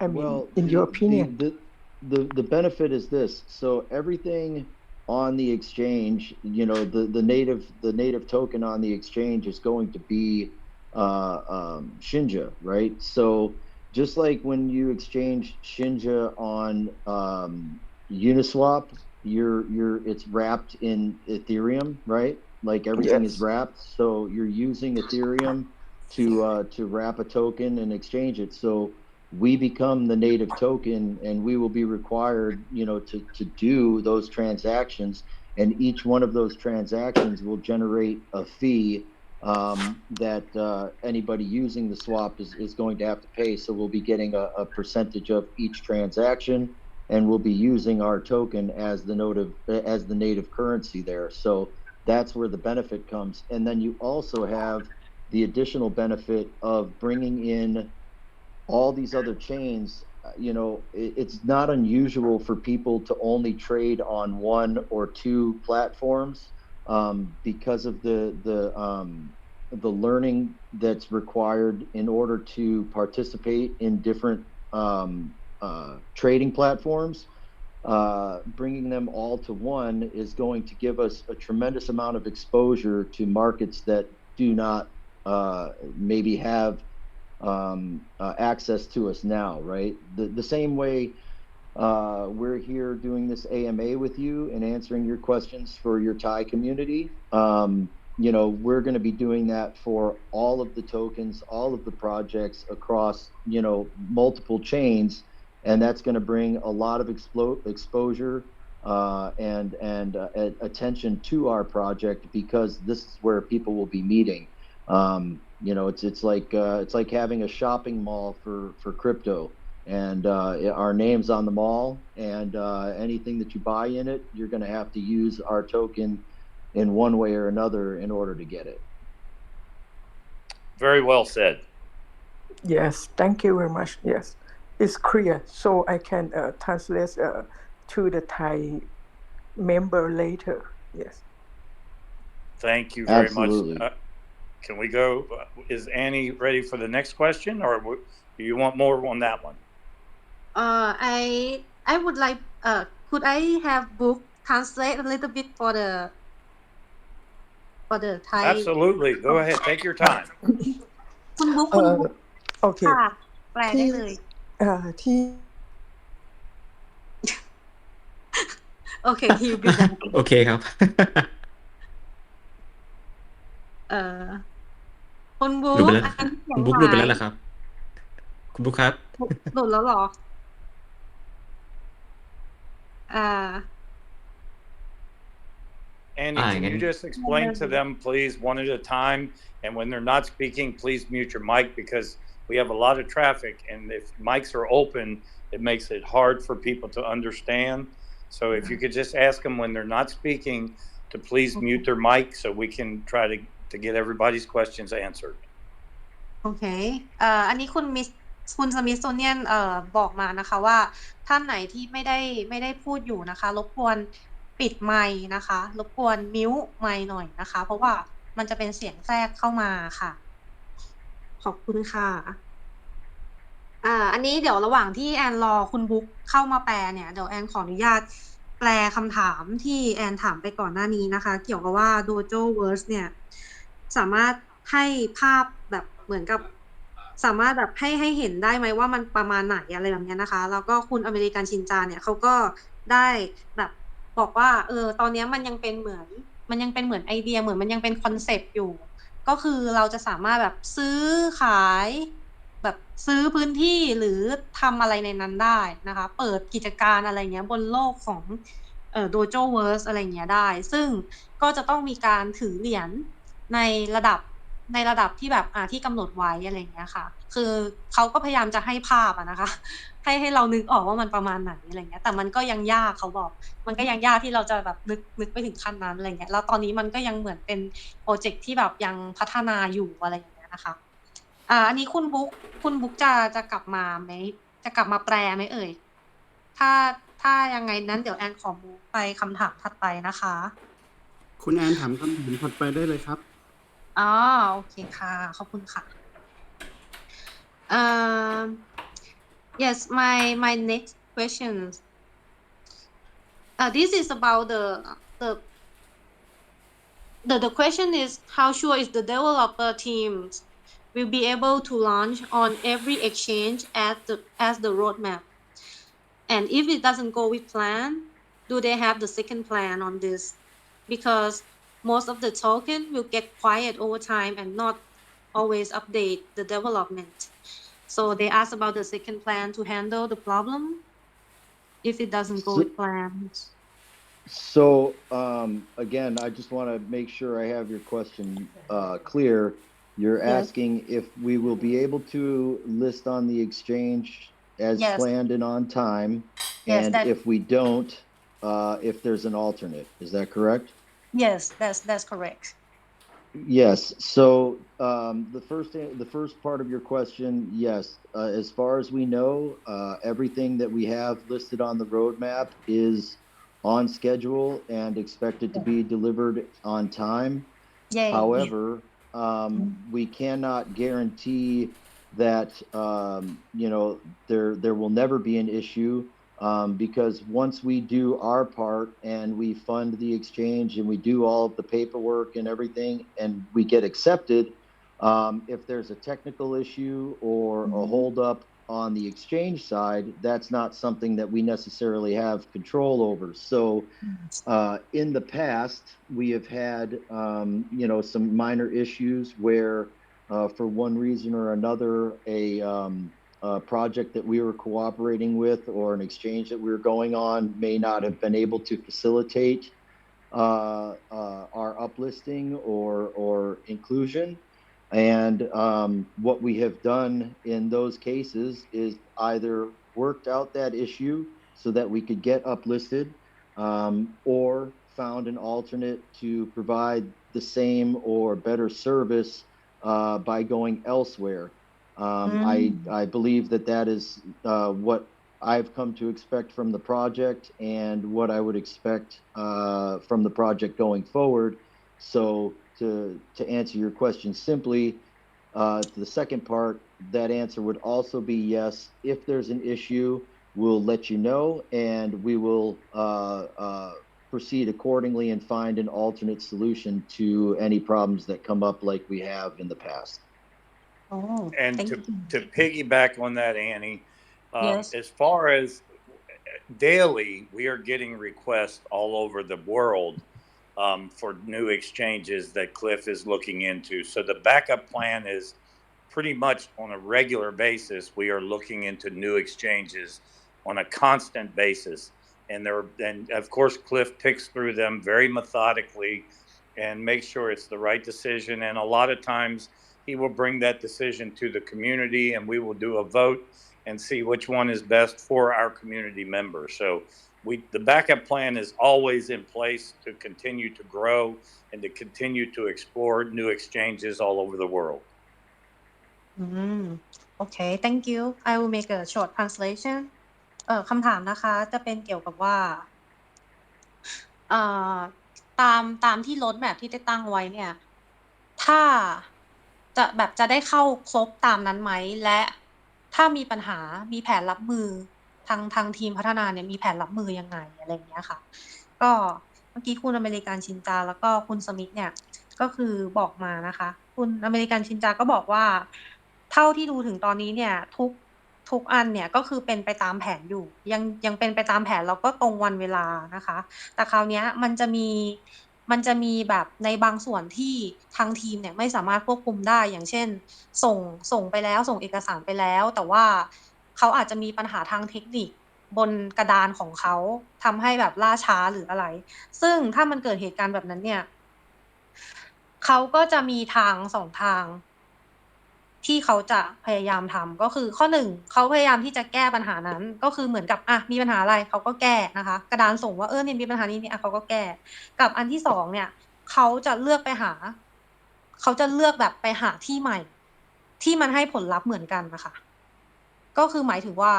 L: In your opinion?
F: The benefit is this. So everything on the exchange, the native token on the exchange is going to be Shinja, right? So just like when you exchange Shinja on Uniswap, it's wrapped in Ethereum, right? Like everything is wrapped. So you're using Ethereum to wrap a token and exchange it. So we become the native token, and we will be required, to do those transactions, and each one of those transactions will generate a fee that anybody using the swap is going to have to pay. So we'll be getting a percentage of each transaction, and we'll be using our token as the native currency there. So that's where the benefit comes. And then you also have the additional benefit of bringing in all these other chains. It's not unusual for people to only trade on one or two platforms because of the learning that's required in order to participate in different trading platforms. Bringing them all to one is going to give us a tremendous amount of exposure to markets that do not maybe have access to us now, right? The same way we're here doing this AMA with you and answering your questions for your Thai community. We're going to be doing that for all of the tokens, all of the projects across, multiple chains. And that's going to bring a lot of exposure and attention to our project because this is where people will be meeting. It's like having a shopping mall for crypto, and our name's on the mall, and anything that you buy in it, you're going to have to use our token in one way or another in order to get it.
E: Very well said.
L: Yes, thank you very much. Yes, it's clear. So I can translate to the Thai member later. Yes.
E: Thank you very
F: Absolutely.
E: much. Can we go? Is Annie ready for the next question, or do you want more on that one?
B: I would like. Could I have book translate a little bit for the Thai?
E: Absolutely. Go ahead. Take your time.
B: คุณบุ๊ก
L: โอเค
B: ค่ะแปลได้เลย
L: ที่
B: โอเค he'll be back
C: โอเคครับ
B: คุณบุ๊
C: หลุด
B: ก
C: ไปแล้ว
B: อันนี้เสีย
C: คุ
B: ง
C: ณบุ๊ก
B: หา
C: หลุดไป
B: ย
C: แล้วล่ะครับ คุณบุ๊กครับ
B: หลุดแล้วเหรอ
E: Annie, can you just explain to them, please, one at a time? And when they're not speaking, please mute your mic because we have a lot of traffic. And if mics are open, it makes it hard for people to understand. So if you could just ask them when they're not speaking to please mute their mic so we can try to get everybody's questions answered.
B: โอเคอันนี้คุณสมิธโซเนียนบอกมานะคะว่าท่านไหนที่ไม่ได้พูดอยู่นะคะรบกวนปิดไมค์นะคะรบกวนมิวต์ไมค์หน่อยนะคะเพราะว่ามันจะเป็นเสียงแทรกเข้ามาค่ะขอบคุณค่ะอันนี้เดี๋ยวระหว่างที่แอนรอคุณบุ๊กเข้ามาแปลเนี่ยเดี๋ยวแอนขออนุญาตแปลคำถามที่แอนถามไปก่อนหน้านี้นะคะเกี่ยวกับว่า Dojo Verse เนี่ยสามารถให้ภาพแบบเหมือนกับสามารถแบบให้เห็นได้ไหมว่ามันประมาณไหนอะไรแบบนี้นะคะแล้วก็คุณอเมริกันชินจาเนี่ยเขาก็ได้แบบบอกว่าตอนนี้มันยังเป็นเหมือนไอเดียเหมือนมันยังเป็นคอนเซปต์อยู่ก็คือเราจะสามารถแบบซื้อขายแบบซื้อพื้นที่หรือทำอะไรในนั้นได้นะคะเปิดกิจการอะไรเงี้ยบนโลกของDojo Verse อะไรเงี้ยได้ซึ่งก็จะต้องมีการถือเหรียญในระดับที่แบบที่กำหนดไว้อะไรเงี้ยค่ะคือเขาก็พยายามจะให้ภาพนะคะให้เรานึกออกว่ามันประมาณไหนอะไรเงี้ยแต่มันก็ยังยากเขาบอกมันก็ยังยากที่เราจะแบบนึกไปถึงขั้นนั้นอะไรเงี้ยแล้วตอนนี้มันก็ยังเหมือนเป็นโปรเจกต์ที่แบบยังพัฒนาอยู่อะไรอย่างเงี้ยนะคะอันนี้คุณบุ๊กจะกลับมาไหมจะกลับมาแปลไหมเอ่ยถ้ายังไงนั้นเดี๋ยวแอนขอมูฟไปคำถามถัดไปนะคะ
J: คุณแอนถามคำถามถัดไปได้เลยครับ
B: โอเคค่ะขอบคุณค่ะyes my next question this is about the question is how sure is the developer teams will be able to launch on every exchange as the roadmap and if it doesn't go with plan do they have the second plan on this because most of the token will get quiet over time and not always update the development. So they ask about the second plan to handle the problem if it doesn't go with plans.
F: So again, I just want to make sure I have your question clear. You're asking if we will be able to list on the exchange as planned and on time, and if we don't, if there's an alternate. Is that correct?
B: Yes, that's correct.
F: Yes. So the first part of your question, yes. As far as we know, everything that we have listed on the roadmap is on schedule and expected to be delivered on time.
B: Yay.
F: However, we cannot guarantee that there will never be an issue. Because once we do our part and we fund the exchange and we do all of the paperwork and everything and we get accepted, if there's a technical issue or a holdup on the exchange side, that's not something that we necessarily have control over. So in the past, we have had some minor issues where for one reason or another, a project that we were cooperating with or an exchange that we were going on may not have been able to facilitate our uplisting or inclusion. And what we have done in those cases is either worked out that issue so that we could get uplisted, or found an alternate to provide the same or better service by going elsewhere. I believe that is what I've come to expect from the project and what I would expect from the project going forward. So to answer your question simply, the second part, that answer would also be yes. If there's an issue, we'll let you know, and we will proceed accordingly and find an alternate solution to any problems that come up like we have in the past.
B: Oh,
E: And
B: thank
E: to piggyback on that, Annie,
B: Yes.
E: as far as daily, we are getting requests all over the world for new exchanges that Cliff is looking into. So the backup plan is pretty much on a regular basis. We are looking into new exchanges on a constant basis. And of course, Cliff picks through them very methodically and makes sure it's the right decision. And a lot of times he will bring that decision to the community and we will do a vote and see which one is best for our community members. So the backup plan is always in place to continue to grow and to continue to explore new exchanges all over the world.
B: Okay, thank you. I will make a short translation. คำถามนะคะจะเป็นเกี่ยวกับว่าตามที่รถแมพที่ได้ตั้งไว้เนี่ยถ้าจะได้เข้าครบตามนั้นไหมและถ้ามีปัญหามีแผนรับมือทางทีมพัฒนาเนี่ยมีแผนรับมือยังไงอะไรอย่างเงี้ยค่ะก็เมื่อกี้คุณอเมริกันชินจาแล้วก็คุณสมิธเนี่ยก็คือบอกมานะคะคุณอเมริกันชินจาก็บอกว่าเท่าที่ดูถึงตอนนี้เนี่ยทุกอันเนี่ยก็คือเป็นไปตามแผนอยู่ยังเป็นไปตามแผนแล้วก็ตรงวันเวลานะคะแต่คราวนี้มันจะมีแบบในบางส่วนที่ทางทีมเนี่ยไม่สามารถควบคุมได้อย่างเช่นส่งไปแล้วส่งเอกสารไปแล้วแต่ว่าเขาอาจจะมีปัญหาทางเทคนิคบนกระดานของเขาทำให้แบบล่าช้าหรืออะไรซึ่งถ้ามันเกิดเหตุการณ์แบบนั้นเนี่ยเขาก็จะมีทาง2 ทางที่เขาจะพยายามทำก็คือข้อ1เขาพยายามที่จะแก้ปัญหานั้นก็คือเหมือนกับมีปัญหาอะไรเขาก็แก้นะคะกระดานส่งว่าเนี่ยมีปัญหานี้นี่เขาก็แก้กับอันที่2เนี่ยเขาจะเลือกแบบไปหาที่ใหม่ที่มันให้ผลลัพธ์เหมือนกันนะคะก็คือหมายถึงว่า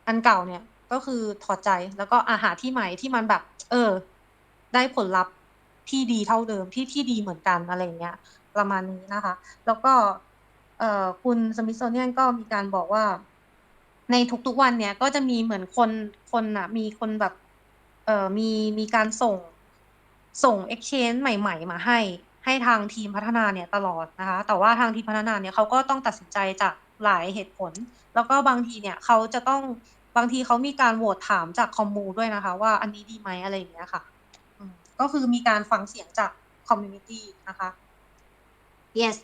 B: อันเก่าเนี่ยก็คือถอดใจแล้วก็หาที่ใหม่ที่มันแบบได้ผลลัพธ์ที่ดีเท่าเดิมที่ดีเหมือนกันอะไรอย่างเงี้ยประมาณนี้นะคะแล้วก็คุณสมิธโซเนียนก็มีการบอกว่าในทุกๆวันเนี่ยก็จะมีเหมือนคนน่ะมีคนแบบมีการส่ง exchange ใหม่ๆมาให้ทางทีมพัฒนาเนี่ยตลอดนะคะแต่ว่าทางทีมพัฒนาเนี่ยเขาก็ต้องตัดสินใจจากหลายเหตุผลแล้วก็บางทีเนี่ยบางทีเขามีการโหวตถามจากคอมมูด้วยนะคะว่าอันนี้ดีไหมอะไรอย่างเงี้ยค่ะก็คือมีการฟังเสียงจากคอมมูนิตี้นะคะ yes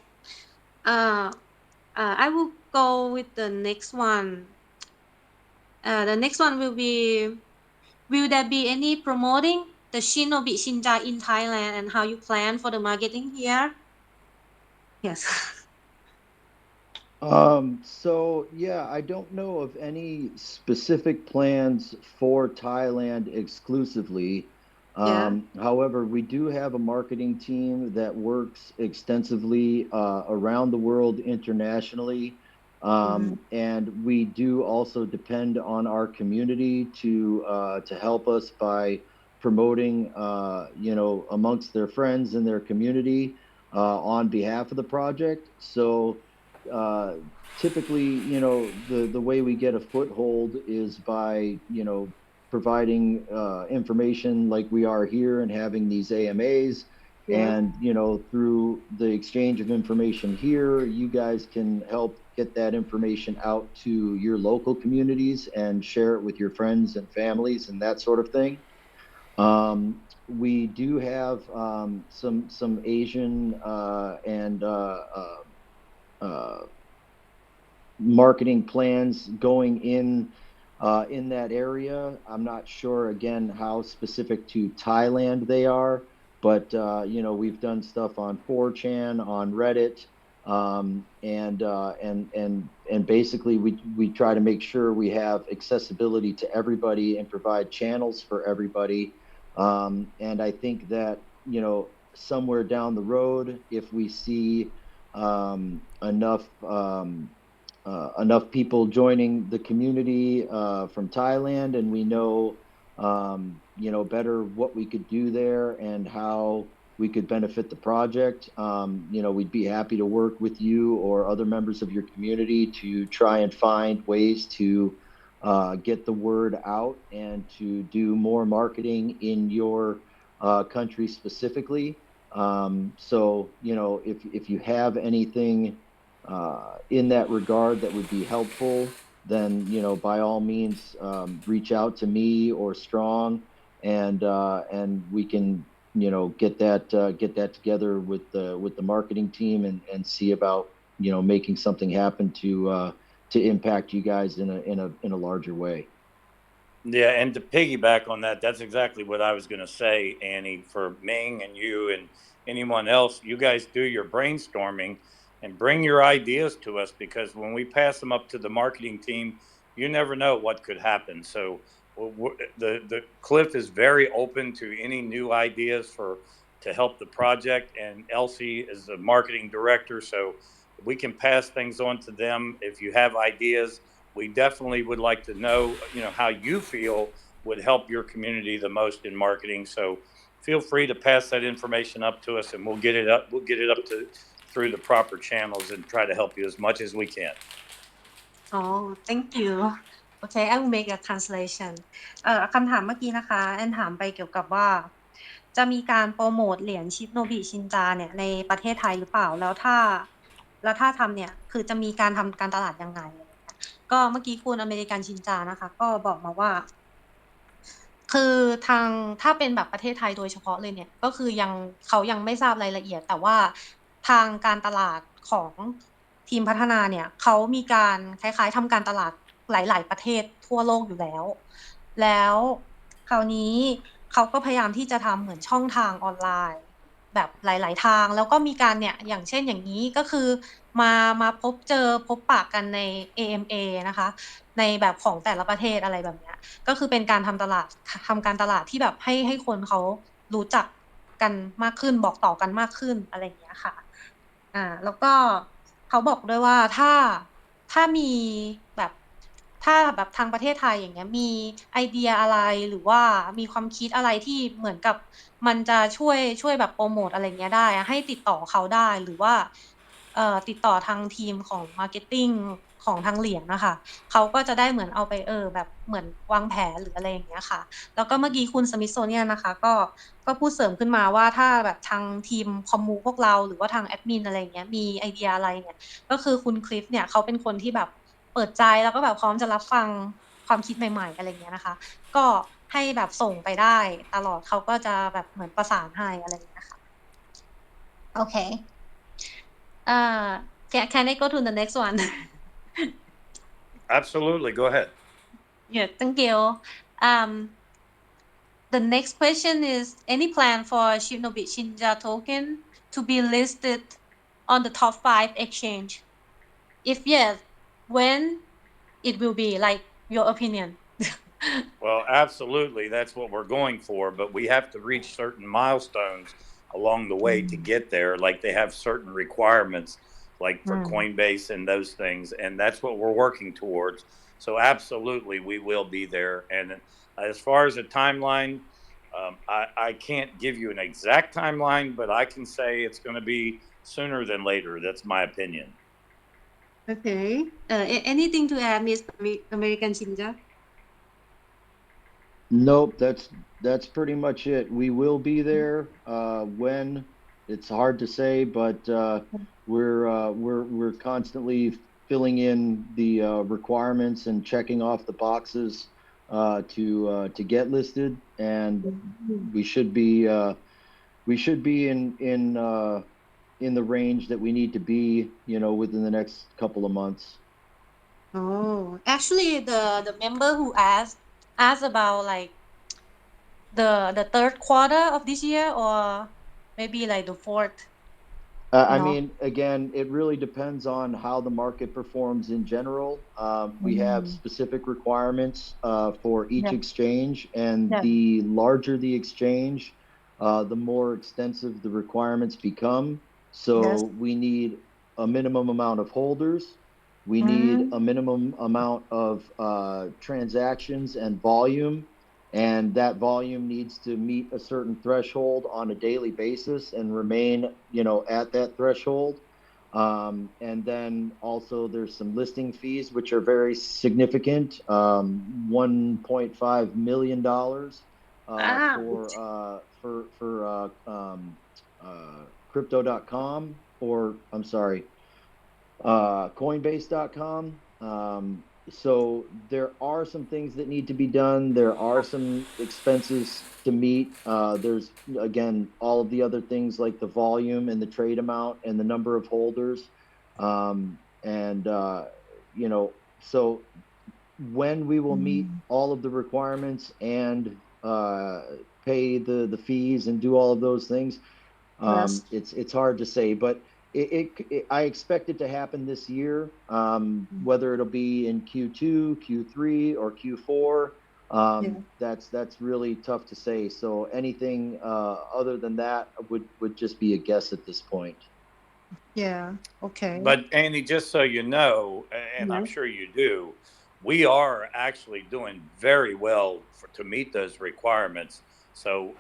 B: I will go with the next one. The next one will there be any promoting the Shibnobi Shinja in Thailand and how you plan for the marketing here? Yes.
F: So yeah, I don't know of any specific plans for Thailand exclusively. However, we do have a marketing team that works extensively around the world internationally. And we do also depend on our community to help us by promoting, amongst their friends and their community on behalf of the project. So typically, the way we get a foothold is by, providing information like we are here and having these AMAs. And, through the exchange of information here, you guys can help get that information out to your local communities and share it with your friends and families and that sort of thing. We do have some Asian and marketing plans going in that area. I'm not sure again how specific to Thailand they are, but we've done stuff on 4chan, on Reddit, and basically we try to make sure we have accessibility to everybody and provide channels for everybody. And I think that somewhere down the road, if we see enough people joining the community from Thailand, and we know better what we could do there and how we could benefit the project, we'd be happy to work with you or other members of your community to try and find ways to get the word out and to do more marketing in your country specifically. So if you have anything in that regard that would be helpful, then by all means reach out to me or Strong, and we can get that together with the marketing team and see about making something happen to impact you guys in a larger way.
E: Yeah, and to piggyback on that, that's exactly what I was going to say, Annie. For Ming and you and anyone else, you guys do your brainstorming and bring your ideas to us, because when we pass them up to the marketing team, you never know what could happen. So the Cliff is very open to any new ideas to help the project, and Elsie is the marketing director, so we can pass things on to them. If you have ideas, we definitely would like to know, how you feel would help your community the most in marketing. So feel free to pass that information up to us, and we'll get it up to through the proper channels and try to help you as much as we can.
B: Oh, thank you. Okay, I will make a translation. คำถามเมื่อกี้นะคะแอนถามไปเกี่ยวกับว่าจะมีการโปรโมทเหรียญชิปโนบิชินจาเนี่ยในประเทศไทยหรือเปล่าแล้วถ้าทำเนี่ยคือจะมีการทำการตลาดยังไงก็เมื่อกี้คุณอเมริกันชินจานะคะก็บอกมาว่าคือถ้าเป็นแบบประเทศไทยโดยเฉพาะเลยเนี่ยก็คือเขายังไม่ทราบรายละเอียดแต่ว่าทางการตลาดของทีมพัฒนาเนี่ยเขามีการคล้ายๆทำการตลาดหลายๆประเทศทั่วโลกอยู่แล้วคราวนี้เขาก็พยายามที่จะทำเหมือนช่องทางออนไลน์แบบหลายๆทางแล้วก็มีการเนี่ยอย่างเช่นอย่างนี้ก็คือมาพบปะกันใน AMA นะคะในแบบของแต่ละประเทศอะไรแบบเนี้ยก็คือเป็นการทำการตลาดที่แบบให้คนเขารู้จักกันมากขึ้นบอกต่อกันมากขึ้นอะไรอย่างเงี้ยค่ะแล้วก็เขาบอกด้วยว่าถ้ามีแบบถ้าแบบทางประเทศไทยอย่างเงี้ยมีไอเดียอะไรหรือว่ามีความคิดอะไรที่เหมือนกับมันจะช่วยแบบโปรโมทอะไรเงี้ยได้ให้ติดต่อเขาได้หรือว่าติดต่อทางทีมของมาร์เก็ตติ้งของทางเหรียญนะคะเขาก็จะได้เหมือนเอาไปแบบเหมือนวางแผนหรืออะไรอย่างเงี้ยค่ะแล้วก็เมื่อกี้คุณสมิธโซเนียนะคะก็พูดเสริมขึ้นมาว่าถ้าแบบทางทีมคอมมูพวกเราหรือว่าทางแอดมินอะไรอย่างเงี้ยมีไอเดียอะไรเนี่ยก็คือคุณคลิฟเนี่ยเขาเป็นคนที่แบบเปิดใจแล้วก็แบบพร้อมจะรับฟังความคิดใหม่ๆอะไรอย่างเงี้ยนะคะก็ให้แบบส่งไปได้ตลอดเขาก็จะแบบเหมือนประสานให้อะไรอย่างเงี้ยค่ะโอเคcan I go to the next one
E: Absolutely, go ahead.
B: Yeah, thank you. The next question is, any plan for Shibnobi Shinja token to be listed on the top 5 exchange? If yes, when it will be, like your opinion?
E: Well, absolutely, that's what we're going for, but we have to reach certain milestones along the way to get there. Like they have certain requirements, like for Coinbase and those things, and that's what we're working towards. So, absolutely, we will be there. And as far as a timeline, I can't give you an exact timeline, but I can say it's going to be sooner than later. That's my opinion.
B: Okay. Anything to add, Miss American Shinja?
F: Nope, that's pretty much it. We will be there. When it's hard to say, but we're constantly filling in the requirements and checking off the boxes to get listed, and we should be in the range that we need to be, within the next couple of months.
B: Oh, actually, the member who asked about like the third quarter of this year, or maybe like the fourth.
F: I mean, again, it really depends on how the market performs in general. We have specific requirements for each exchange, and the larger the exchange, the more extensive the requirements become. So we need a minimum amount of holders. We need a minimum amount of transactions and volume. And that volume needs to meet a certain threshold on a daily basis and remain, at that threshold. And then also there's some listing fees, which are very significant, $1.5 million for crypto.com, or I'm sorry, Coinbase.com. So there are some things that need to be done. There are some expenses to meet. There's, again, all of the other things like the volume and the trade amount and the number of holders. So when we will meet all of the requirements and pay the fees and do all of those things, it's hard to say, but I expect it to happen this year, whether it'll be in Q2, Q3, or Q4. That's really tough to say. So anything other than that would just be a guess at this point.
B: Yeah. Okay.
E: But Andy, just so you know, and I'm sure you do, we are actually doing very well to meet those requirements. So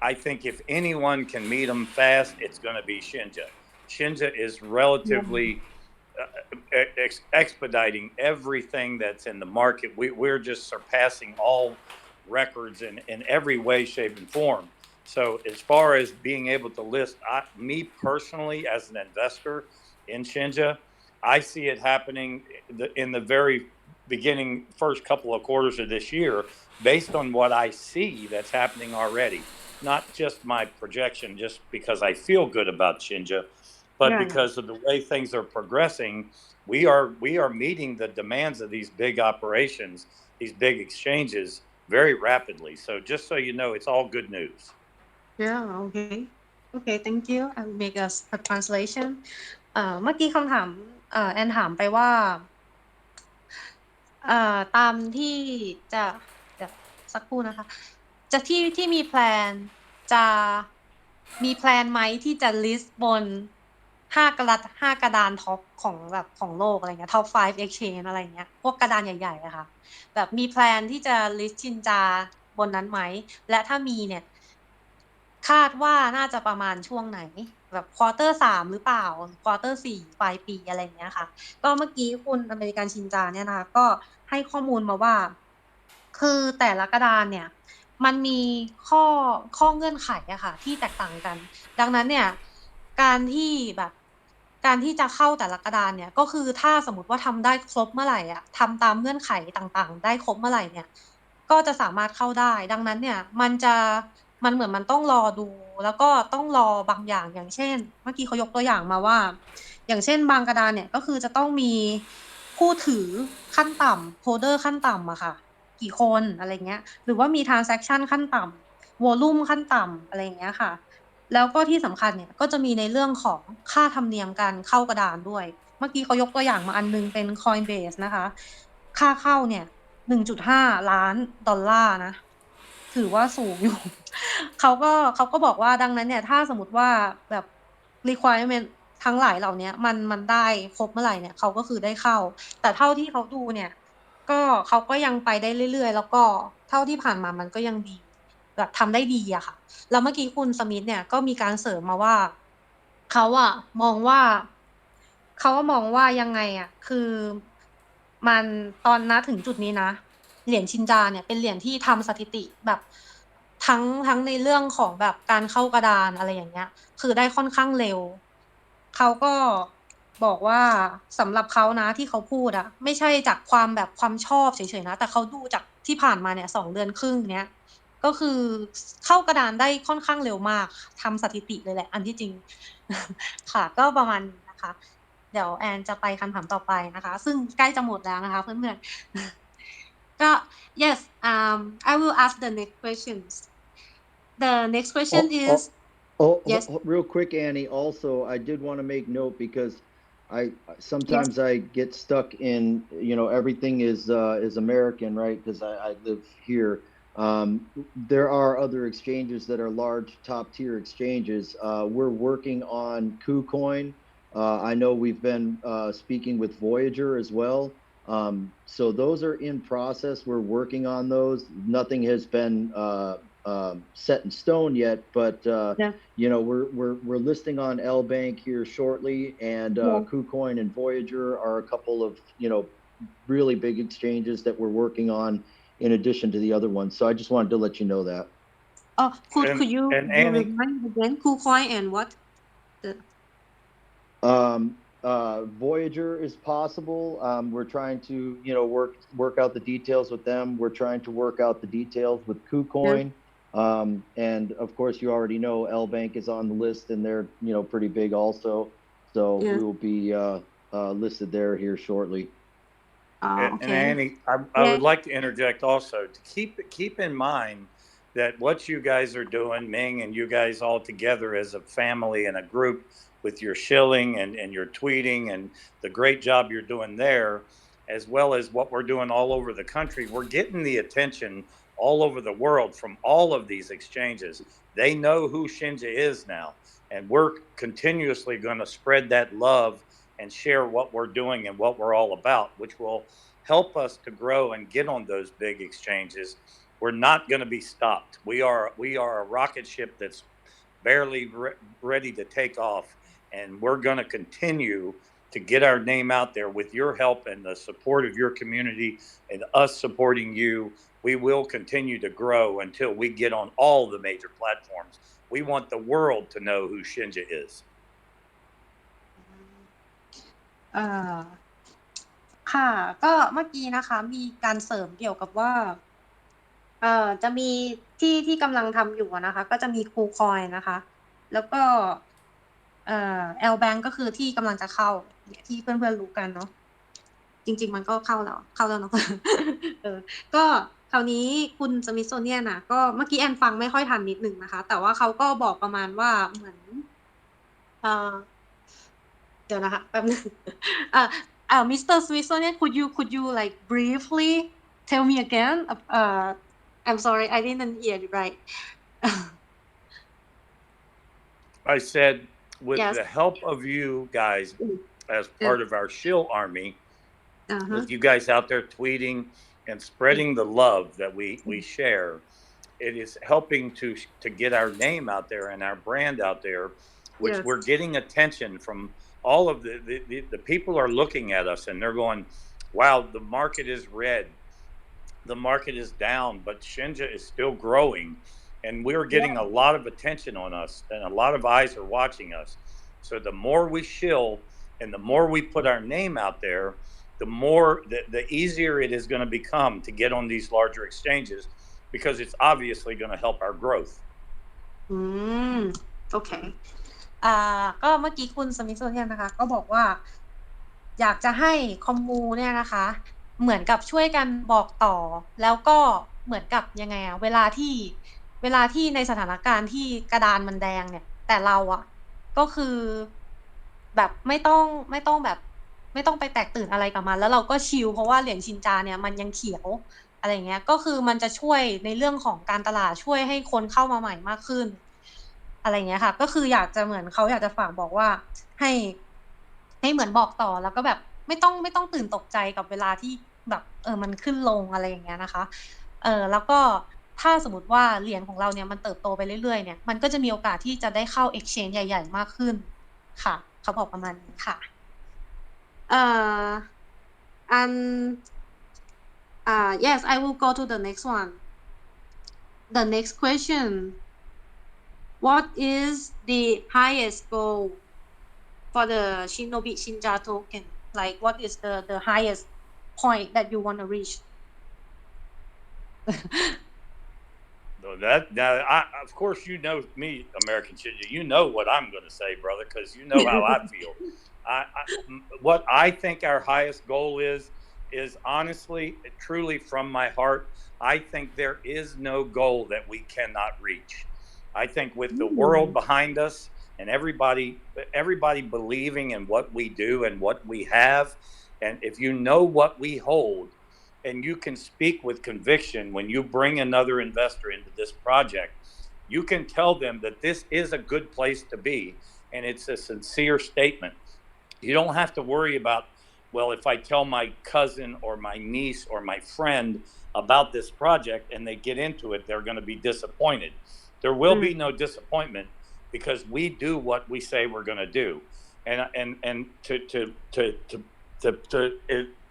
E: I think if anyone can meet them fast, it's going to be Shinja. Shinja is relatively expediting everything that's in the market. We're just surpassing all records in every way, shape, and form. So as far as being able to list, me personally as an investor in Shinja, I see it happening in the very beginning, first couple of quarters of this year, based on what I see that's happening already. Not just my projection, just because I feel good about Shinja, but because of the way things are progressing, we are meeting the demands of these big operations, these big exchanges, very rapidly. So just so you know, it's all good news.
B: Yeah. Okay. Thank you. I'll make a translation. เมื่อกี้คำถามแอนถามไปว่าตามที่จะสักครู่นะคะจะที่มีแพลนจะมีแพลนไหมที่จะ list บน5 กระดานท็อปของแบบของโลกอะไรเงี้ย top 5 exchange อะไรเงี้ยพวกกระดานใหญ่ๆอะค่ะแบบมีแพลนที่จะ list ชินจาบนนั้นไหมและถ้ามีเนี่ยคาดว่าน่าจะประมาณช่วงไหนแบบควอเตอร์3หรือเปล่าควอเตอร์4ปลายปีอะไรเงี้ยค่ะก็เมื่อกี้คุณอเมริกันชินจาเนี่ยนะคะก็ให้ข้อมูลมาว่าคือแต่ละกระดานเนี่ยมันมีข้อเงื่อนไขอะค่ะที่แตกต่างกันดังนั้นเนี่ยการที่จะเข้าแต่ละกระดานเนี่ยก็คือถ้าสมมติว่าทำได้ครบเมื่อไหร่อะทำตามเงื่อนไขต่างๆได้ครบเมื่อไหร่เนี่ยก็จะสามารถเข้าได้ดังนั้นเนี่ยมันเหมือนมันต้องรอดูแล้วก็ต้องรอบางอย่างอย่างเช่นเมื่อกี้เขายกตัวอย่างมาว่าอย่างเช่นบางกระดานเนี่ยก็คือจะต้องมีผู้ถือขั้นต่ำโฮลเดอร์ขั้นต่ำอะค่ะกี่คนอะไรเงี้ยหรือว่ามี transaction ขั้นต่ำ volume ขั้นต่ำอะไรเงี้ยค่ะแล้วก็ที่สำคัญเนี่ยก็จะมีในเรื่องของค่าธรรมเนียมการเข้ากระดานด้วยเมื่อกี้เขายกตัวอย่างมาอันนึงเป็น Coinbase นะคะค่าเข้าเนี่ย 1.5 ล้านดอลลาร์นะถือว่าสูงอยู่ เขาก็บอกว่าดังนั้นเนี่ยถ้าสมมติว่าแบบ requirement ทั้งหลายเหล่านี้มันได้ครบเมื่อไหร่เนี่ยเขาก็คือได้เข้าแต่เท่าที่เขาดูเนี่ยก็เขาก็ยังไปได้เรื่อยๆแล้วก็เท่าที่ผ่านมามันก็ยังดีแบบทำได้ดีอะค่ะแล้วเมื่อกี้คุณสมิธเนี่ยก็มีการเสริมมาว่าเขาอะมองว่ายังไงอะคือมันตอนนะถึงจุดนี้นะเหรียญชินจาเนี่ยเป็นเหรียญที่ทำสถิติแบบทั้งในเรื่องของแบบการเข้ากระดานอะไรอย่างเงี้ยคือได้ค่อนข้างเร็วเขาก็บอกว่าสำหรับเขานะที่เขาพูดอะไม่ใช่จากความชอบเฉยๆนะแต่เขาดูจากที่ผ่านมาเนี่ย2 เดือนครึ่งเนี้ยก็คือเข้ากระดานได้ค่อนข้างเร็วมากทำสถิติเลยแหละอันที่จริง ค่ะก็ประมาณนี้นะคะเดี๋ยวแอนจะไปคำถามต่อไปนะคะซึ่งใกล้จะหมดแล้วนะคะเพื่อนๆก็ yes I will ask the next questions the next question is yes
F: real quick, Annie. Also, I did want to make note because sometimes I get stuck in everything is American, right? Because I live here. There are other exchanges that are large top tier exchanges. We're working on KuCoin. I know we've been speaking with Voyager as well. So those are in process. We're working on those. Nothing has been set in stone yet, but we're listing on LBank here shortly, and KuCoin and Voyager are a couple of really big exchanges that we're working on in addition to the other ones. So I just wanted to let you know that.
B: Oh, could you remind again KuCoin and what?
F: Voyager is possible. We're trying to work out the details with them. We're trying to work out the details with KuCoin. And of course, you already know LBank is on the list, and they're pretty big also. So we will be listed there here shortly.
E: And Annie, I would like to interject also to keep in mind that what you guys are doing, Ming and you guys all together as a family and a group with your shilling and your tweeting and the great job you're doing there, as well as what we're doing all over the country, we're getting the attention all over the world from all of these exchanges. They know who Shinja is now, and we're continuously going to spread that love and share what we're doing and what we're all about, which will help us to grow and get on those big exchanges. We're not going to be stopped. We are a rocket ship that's barely ready to take off, and we're going to continue to get our name out there with your help and the support of your community and us supporting you. We will continue to grow until we get on all the major platforms. We want the world to know who Shinja is.
B: ค่ะก็เมื่อกี้นะคะมีการเสริมเกี่ยวกับว่าจะมีที่กำลังทำอยู่นะคะก็จะมีKuCoinนะคะแล้วก็LBank ก็คือที่กำลังจะเข้าที่เพื่อนๆรู้กันเนาะจริงๆมันก็เข้าแล้วเนาะ ก็คราวนี้คุณสมิธโซเนียนน่ะก็เมื่อกี้แอนฟังไม่ค่อยทันนิดนึงนะคะแต่ว่าเขาก็บอกประมาณว่าเหมือนเดี๋ยวนะคะแป๊บนึงMr. Smithsonian, could you like briefly tell me again? I'm sorry, I didn't hear it right.
E: I said, with the help of you guys as part of our shill army, with you guys out there tweeting and spreading the love that we share, it is helping to get our name out there and our brand out there, which we're getting attention from. All of the people are looking at us and they're going, wow, the market is red, the market is down, but Shinja is still growing, and we're getting a lot of attention on us, and a lot of eyes are watching us. So the more we shill and the more we put our name out there, the more the easier it is going to become to get on these larger exchanges, because it's obviously going to help our growth.
B: Okay. ก็เมื่อกี้คุณสมิธโซเนียนนะคะก็บอกว่าอยากจะให้คอมมูเนี่ยนะคะเหมือนกับช่วยกันบอกต่อแล้วก็เหมือนกับยังไงเวลาที่ในสถานการณ์ที่กระดานมันแดงเนี่ยแต่เราก็คือแบบไม่ต้องแบบ ไม่ต้องไปแตกตื่นอะไรกับมันแล้วเราก็ชิลเพราะว่าเหรียญชินจาเนี่ยมันยังเขียวอะไรเงี้ยก็คือมันจะช่วยในเรื่องของการตลาดช่วยให้คนเข้ามาใหม่มากขึ้นอะไรเงี้ยค่ะก็คืออยากจะเหมือนเขาอยากจะฝากบอกว่าให้เหมือนบอกต่อแล้วก็แบบไม่ต้องตื่นตกใจกับเวลาที่แบบมันขึ้นลงอะไรอย่างเงี้ยนะคะแล้วก็ถ้าสมมติว่าเหรียญของเราเนี่ยมันเติบโตไปเรื่อยๆเนี่ยมันก็จะมีโอกาสที่จะได้เข้า exchange ใหญ่ๆมากขึ้นค่ะเขาบอกประมาณนี้ค่ะand yes I will go to the next one the next question what is the highest goal for the Shibnobi Shinja token like what is the highest point that you want to reach
E: of course, you know me, American Shinja. You know what I'm going to say, brother, because you know how I feel. What I think our highest goal is honestly, truly from my heart, I think there is no goal that we cannot reach. I think with the world behind us and everybody believing in what we do and what we have, and if you know what we hold, and you can speak with conviction when you bring another investor into this project, you can tell them that this is a good place to be, and it's a sincere statement. You don't have to worry about, well, if I tell my cousin or my niece or my friend about this project and they get into it, they're going to be disappointed. There will be no disappointment because we do what we say we're going to do. And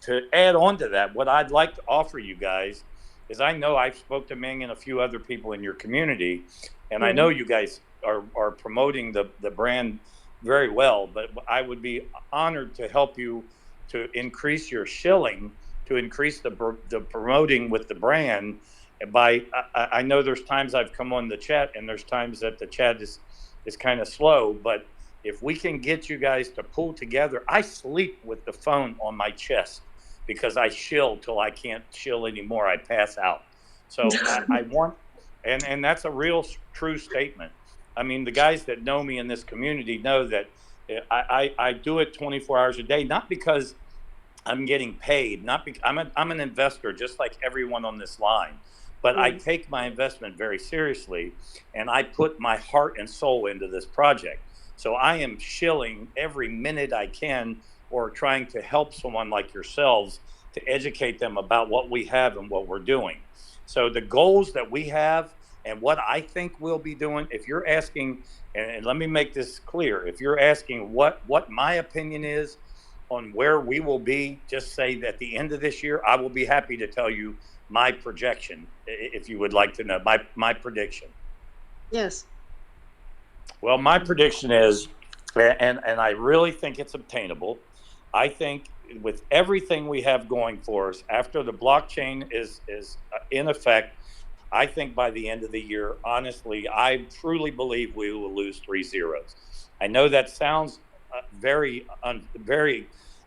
E: to add on to that, what I'd like to offer you guys is I know I've spoke to Ming and a few other people in your community, and I know you guys are promoting the brand very well, but I would be honored to help you to increase your shilling, to increase the promoting with the brand. I know there's times I've come on the chat and there's times that the chat is kind of slow, but if we can get you guys to pull together, I sleep with the phone on my chest because I shill till I can't shill anymore. I pass out. So I want, and that's a real true statement. I mean, the guys that know me in this community know that I do it 24 hours a day, not because I'm getting paid, not because I'm an investor just like everyone on this line, but I take my investment very seriously and I put my heart and soul into this project. So I am shilling every minute I can or trying to help someone like yourselves to educate them about what we have and what we're doing. So the goals that we have and what I think we'll be doing, if you're asking, and let me make this clear, if you're asking what my opinion is on where we will be, just say that at the end of this year, I will be happy to tell you my projection, if you would like to know, my prediction.
B: Yes.
E: Well, my prediction is, and I really think it's obtainable, I think with everything we have going for us, after the blockchain is in effect, I think by the end of the year, honestly, I truly believe we will lose 3 zeros. I know that sounds very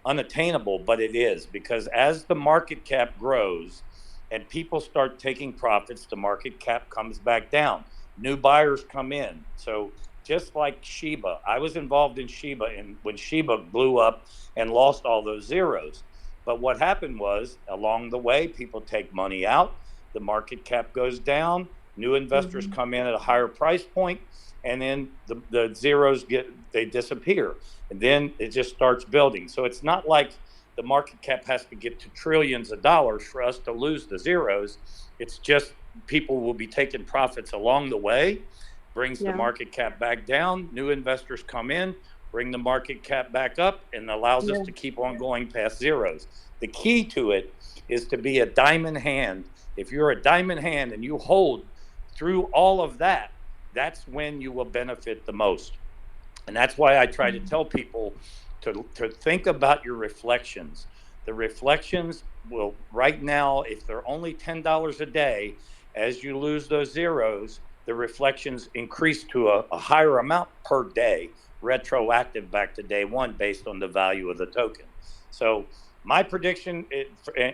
E: unattainable, but it is, because as the market cap grows and people start taking profits, the market cap comes back down. New buyers come in. So just like Shiba, I was involved in Shiba when Shiba blew up and lost all those zeros. But what happened was, along the way, people take money out, the market cap goes down, new investors come in at a higher price point, and then the zeros they disappear. And then it just starts building. So it's not like the market cap has to get to trillions of dollars for us to lose the zeros. It's just people will be taking profits along the way, brings the market cap back down, new investors come in, bring the market cap back up, and allows us to keep on going past zeros. The key to it is to be a diamond hand. If you're a diamond hand and you hold through all of that, that's when you will benefit the most. And that's why I try to tell people to think about your reflections. The reflections will, right now, if they're only $10 a day, as you lose those zeros, the reflections increase to a higher amount per day, retroactive back to day one based on the value of the token. So my prediction,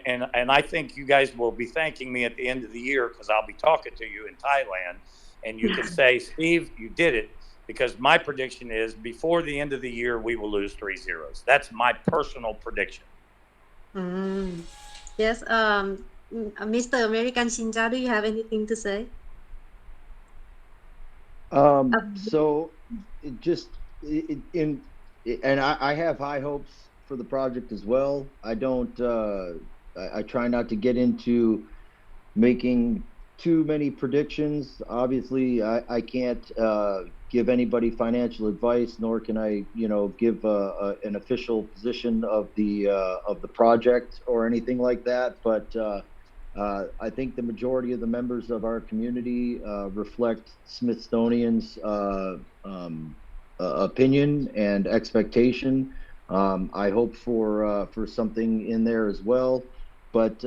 E: and I think you guys will be thanking me at the end of the year because I'll be talking to you in Thailand, and you can say, Steve, you did it. because my prediction is before the end of the year, we will lose 3 zeros. That's my personal prediction.
B: Yes, Mr. American Shinja, do you have anything to say?
F: So it just and I have high hopes for the project as well. I don't I try not to get into making too many predictions. Obviously, I can't give anybody financial advice, nor can I, give an official position of the project or anything like that. But I think the majority of the members of our community reflect Smithsonian's opinion and expectation. I hope for something in there as well. But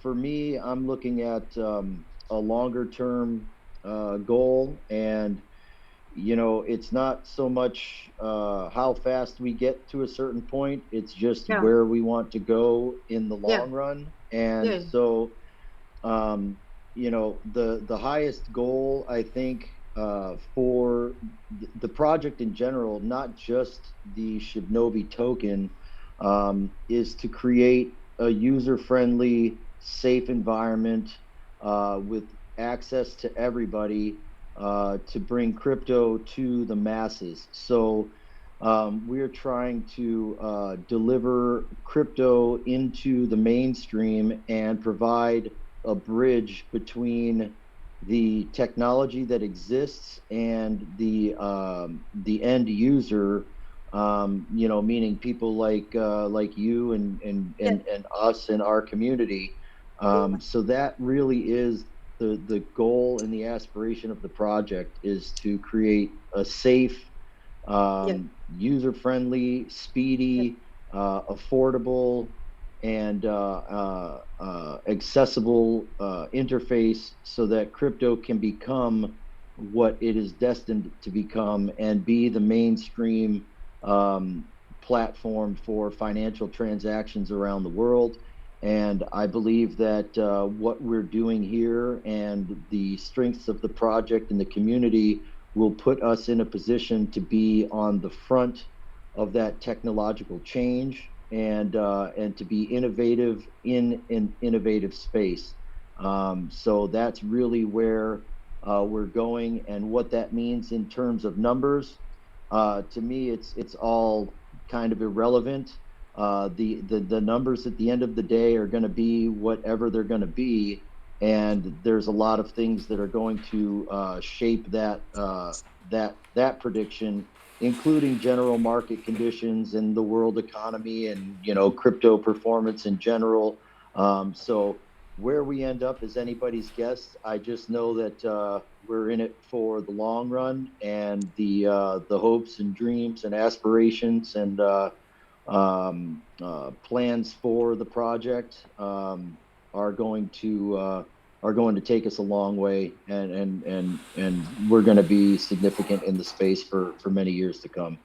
F: for me, I'm looking at a longer term goal, and it's not so much how fast we get to a certain point. It's just where we want to go in the long run. And so the highest goal, I think, for the project in general, not just the Shibnobi token, is to create a user-friendly, safe environment with access to everybody to bring crypto to the masses. So we're trying to deliver crypto into the mainstream and provide a bridge between the technology that exists and the end user, meaning people like you and us and our community. So that really is the goal and the aspiration of the project, is to create a safe, user-friendly, speedy, affordable, and accessible interface so that crypto can become what it is destined to become and be the mainstream platform for financial transactions around the world. And I believe that what we're doing here and the strengths of the project and the community will put us in a position to be on the front of that technological change and to be innovative in an innovative space. So that's really where we're going, and what that means in terms of numbers. To me, it's all kind of irrelevant. The numbers at the end of the day are going to be whatever they're going to be, and there's a lot of things that are going to shape that prediction, including general market conditions and the world economy and crypto performance in general. So where we end up is anybody's guess. I just know that we're in it for the long run, and the hopes and dreams and aspirations and plans for the project are going to take us a long way, and we're going to be significant in the space for many years to come.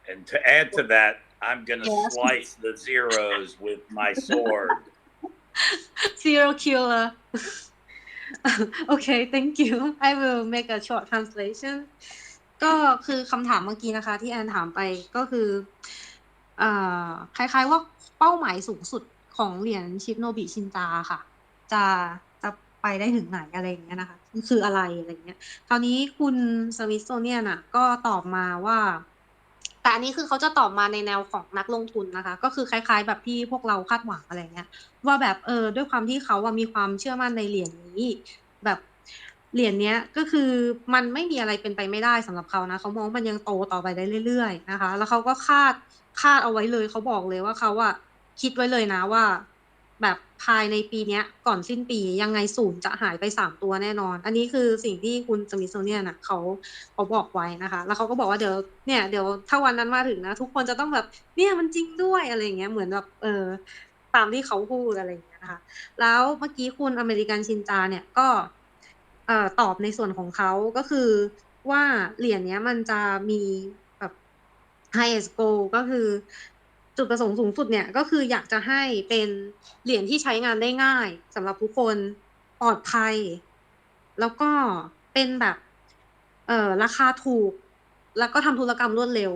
E: And to add to that, I'm going to slice the zeros with my sword.
B: Zero killer. Okay, thank you. I will make a short translation. ก็คือคำถามเมื่อกี้นะคะที่แอนถามไปก็คือคล้ายๆว่าเป้าหมายสูงสุดของเหรียญชิปโนบิชินจาค่ะจะไปได้ถึงไหนอะไรอย่างเงี้ยนะคะคืออะไรอะไรเงี้ยคราวนี้คุณสวิสโซเนียน่ะก็ตอบมาว่าแต่อันนี้คือเขาจะตอบมาในแนวของนักลงทุนนะคะก็คือคล้ายๆแบบที่พวกเราคาดหวังอะไรเงี้ยว่าแบบด้วยความที่เขามีความเชื่อมั่นในเหรียญนี้แบบเหรียญเนี้ยก็คือมันไม่มีอะไรเป็นไปไม่ได้สำหรับเขานะเขามองมันยังโตต่อไปได้เรื่อยๆนะคะแล้วเขาก็คาดเอาไว้เลยเขาบอกเลยว่าเขาคิดไว้เลยนะว่าแบบภายในปีนี้ก่อนสิ้นปียังไงศูนย์จะหายไป3ตัวแน่นอนอันนี้คือสิ่งที่คุณสมิธโซเนียน่ะเขาบอกไว้นะคะแล้วเขาก็บอกว่าเดี๋ยวถ้าวันนั้นมาถึงนะทุกคนจะต้องแบบเนี่ยมันจริงด้วยอะไรอย่างเงี้ยเหมือนแบบตามที่เขาพูดอะไรอย่างเงี้ยนะคะแล้วเมื่อกี้คุณอเมริกันชินจาเนี่ยก็ตอบในส่วนของเขาก็คือว่าเหรียญเนี้ยมันจะมีแบบ highest goal ก็คือจุดประสงค์สูงสุดเนี่ยก็คืออยากจะให้เป็นเหรียญที่ใช้งานได้ง่ายสำหรับทุกคนปลอดภัยแล้วก็เป็นแบบ ราคาถูกแล้วก็ทำธุรกรรมรวดเร็ว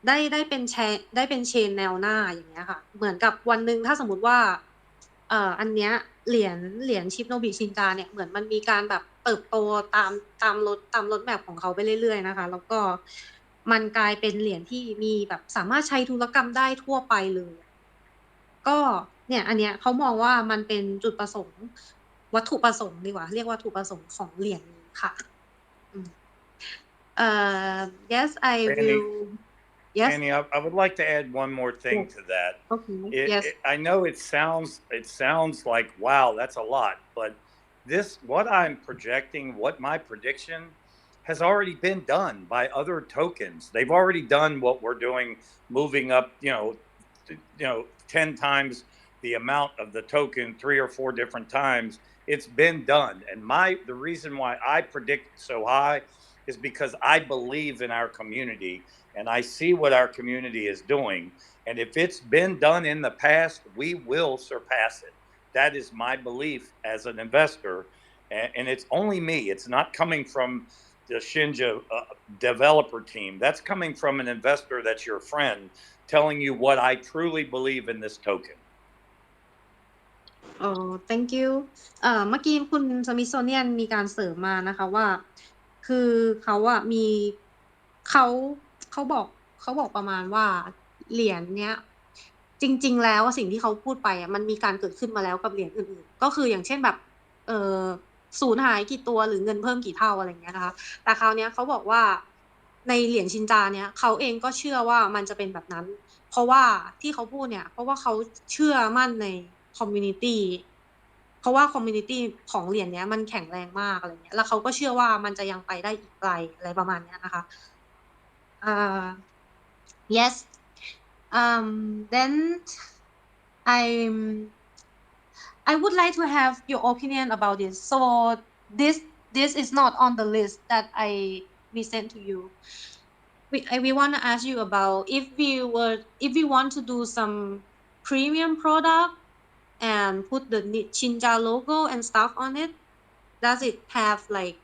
B: ได้เป็นเชนแนวหน้าอย่างเงี้ยค่ะเหมือนกับวันหนึ่งถ้าสมมติว่าอันเนี้ยเหรียญชิปโนบิชินจาเนี่ยเหมือนมันมีการแบบเติบโตตามรถแมพของเขาไปเรื่อยๆนะคะแล้วก็มันกลายเป็นเหรียญที่มีแบบสามารถใช้ธุรกรรมได้ทั่วไปเลยก็เนี่ยอันเนี้ยเขามองว่ามันเป็นจุดประสงค์วัตถุประสงค์ดีกว่าเรียกวัตถุประสงค์ของเหรียญนี้ค่ะyes I will yes
E: Annie, I would like to add one more thing to that.
B: okay yes
E: I know it sounds like wow, that's a lot, but what I'm projecting, what my prediction has already been done by other tokens. They've already done what we're doing, moving up, 10 times the amount of the token 3 or 4 different times. It's been done, and the reason why I predict so high is because I believe in our community and I see what our community is doing. And if it's been done in the past, we will surpass it. That is my belief as an investor. And it's only me. It's not coming from the Shinja developer team. That's coming from an investor that's your friend telling you what I truly believe in this token.
B: thank you เมื่อกี้คุณสมิธโซเนียนมีการเสริมมานะคะว่าคือเขาอะมีเขาบอกประมาณว่าเหรียญเนี้ยจริงๆแล้วสิ่งที่เขาพูดไปอะมันมีการเกิดขึ้นมาแล้วกับเหรียญอื่นๆก็คืออย่างเช่นแบบสูญหายกี่ตัวหรือเงินเพิ่มกี่เท่าอะไรอย่างเงี้ยนะคะแต่คราวเนี้ยเขาบอกว่าในเหรียญชินจาเนี้ยเขาเองก็เชื่อว่ามันจะเป็นแบบนั้นเพราะว่าที่เขาพูดเนี่ยเพราะว่าเขาเชื่อมั่นในคอมมูนิตี้เพราะว่าคอมมูนิตี้ของเหรียญเนี้ยมันแข็งแรงมากอะไรเงี้ยแล้วเขาก็เชื่อว่ามันจะยังไปได้อีกไกลอะไรประมาณเนี้ยนะคะyes then I would like to have your opinion about this so this is not on the list that we sent to you we want to ask you about if we want to do some premium product and put the Shinja logo and stuff on it does it have like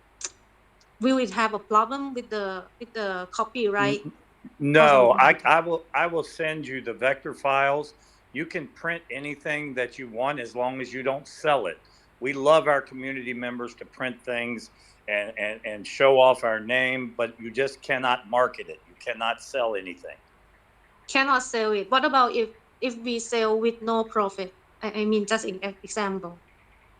B: will it have a problem with the copyright
E: No, I will send you the vector files. You can print anything that you want as long as you don't sell it. We love our community members to print things and show off our name, but you just cannot market it. You cannot sell anything.
B: Cannot sell it. What about if we sell with no profit? I mean, just an example.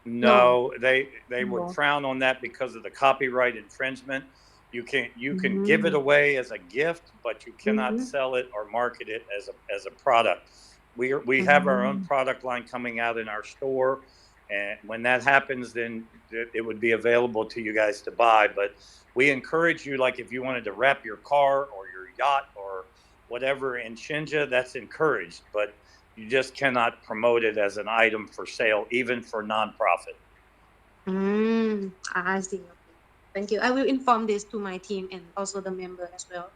E: No, they would frown on that because of the copyright infringement. You can give it away as a gift, but you cannot sell it or market it as a product. We have our own product line coming out in our store, and when that happens, then it would be available to you guys to buy. But we encourage you, like if you wanted to wrap your car or your yacht or whatever in Shinja, that's encouraged, but you just cannot promote it as an item for sale, even for nonprofit.
B: I see. Thank you. I will inform this to my team and also the member as well.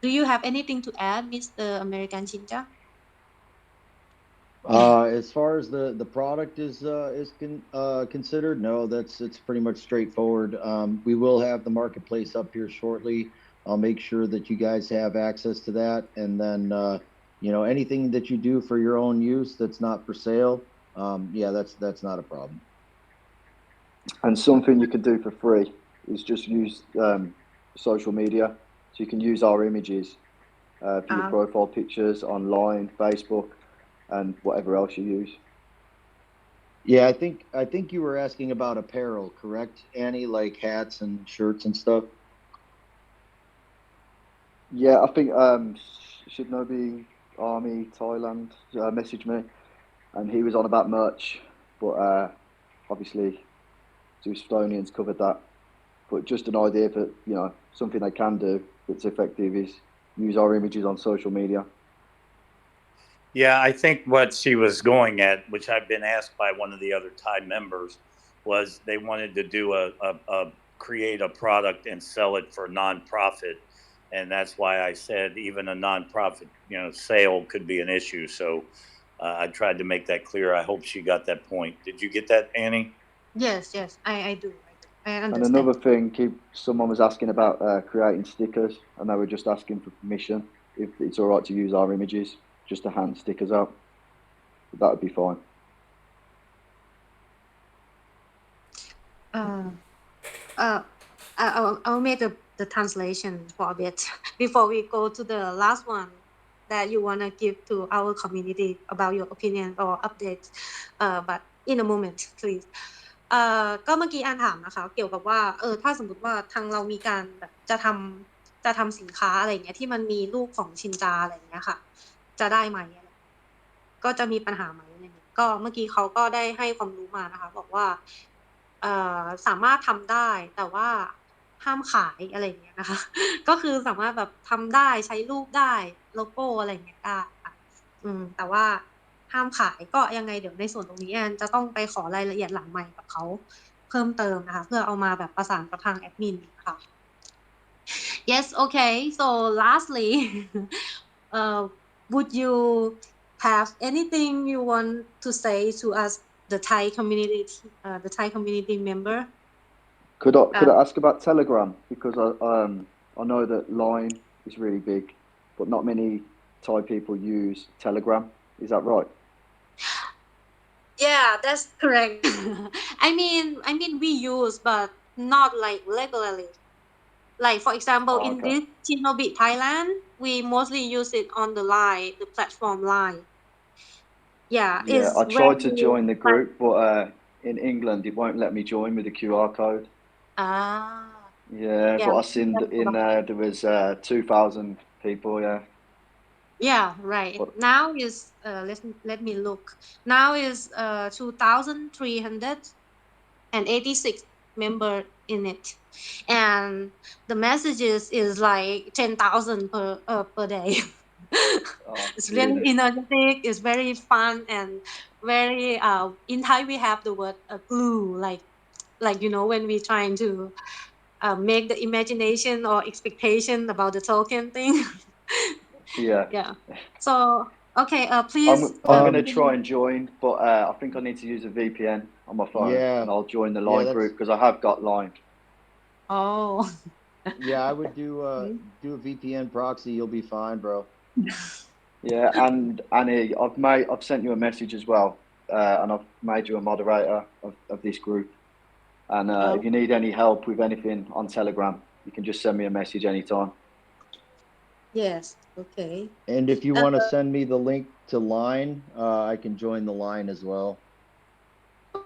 B: Do you have anything to add, Mr. American Shinja?
F: As far as the product is considered, no, it's pretty much straightforward. We will have the marketplace up here shortly. I'll make sure that you guys have access to that, and then anything that you do for your own use that's not for sale, that's not a problem.
K: And something you can do for free is just use social media. So you can use our images for your profile pictures online, Facebook, and whatever else you use.
F: Yeah, I think you were asking about apparel, correct, Annie? Like hats and shirts and stuff.
K: Yeah, I think Shibnobi Army Thailand messaged me, and he was on about merch, but obviously Estonians covered that. But just an idea for something they can do that's effective is use our images on social media.
E: Yeah, I think what she was going at, which I've been asked by one of the other Thai members, was they wanted to do create a product and sell it for nonprofit, and that's why I said even a nonprofit sale could be an issue. So I tried to make that clear. I hope she got that point. Did you get that, Annie?
B: Yes, I do. I
K: And
B: understand.
K: another thing, someone was asking about creating stickers, and they were just asking for permission if it's all right to use our images, just to hand stickers out. That would be fine.
B: I'll make the translation for a bit before we go to the last one that you want to give to our community about your opinion or updates. But in a moment, please. ก็เมื่อกี้ถามนะคะเกี่ยวกับว่าถ้าสมมติว่าทางเรามีการแบบจะทำสินค้าอะไรเงี้ยที่มันมีรูปของชินจาอะไรเงี้ยค่ะจะได้ไหมก็จะมีปัญหาไหมอะไรเงี้ยก็เมื่อกี้เขาก็ได้ให้ความรู้มานะคะบอกว่าสามารถทำได้แต่ว่าห้ามขายอะไรเงี้ยนะคะก็คือสามารถแบบทำได้ใช้รูปได้โลโก้อะไรเงี้ยได้ค่ะแต่ว่าห้ามขายก็ยังไงเดี๋ยวในส่วนตรงนี้แอนจะต้องไปขอรายละเอียดหลังไมค์กับเขาเพิ่มเติมนะคะเพื่อเอามาแบบประสานกับทางแอดมินค่ะ Yes okay so lastly would you have anything you want to say to us the Thai community member
K: Could I ask about Telegram, because I know that Line is really big, but not many Thai people use Telegram. Is that right?
B: Yeah, that's correct. I mean we use but not like regularly. Like for example, in
K: Okay.
B: this Shibnobi Thailand, we mostly use it on the Line, the platform Line. Yeah,
K: Yeah,
B: it's
K: I tried to
B: very
K: join the group, but in England it won't let me join with the QR code. Yeah,
B: yeah,
K: but I seen in there was 2,000 people.
B: Yeah, right.
K: But-
B: Now is let me look. Now is 2,386 member in it, and the messages is like 10,000 per day. It's very
K: really?
B: energetic. It's very fun and very in Thai we have the word glue, like you know when we trying to make the imagination or expectation about the token thing.
K: Yeah.
B: Yeah. So okay, please.
K: I'm gonna try and join, but I think I need to use a VPN on my phone,
H: Yeah.
K: and I'll join the
H: Yeah,
K: Line
H: that's-
K: group because I have got Line.
B: Oh.
H: Yeah, I would do a VPN proxy. You'll be fine, bro.
K: Yeah, and Annie, I've sent you a message as well, and I've made you a moderator of this group. And if you need any help with anything on Telegram, you can just send me a message anytime.
B: Yes. Okay.
H: And if you want to send me the link to Line, I can join the Line as well.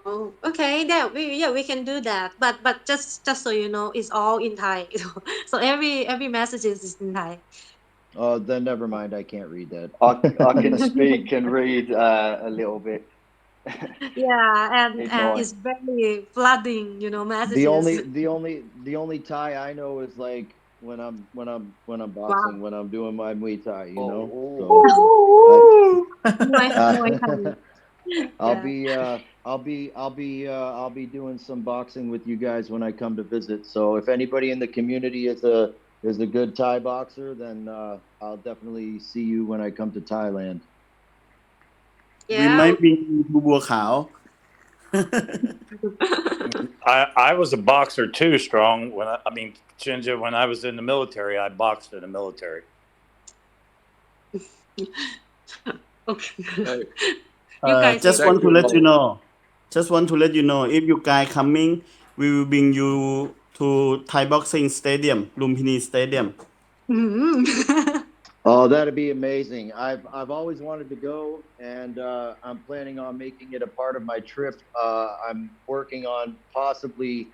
B: Oh, okay. Yeah, we can do that. But just so you know, it's all in Thai. So every message is in Thai.
H: Oh, then never mind. I can't read that.
K: I can speak and read a little bit.
B: Yeah, and
K: Ignore.
B: it's very flooding, you know, messages.
H: The only Thai I know is like when I'm boxing, when I'm doing my Muay Thai, you know. So I'll be doing some boxing with you guys when I come to visit. So if anybody in the community is a good Thai boxer, then I'll definitely see you when I come to Thailand.
B: Yeah.
J: We might be บัวขาว
E: I was a boxer too, Strong. Shinja, when I was in the military, I boxed in the military.
B: Okay. You guys
J: just want to let you know if you guys coming we will bring you to Thai boxing stadium Lumpini Stadium
H: Oh, that'd be amazing. I've always wanted to go, and I'm planning on making it a part of my trip. I'm working on possibly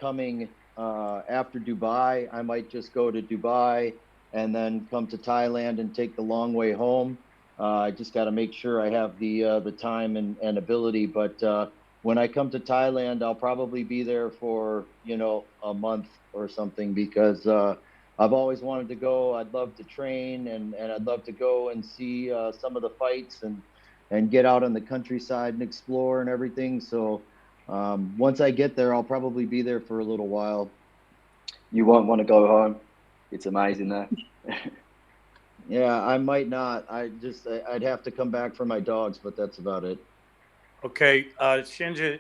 H: coming after Dubai. I might just go to Dubai and then come to Thailand and take the long way home. I just got to make sure I have the time and ability. But when I come to Thailand, I'll probably be there for a month or something because I've always wanted to go. I'd love to train and I'd love to go and see some of the fights and get out on the countryside and explore and everything. So once I get there, I'll probably be there for a little while.
K: You won't want to go home. It's amazing there.
H: Yeah, I might not. I'd have to come back for my dogs, but that's about it.
E: Okay, Shinja,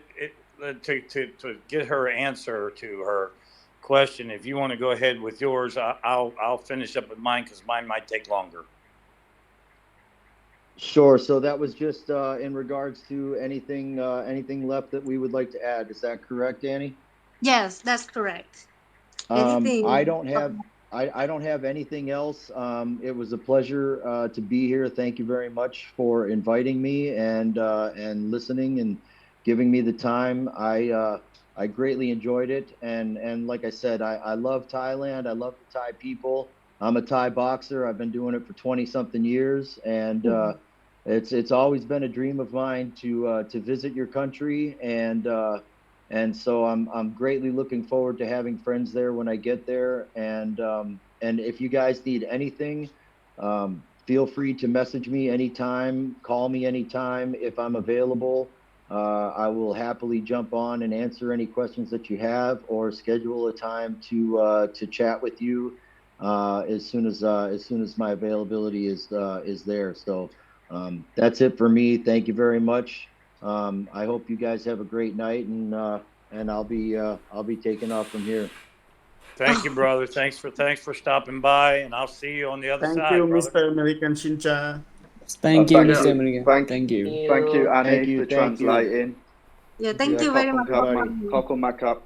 E: to get her answer to her question, if you want to go ahead with yours, I'll finish up with mine because mine might take longer.
F: Sure. So that was just in regards to anything left that we would like to add. Is that correct, Annie?
B: Yes, that's correct. Anything?
F: I don't have anything else. It was a pleasure to be here. Thank you very much for inviting me and listening and giving me the time. I greatly enjoyed it, and like I said, I love Thailand. I love the Thai people. I'm a Thai boxer. I've been doing it for 20-something years, and it's always been a dream of mine to visit your country, and so I'm greatly looking forward to having friends there when I get there. And if you guys need anything, feel free to message me anytime, call me anytime if I'm available. I will happily jump on and answer any questions that you have, or schedule a time to chat with you as soon as my availability is there. So that's it for me. Thank you very much. I hope you guys have a great night, and I'll be taking off from here.
E: Thank you, brother. Thanks for stopping by, and I'll see you on the other
J: Thank
E: side,
J: you,
E: brother.
J: Mr. American Shinja.
K: Thank you,
D: Mr.
K: American. Thank you, Annie,
F: Thank you,
K: for
F: thank you.
K: translating.
B: Yeah, thank you very much.
K: Cockle Macup.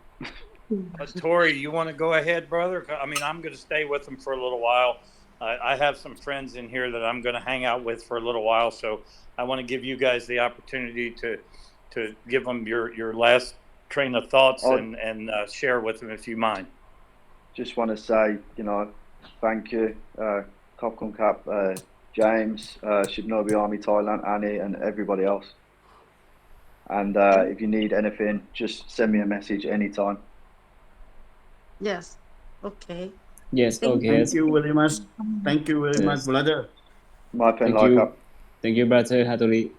E: Tori, you want to go ahead, brother? I mean, I'm going to stay with them for a little while. I have some friends in here that I'm going to hang out with for a little while, so I want to give you guys the opportunity to give them your last train of thoughts and share with them if you mind.
K: Just want to say, thank you, Cockle Macup, James, Shibnobi Army Thailand, Annie, and everybody else. And if you need anything, just send me a message anytime.
B: Yes. Okay.
M: Yes, okay.
J: Thank you very much. Thank you very much, brother.
K: My pen
M: Thank
K: like
M: you.
K: up.
M: Thank you, brother Hattori.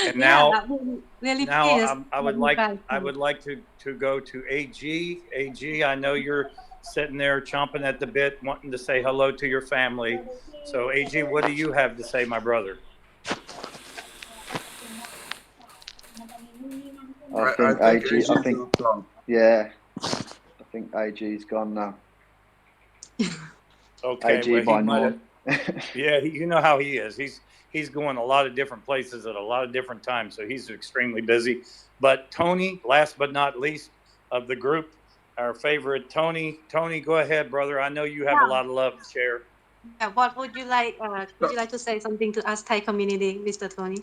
E: And now,
B: really
E: now
B: pleased
E: I would
B: that you
E: like
B: guys
E: to go to AG. AG, I know you're sitting there chomping at the bit, wanting to say hello to your family. So AG, what do you have to say, my brother?
K: I think AG. I think AG's gone now.
E: Okay,
K: AG
E: well,
K: by
E: he might
K: Norm.
E: have, yeah, you know how he is. He's going a lot of different places at a lot of different times, so he's extremely busy. But Tony, last but not least of the group, our favorite Tony. Tony, go ahead, brother. I know you have a lot of love to share.
B: Yeah, what would you like? Would you like to say something to us Thai community, Mr. Tony?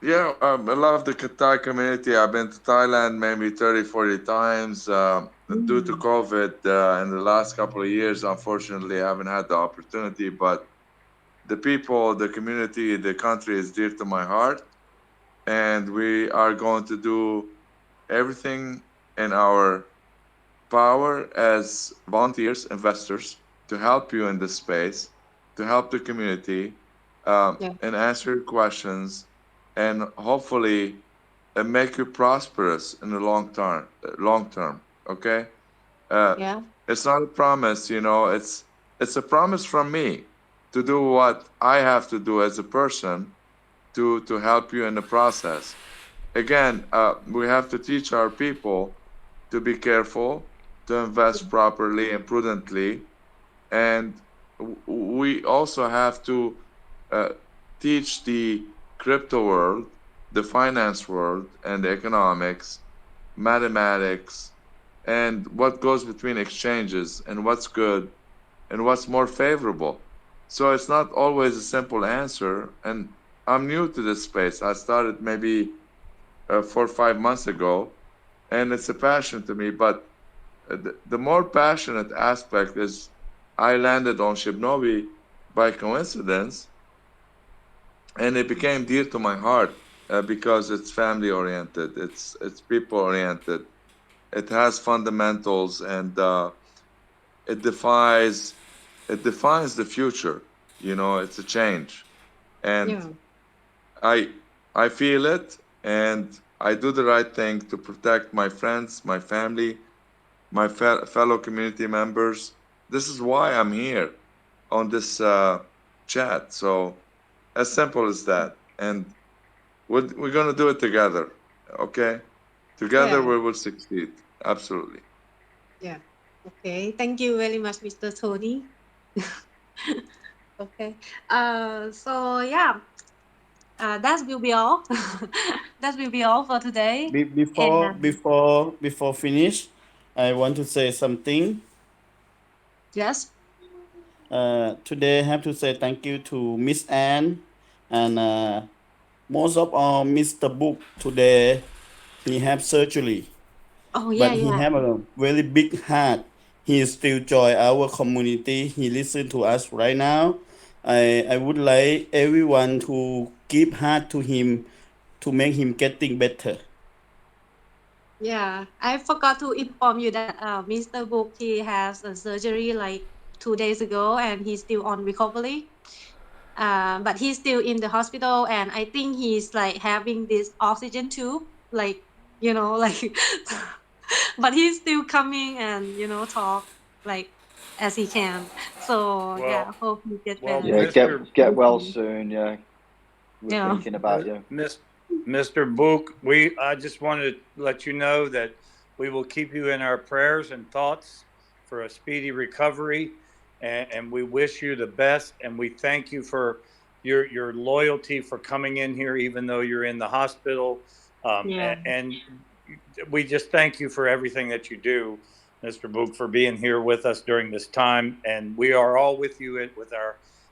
G: Yeah, I love the Thai community. I've been to Thailand maybe 30, 40 times. Due to COVID, in the last couple of years, unfortunately, I haven't had the opportunity. But the people, the community, the country is dear to my heart. And we are going to do everything in our power as volunteers, investors, to help you in this space, to help the community, and answer your questions, and hopefully make you prosperous in the long term. Okay. It's not a promise, it's a promise from me to do what I have to do as a person to help you in the process. Again, we have to teach our people to be careful, to invest properly and prudently, and we also have to teach the crypto world, the finance world, and the economics, mathematics, and what goes between exchanges, and what's good and what's more favorable. So it's not always a simple answer, and I'm new to this space. I started maybe 4 or 5 months ago, and it's a passion to me. But the more passionate aspect is I landed on Shibnobi by coincidence, and it became dear to my heart because it's family oriented, it's people oriented, it has fundamentals, and it defines the future. It's a change, and I feel it, and I do the right thing to protect my friends, my family, my fellow community members. This is why I'm here on this chat. So as simple as that. And we're gonna do it together. Okay, together
B: Yeah.
G: we will succeed. Absolutely.
B: Yeah. Okay. Thank you very much, Mr. Tony. Okay. So yeah. That will be all. That will be all for today.
J: Before finish, I want to say something.
B: Yes.
J: Today I have to say thank you to Miss Anne and most of all Mr. Book today. He have surgery,
B: Oh yeah,
J: but he
B: yeah.
J: have a very big heart. He still join our community. He listen to us right now. I would like everyone to give heart to him to make him getting better.
B: Yeah, I forgot to inform you that Mr. Book he has a surgery like 2 days ago and he's still on recovery. But he's still in the hospital and I think he's like having this oxygen tube, like like but he's still coming and talk like as he can. So yeah,
E: Well,
B: hope he get
E: well,
B: better.
K: Yeah,
E: Mr.
K: get well soon. Yeah, we're
B: Yeah.
K: thinking about you.
E: Mr. Book, I just wanted to let you know that we will keep you in our prayers and thoughts for a speedy recovery, and we wish you the best. And we thank you for your loyalty for coming in here, even though you're in the hospital.
B: Yeah.
E: And we just thank you for everything that you do, Mr. Book, for being here with us during this time. And we are all with you with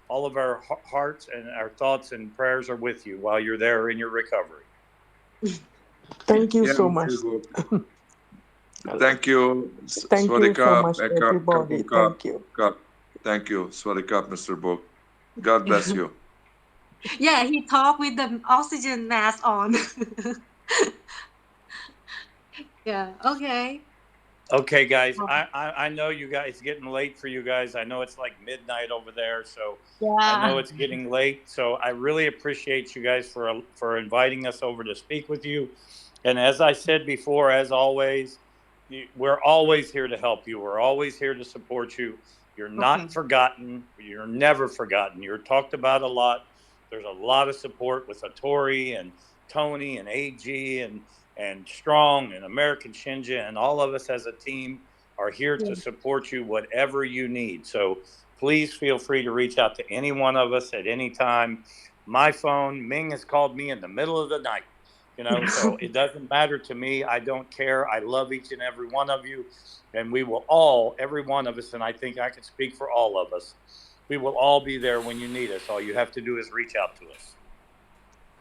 E: all of our hearts and our thoughts and prayers are with you while you're there in your recovery.
L: Thank you
G: Yeah,
L: so
G: Mr.
L: much.
G: Book. Thank you.
L: Thank you so
G: Swadikap,
L: much,
G: Ekap,
L: everybody.
G: Kapukap,
L: Thank you.
G: Kap. Thank you. Swadikap, Mr. Book. God bless you.
B: Yeah, he talked with the oxygen mask on. Yeah. Okay.
E: Okay, guys. I know you guys. It's getting late for you guys. I know it's like midnight over there, so I know
B: Yeah.
E: it's getting late. So I really appreciate you guys for inviting us over to speak with you. And as I said before, as always, we're always here to help you. We're always here to support you. You're not
B: Okay.
E: forgotten. You're never forgotten. You're talked about a lot. There's a lot of support with Atori and Tony and AG and Strong and American Shinja, and all of us as a team are here to support you whatever you need. So please feel free to reach out to any one of us at any time. My phone, Ming has called me in the middle of the night, so it doesn't matter to me. I don't care. I love each and every one of you. And we will all, every one of us, and I think I can speak for all of us, we will all be there when you need us. All you have to do is reach out to us.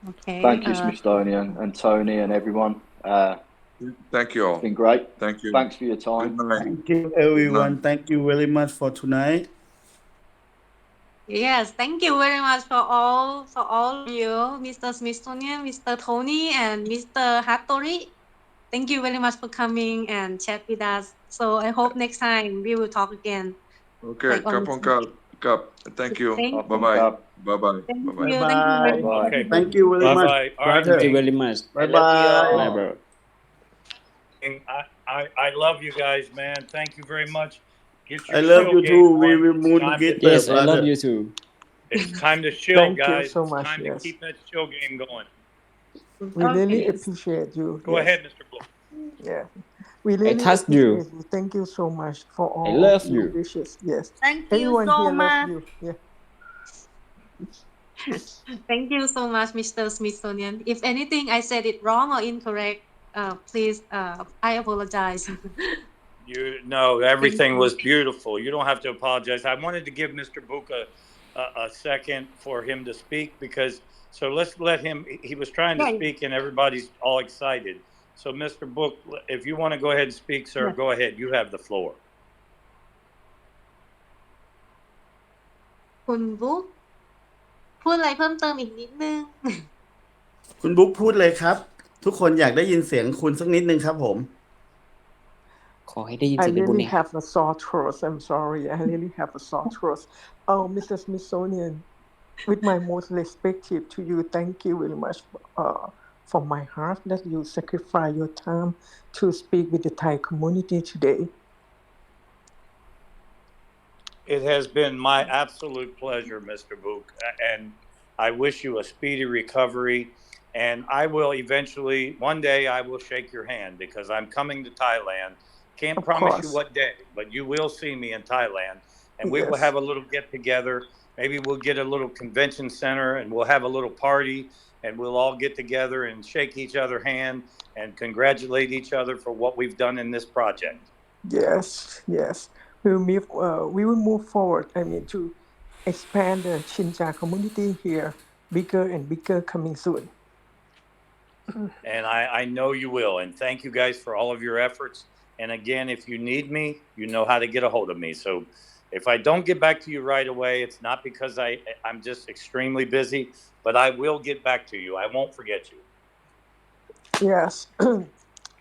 B: Okay.
K: Thank you, Smithsonian and Tony and everyone.
G: Thank you all.
K: It's been great.
G: Thank you.
K: Thanks for your time.
G: Good night.
J: Thank you, everyone. Thank you very much for tonight.
B: Yes, thank you very much for all of you, Mr. Smithsonian, Mr. Tony, and Mr. Hattori. Thank you very much for coming and chat with us. So I hope next time we will talk again.
G: Okay,
B: Like on
G: Kapon Kap. Thank you.
B: Thank
G: Bye-bye. Bye-bye.
B: Thank
G: Bye-bye.
B: you. Thank you very much.
E: Okay.
J: Thank you very much,
E: Bye-bye. All right,
J: brother.
M: Thank you
E: Ming.
M: very much.
E: I love you all.
J: Bye-bye.
M: Bye, bro.
E: I love you guys, man. Thank you very much. Get your
J: I love
E: shill
J: you
E: game
J: too. We
E: on.
J: will move
E: Time to-
J: together,
M: Yes, I love
J: brother.
M: you too.
E: It's time to shill,
L: Thank you
E: guys.
L: so
E: It's
L: much,
E: time to
L: yes.
E: keep that shill game going.
L: We really
B: Okay.
L: appreciate you.
E: Go
L: yes.
E: ahead, Mr. Blue.
L: Yeah. We really
M: trust
L: appreciate
M: you.
L: you. Thank you so much for all
M: I love
L: of your
M: you.
L: wishes. Yes.
B: Thank you
L: Everyone
B: so
L: here
B: much.
L: loves you. Yeah.
B: Thank you so much, Mr. Smithsonian. If anything I said it wrong or incorrect, please, I apologize.
E: No, everything was beautiful. You don't have to apologize. I wanted to give Mr. Book a second for him to speak so let's let him. He was trying to
B: Yeah.
E: speak and everybody's all excited. So, Mr. Book, if you want to go ahead and speak, sir,
B: Yeah.
E: go ahead. You have the floor.
B: คุณบุ๊กพูดอะไรเพิ่มเติมอีกนิดนึง
J: คุณบุ๊กพูดเลยครับ ทุกคนอยากได้ยินเสียงคุณสักนิดนึงครับผม
M: ขอให้ได้ยิน
L: I
M: เสียงในบุญ
L: really
M: เนี่ยครับ
L: have a sore throat. I'm sorry. I really have a sore throat. Oh, Mr. Smithsonian, with my most respected to you, thank you very much from my heart that you sacrifice your time to speak with the Thai community today.
E: It has been my absolute pleasure, Mr. Book, and I wish you a speedy recovery. And I will eventually, one day I will shake your hand because I'm coming to Thailand. Can't
L: Of
E: promise you
L: course.
E: what day, but you will see me in Thailand. And we will
L: Yes.
E: have a little get together. Maybe we'll get a little convention center and we'll have a little party and we'll all get together and shake each other's hand and congratulate each other for what we've done in this project.
L: Yes, yes. We will move forward. I mean, to expand the Shinja community here, bigger and bigger coming soon.
E: And I know you will. And thank you guys for all of your efforts. And again, if you need me, you know how to get a hold of me. So if I don't get back to you right away, it's not because I'm just extremely busy, but I will get back to you. I won't forget you.
L: Yes.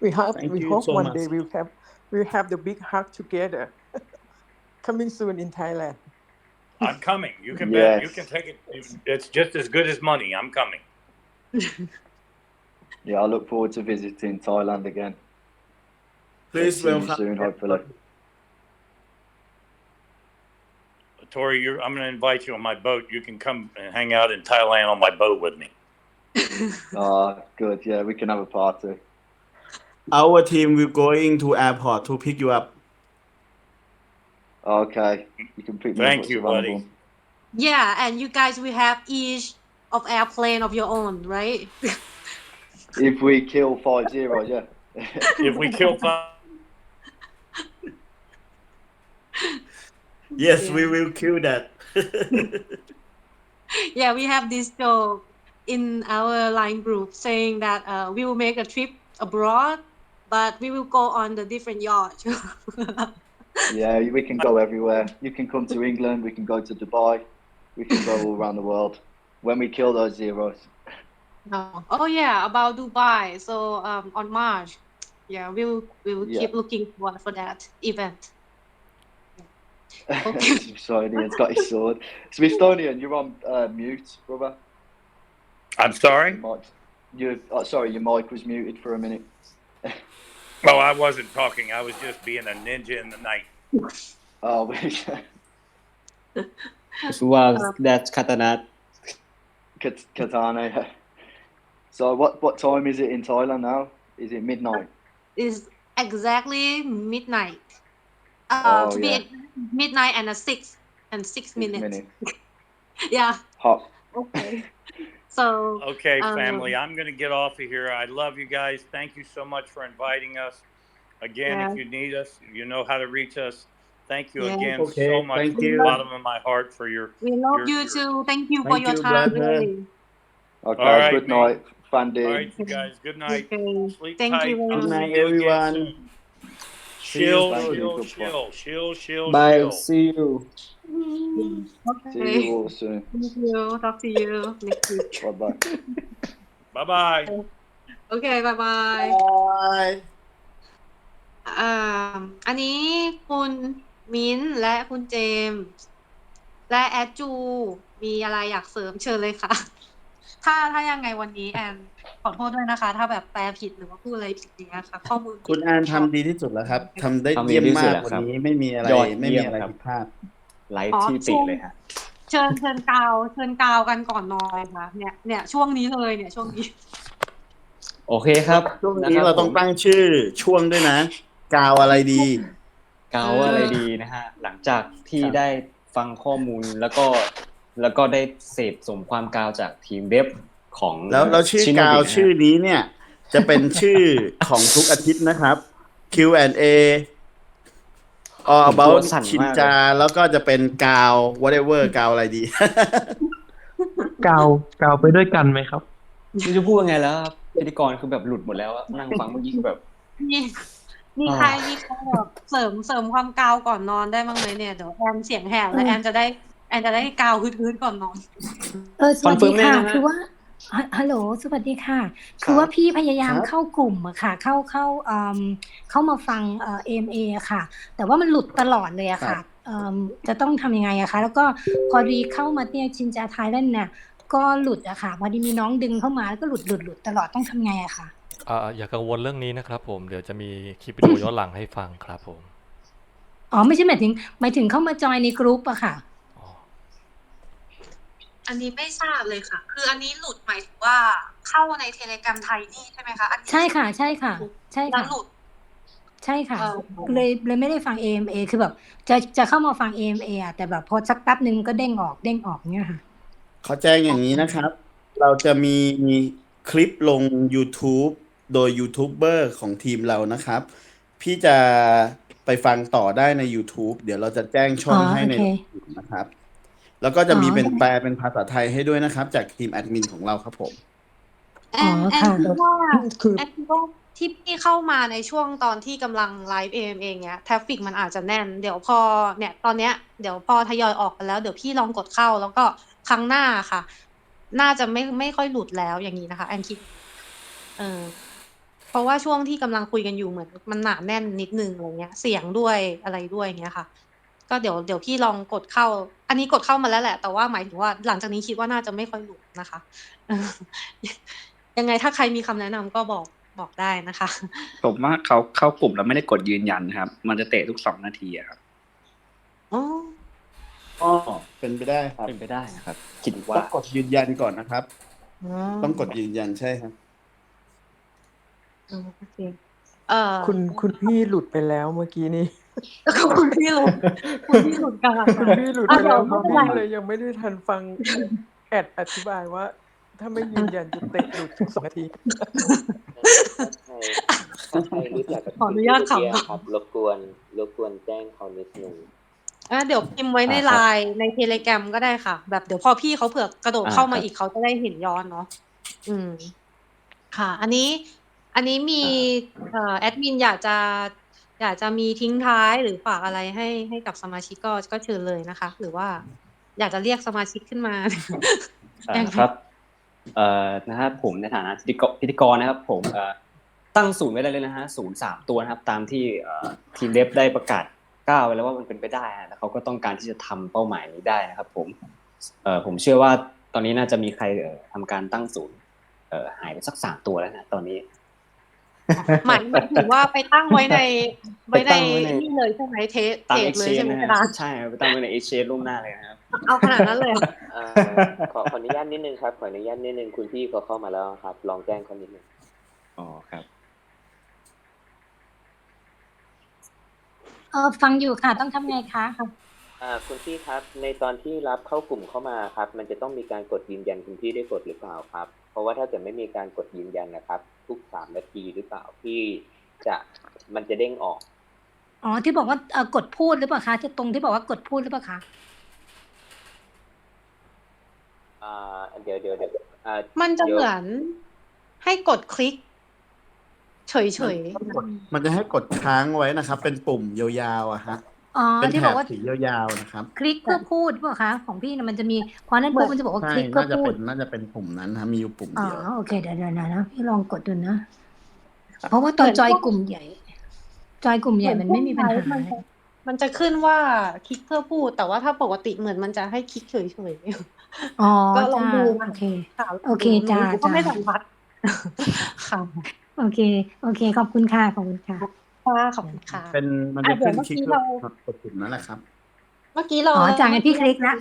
L: we
J: Thank you
L: hope
J: so
L: one
J: much.
L: day we'll have the big hug together. Coming soon in Thailand.
E: I'm coming. You can bet. You
K: Yes.
E: can take it. It's just as good as money. I'm coming.
K: Yeah, I look forward to visiting Thailand again.
J: Please
K: See you
J: welcome.
K: soon, hopefully.
E: Tori, I'm going to invite you on my boat. You can come and hang out in Thailand on my boat with me.
K: Good. Yeah, we can have a party.
J: Our team will going to airport to pick you up.
K: Okay. You can pick me
E: Thank
K: up
E: you,
K: at
E: buddy.
K: Savannah.
B: Yeah, and you guys will have each of airplane of your own, right?
K: If we kill 5-0, yeah.
E: If we kill five.
J: Yes,
B: Yeah.
J: we will kill that.
B: Yeah, we have this joke in our line group saying that we will make a trip abroad, but we will go on the different yacht.
K: Yeah, we can go everywhere. You can come to England. We can go to Dubai. We can go all around the world when we kill those zeros.
B: Oh yeah, about Dubai. So on March, yeah, we'll
K: Yeah.
B: keep looking forward for that event. Okay.
K: Smithsonian's got his sword. Smithsonian, you're on mute, brother.
E: I'm sorry?
K: Sorry, your mic was muted for a minute.
E: Oh, I wasn't talking. I was just being a ninja in the night.
K: Oh,
M: Wow, that's katana.
K: Katana. Yeah. So what time is it in Thailand now? Is it midnight?
B: It's exactly midnight.
K: Oh,
B: To
K: yeah.
B: be midnight and 6 minutes. Yeah.
K: Hot.
B: Okay. So.
E: Okay, family, I'm going to get off of here. I love you guys. Thank you so much for inviting us. Again,
B: Yeah.
E: if you need us, you know how to reach us. Thank you
B: Yeah.
E: again
J: Okay,
E: so much
J: thank
E: from
J: you.
E: the bottom of my heart for your.
B: We love you too. Thank you for
J: Thank
B: your
J: you,
B: time.
J: brother.
B: Really.
K: Okay,
E: All right,
K: good
E: mate.
K: night, Fandy.
E: All right, you guys. Good night.
B: Okay.
E: Sleep
B: Thank
E: tight.
B: you very
E: I'll
J: Good
B: much.
J: night,
E: see you again
J: everyone.
E: soon.
J: See you
E: Shill,
K: Thank
J: soon.
K: you.
E: shill,
K: Good
E: shill, shill, shill,
M: Bye.
E: shill.
M: See you.
K: See
B: Okay.
K: you all soon.
B: Thank you. Talk to you next week.
K: Bye-bye.
E: Bye-bye.
B: Okay. Bye bye.
J: Bye.
B: อันนี้คุณมิ้นและคุณเจมส์และแอดจูมีอะไรอยากเสริมเชิญเลยค่ะ ถ้ายังไงวันนี้แอนขอโทษด้วยนะคะ ถ้าแบบแปลผิดหรือว่าพูดอะไรผิดอย่างเงี้ยค่ะ ข้อมูล
J: คุณแอนทำดีที่สุดแล้วครับทำได้
M: ทำดี
J: เยี่ยม
M: ที่สุ
J: มา
M: ด
J: ก
M: แล้ว
J: วัน
M: ครับ
J: นี้ไม่มีอะไร
M: ยอด
J: ไม่
M: เยี่
J: มี
M: ยม
J: อะไร
M: ครับ
J: ผิดพลาด
M: ไลฟ์ที่ติเลยฮะ
B: เชิญกาวกันก่อนนอนค่ะเนี่ยช่วงนี้เลยเนี่ยช่วงนี้
M: โอเคครับ
J: ช่วงนี้เราต้องตั้งชื่อช่วงด้วยนะ กาวอะไรดี
M: กาวอะไรดีนะฮะหลังจากที่ได้ฟังข้อมูลแล้วก็ได้เสพสมความกาวจากทีมเว็บของ
J: แล้วชื่อกาว
M: Shibnobi นะฮะ
J: ชื่อนี้เนี่ย จะเป็นชื่อของทุกอาทิตย์นะครับ Q&A all
M: ผมตัว
J: about
M: สั่น
J: ชิน
M: มากเลย
J: จาแล้วก็จะเป็นกาว whatever กาวอะไรดี
N: กาวไปด้วยกันไหมครับ
M: ไม่รู้จะพูดยังไงแล้วครับพิธีกรคือแบบหลุดหมดแล้วอะนั่งฟังเมื่อกี้คือแบบ
B: มีใครแบบเสริมความกาวก่อนนอนได้บ้างไหมเนี่ยเดี๋ยวแอนเสียงแหบแล้วแอนจะได้กาวฮืดๆก่อนนอน
O: สวัสดีค่ะ
M: คอนเฟิร์มแน่นะฮะ
O: คือว่าฮัลโหลสวัสดีค่ะ คือว่าพี่พยายาม
J: ครับ
O: เข้ากลุ่มอะค่ะเข้ามาฟังAMA อะค่ะ แต่ว่ามันหลุดตลอดเลยอะค่ะจะต้องทำยังไงอะคะแล้วก็พอดีเข้ามาเนี่ยชินจาไทยแลนด์เนี่ยก็หลุดอะค่ะพอดีมีน้องดึงเข้ามาแล้วก็หลุดตลอดต้องทำไงอะคะ
P: อย่ากังวลเรื่องนี้นะครับผมเดี๋ยวจะมีคลิปวิดีโอย้อนหลังให้ฟังครับผม
O: อ๋อไม่ใช่หมายถึงเข้ามาจอยในกรุ๊ปอะค่ะ
B: อันนี้ไม่ทราบเลยค่ะ คืออันนี้หลุดหมายถึงว่าเข้าในเทเลแกรมไทยนี่ใช่ไหมคะอันนี้
O: ใช่ค่ะใช่ค่ะใช่
B: แล้ว
O: ค่ะ
B: หลุด
O: ใช่ค่ะเลยไม่ได้ฟัง AMA คือแบบจะเข้ามาฟัง AMA อ่ะแต่แบบพอสักแป๊บนึงก็เด้งออกเนี่ยค่ะ
J: เขาแจ้งอย่างนี้นะครับ เราจะมีคลิปลง YouTube โดยยูทูบเบอร์ของทีมเรานะครับ พี่จะไปฟังต่อได้ใน YouTube เดี๋ยวเราจะแจ้งช่องให้ในนะครับ แล้วก็จะมีเป็นแปลเป็นภาษาไทยให้ด้วยนะครับ จากทีมแอดมินของเราครับผม
B: แอนคิดว่าที่พี่เข้ามาในช่วงตอนที่กำลังไลฟ์เองเนี้ยทราฟฟิกมันอาจจะแน่นเดี๋ยวพอเนี่ยตอนเนี้ยเดี๋ยวพอทยอยออกกันแล้วเดี๋ยวพี่ลองกดเข้าแล้วก็ครั้งหน้าค่ะ น่าจะไม่ค่อยหลุดแล้วอย่างนี้นะคะแอนคิดเพราะว่าช่วงที่กำลังคุยกันอยู่เหมือนมันหนาแน่นนิดนึงอะไรเงี้ยเสียงด้วยอะไรด้วยเงี้ยค่ะ ก็เดี๋ยวพี่ลองกดเข้า อันนี้กดเข้ามาแล้วแหละแต่ว่าหมายถึงว่าหลังจากนี้คิดว่าน่าจะไม่ค่อยหลุดนะคะยังไงถ้าใครมีคำแนะนำก็บอกได้นะคะ
Q: ผมว่าเขาเข้ากลุ่มแล้วไม่ได้กดยืนยันครับ มันจะเตะทุก2 นาทีครับ
J: อ๋อเป็นไปได้ครับ
M: เป็นไปได้นะครับคิดว่า
J: ต้องกดยืนยันก่อนนะครับต้องกดยืนยันใช่ครับ
B: โอเค
L: คุณพี่หลุดไปแล้วเมื่อกี้นี้
B: คุณพี่หลุดกัน
L: คุณพี่หลุดไปแล้วคุณพี่เลยยังไม่ได้ทันฟังแอดอธิบายว่าถ้าไม่ยืนยันจะเตะหลุดทุก2 นาที
B: ขออนุญาตขำ
A: ครับรบกวนแจ้งเขานิดนึง
B: เดี๋ยวพิมพ์ไว้ในไลน์ในเทเลแกรมก็ได้ค่ะแบบเดี๋ยวพอพี่เขาเผื่อกระโดดเข้ามาอีกเขาจะได้เห็นย้อนเนาะค่ะอันนี้มีแอดมินอยากจะมีทิ้งท้ายหรือฝากอะไรให้กับสมาชิกก็เชิญเลยนะคะ หรือว่าอยากจะเรียกสมาชิกขึ้นมา
M: ครับนะครับผมในฐานะพิธีกรนะครับผมตั้งศูนย์ไว้ได้เลยนะฮะศูนย์3 ตัวนะครับตามที่ทีมเดฟได้ประกาศก้าวไว้แล้วว่ามันเป็นไปได้แล้วเขาก็ต้องการที่จะทำเป้าหมายนี้ได้นะครับผมเชื่อว่าตอนนี้น่าจะมีใครทำการตั้งศูนย์หายไปสัก3 ตัวแล้วนะตอนนี้
B: หมายถึงว่าไปตั้งไว้ในนี่เลยใช่ไหมเทสเลยใช่ไหมกระดาษ
M: ใช่ไปตั้งไว้ใน Exchange ล่วงหน้าเลยนะครับ
B: เอาขนาดนั้นเลย
A: ขออนุญาตนิดนึงครับขออนุญาตนิดนึงคุณพี่เขาเข้ามาแล้วครับลองแจ้งเขานิดนึง
M: ครับ
O: ฟังอยู่ค่ะต้องทำไงคะ
A: คุณพี่ครับในตอนที่รับเข้ากลุ่มเข้ามาครับมันจะต้องมีการกดยืนยันคุณพี่ได้กดหรือเปล่าครับเพราะว่าถ้าจะไม่มีการกดยืนยันนะครับทุก3 นาทีหรือเปล่าที่มันจะเด้งออก
O: ที่บอกว่ากดพูดหรือเปล่าคะตรงที่บอกว่ากดพูดหรือเปล่าคะ
A: เดี๋ยว
B: มันจะเหมือนให้กดคลิกเฉย
J: ๆมันจะให้กดค้างไว้นะครับเป็นปุ่มยาวๆฮะเป็นแถบสียาวๆนะครับ
O: คลิกเพื่อพูดเปล่าคะของพี่มันจะมีพอนั้นปุ๊บมันจะบอกว่าคลิกเพื่อพูด
J: น่าจะเป็นปุ่มนั้นนะมีอยู่ปุ่มเดียว
O: โอเคเดี๋ยวนะพี่ลองกดดูนะเพราะว่าตอนจอยกลุ่มใหญ่มันไม่มีปัญหา
B: มันจะขึ้นว่าคลิกเพื่อพูดแต่ว่าถ้าปกติเหมือนมันจะให้คลิกเฉย
O: ก็ลองดูโอเคจ้า
B: ก็ไม่สัมผัสค่ะ
O: โอเคขอบคุณค่ะ
B: ขอบคุณค่ะ
J: มันจะขึ้นคลิกกดปุ่มนั่นแหละครับ
B: เมื่อกี้เรา
O: จากนั้นพี่คลิกละ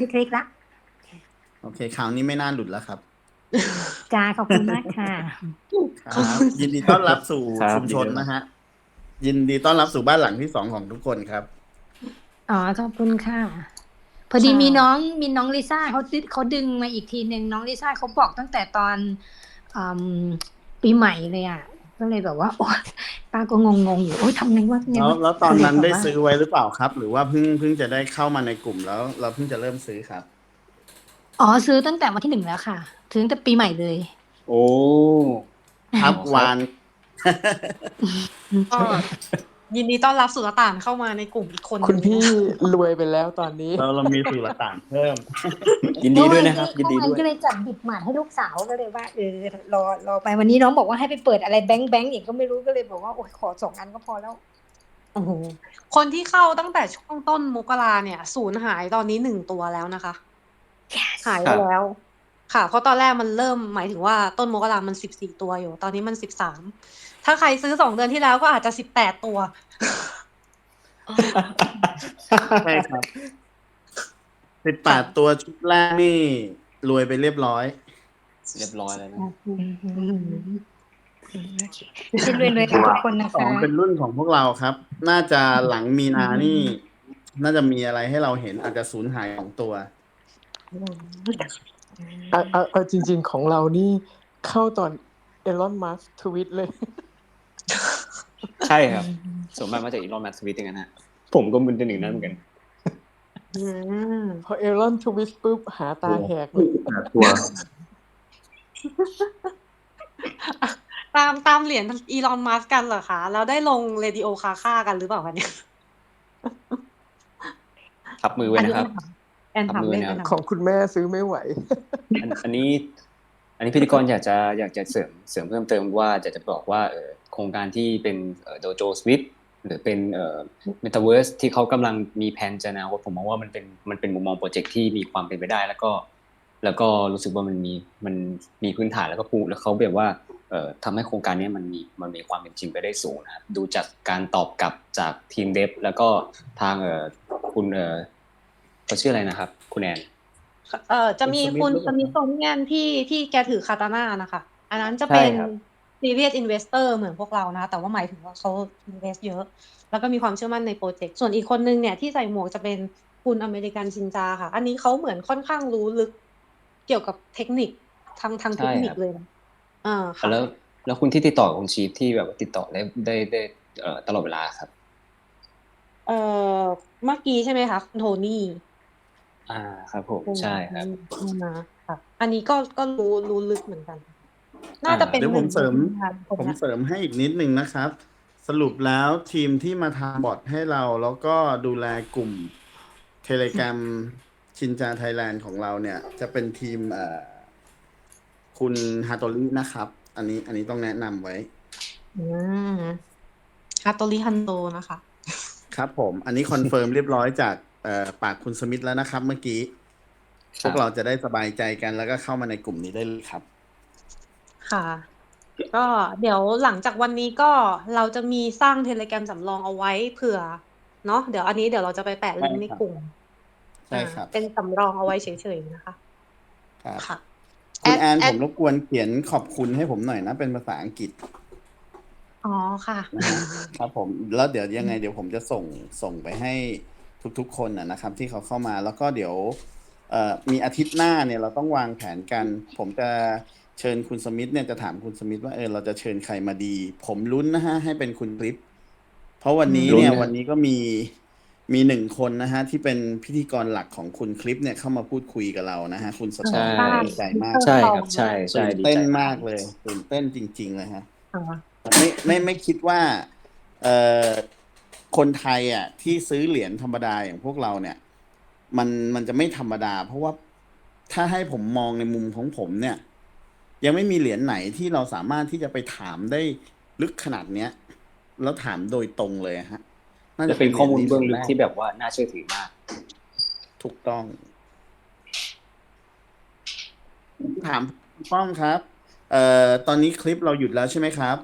J: โอเคคราวนี้ไม่น่าหลุดแล้วครับ
O: จ้าขอบคุณมากค่ะ
J: ยินดีต้อนรับสู่ชุมชนนะฮะยินดีต้อนรับสู่บ้านหลังที่2ของทุกคนครับ
O: ขอบคุณค่ะพอดีมีน้องลิซ่าเขาดึงมาอีกทีนึงน้องลิซ่าเขาบอกตั้งแต่ตอนปีใหม่เลยอ่ะก็เลยแบบว่าป้าก็งงอยู่ทำไงวะ
J: แล้วตอนนั้นได้ซื้อไว้หรือเปล่าครับหรือว่าเพิ่งจะได้เข้ามาในกลุ่มแล้วเราเพิ่งจะเริ่มซื้อครับ
O: ซื้อตั้งแต่วันที่1แล้วค่ะถึงแต่ปีใหม่เลย
J: โอ้ครับวาน
B: ยินดีต้อนรับสุลต่านเข้ามาในกลุ่มอีกคน
L: คุณพี่รวยไปแล้วตอนนี้
J: เรามีสุลต่านเพิ่ม
M: ยินดีด้วยนะครับยินดีด้วย
O: ก็เลยจัดบิดหมาดให้ลูกสาวก็เลยว่ารอไปวันนี้น้องบอกว่าให้ไปเปิดอะไรแบงค์อีกก็ไม่รู้ก็เลยบอกว่าโอ๊ยขอ2 อันก็พอแล้ว
B: คนที่เข้าตั้งแต่ช่วงต้นมกราเนี่ยสูญหายตอนนี้1 ตัวแล้วนะคะหายไปแล้วค่ะเพราะตอนแรกมันเริ่มหมายถึงว่าต้นมกรามัน14 ตัวอยู่ตอนนี้มัน13ถ้าใครซื้อ2 เดือนที่แล้วก็อาจจะ18 ตัว
J: ใช่ครับ18 ตัวชุดแรกนี่ รวยไปเรียบร้อย
M: เรียบร้อยแล้วนะ
O: เป็นรวยๆกันทุกคนนะ
J: สอ
O: คะ
J: งเป็นรุ่นของพวกเราครับ น่าจะหลังมีนานี่ น่าจะมีอะไรให้เราเห็นอาจจะสูญหายของตัว
L: เอาจริงๆของเรานี่เข้าตอนเอลอนมัสก์ทวิตเลย
M: ใช่ครับส่วนมากมาจากอีลอนมัสก์ทวิตอย่างนั้นฮะผมก็มึนเป็นหนึ่งนั้นเหมือนกัน
L: พอเอลอนทวิตปุ๊บหาตาแหกเลย
J: ตัว
B: ตามเหรียญอีลอนมัสก์กันเหรอคะแล้วได้ลงเรดิโอคาค่ากันหรือเปล่าคะเนี่ย
M: ทับมือไว้นะครับ
B: แอนถามเล่น
L: ข
B: นะ
L: องคุณแม่ซื้อไม่ไหว
M: อันนี้พิธีกรอยากจะเสริมเพิ่มเติมว่าจะบอกว่าโครงการที่เป็นโดโจสวิตหรือเป็นเมตาเวิร์สที่เขากำลังมีแผนจะนะผมมองว่ามันเป็นมุมมองโปรเจกต์ที่มีความเป็นไปได้แล้วก็รู้สึกว่ามันมีพื้นฐานแล้วก็แล้วเขาแบบว่าทำให้โครงการนี้มันมีความเป็นจริงไปได้สูงนะครับดูจากการตอบกลับจากทีมเดฟแล้วก็ทางคุณเขาชื่ออะไรนะครับคุณแอน
B: จะมีคุณสมิธโซเนียนที่แกถือคาตาน่านะคะอันนั้นจะเป็น serious investor เหมือนพวกเรานะแต่ว่าหมายถึงว่าเขา invest เยอะแล้วก็มีความเชื่อมั่นในโปรเจกต์ส่วนอีกคนนึงเนี่ยที่ใส่หมวกจะเป็นคุณอเมริกันชินจาค่ะอันนี้เขาเหมือนค่อนข้างรู้ลึกเกี่ยวกับเทคนิคทางเทคนิคเลยนะค่ะ
M: แล้วคุณที่ติดต่อคุณชีฟที่แบบติดต่อได้ตลอดเวลาครับ
B: เมื่อกี้ใช่ไหมคะคุณโทนี่
M: ครับผมใช่ครับ
B: นะครับอันนี้ก็รู้ลึกเหมือนกันน่าจะเป็น
J: เดี๋ยวผมเสริมให้อีกนิดนึงนะครับ สรุปแล้วทีมที่มาทำบอทให้เราแล้วก็ดูแลกลุ่มเทเลแกรมชินจาไทยแลนด์ของเราเนี่ยจะเป็นทีมคุณฮาโตรินะครับ อันนี้ต้องแนะนำไว้
B: ฮาโตริฮันโตนะคะ
J: ครับผมอันนี้คอนเฟิร์มเรียบร้อยจากปากคุณสมิธแล้วนะครับเมื่อกี้พวกเราจะได้สบายใจกันแล้วก็เข้ามาในกลุ่มนี้ได้เลยครับ
B: ค่ะก็เดี๋ยวหลังจากวันนี้ก็เราจะมีสร้างเทเลแกรมสำรองเอาไว้เผื่อเนาะเดี๋ยวเราจะไปแปะลิงก์ในกลุ่ม
J: ใช่ครับ
B: เป็นสำรองเอาไว้เฉยๆนะคะ
J: ค่ะคุณแอนผมรบกวนเขียนขอบคุณให้ผมหน่อยนะเป็นภาษาอังกฤษ
B: อ๋อค่ะ
J: ครับผมแล้วเดี๋ยวยังไงเดี๋ยวผมจะส่งไปให้ทุกๆคนนะครับที่เขาเข้ามาแล้วก็เดี๋ยวมีอาทิตย์หน้าเนี่ยเราต้องวางแผนกันผมจะเชิญคุณสมิธเนี่ยจะถามคุณสมิธว่าเราจะเชิญใครมาดีผมลุ้นนะฮะให้เป็นคุณคลิปเพราะวันนี้ก็มีหนึ่งคนนะฮะที่เป็นพิธีกรหลักของคุณคลิปเนี่ยเข้ามาพูดคุยกับเรานะฮะคุณสตอร์ดีใจมาก
M: ใช่ครับใช่
J: ตื่นเต้นมากเลยตื่นเต้นจริงๆเลยฮะไม่คิดว่าคนไทยอ่ะที่ซื้อเหรียญธรรมดาอย่างพวกเราเนี่ยมันจะไม่ธรรมดาเพราะว่าถ้าให้ผมมองในมุมของผมเนี่ยยังไม่มีเหรียญไหนที่เราสามารถที่จะไปถามได้ลึกขนาดเนี้ยแล้วถามโดยตรงเลยฮะ
M: น่าจะเป็นข้อมูลเบื้องลึกที่แบบว่าน่าเชื่อถือมาก
J: ถูกต้องถามป้องครับตอนนี้คลิปเราหยุดแล้วใช่ไหมครับ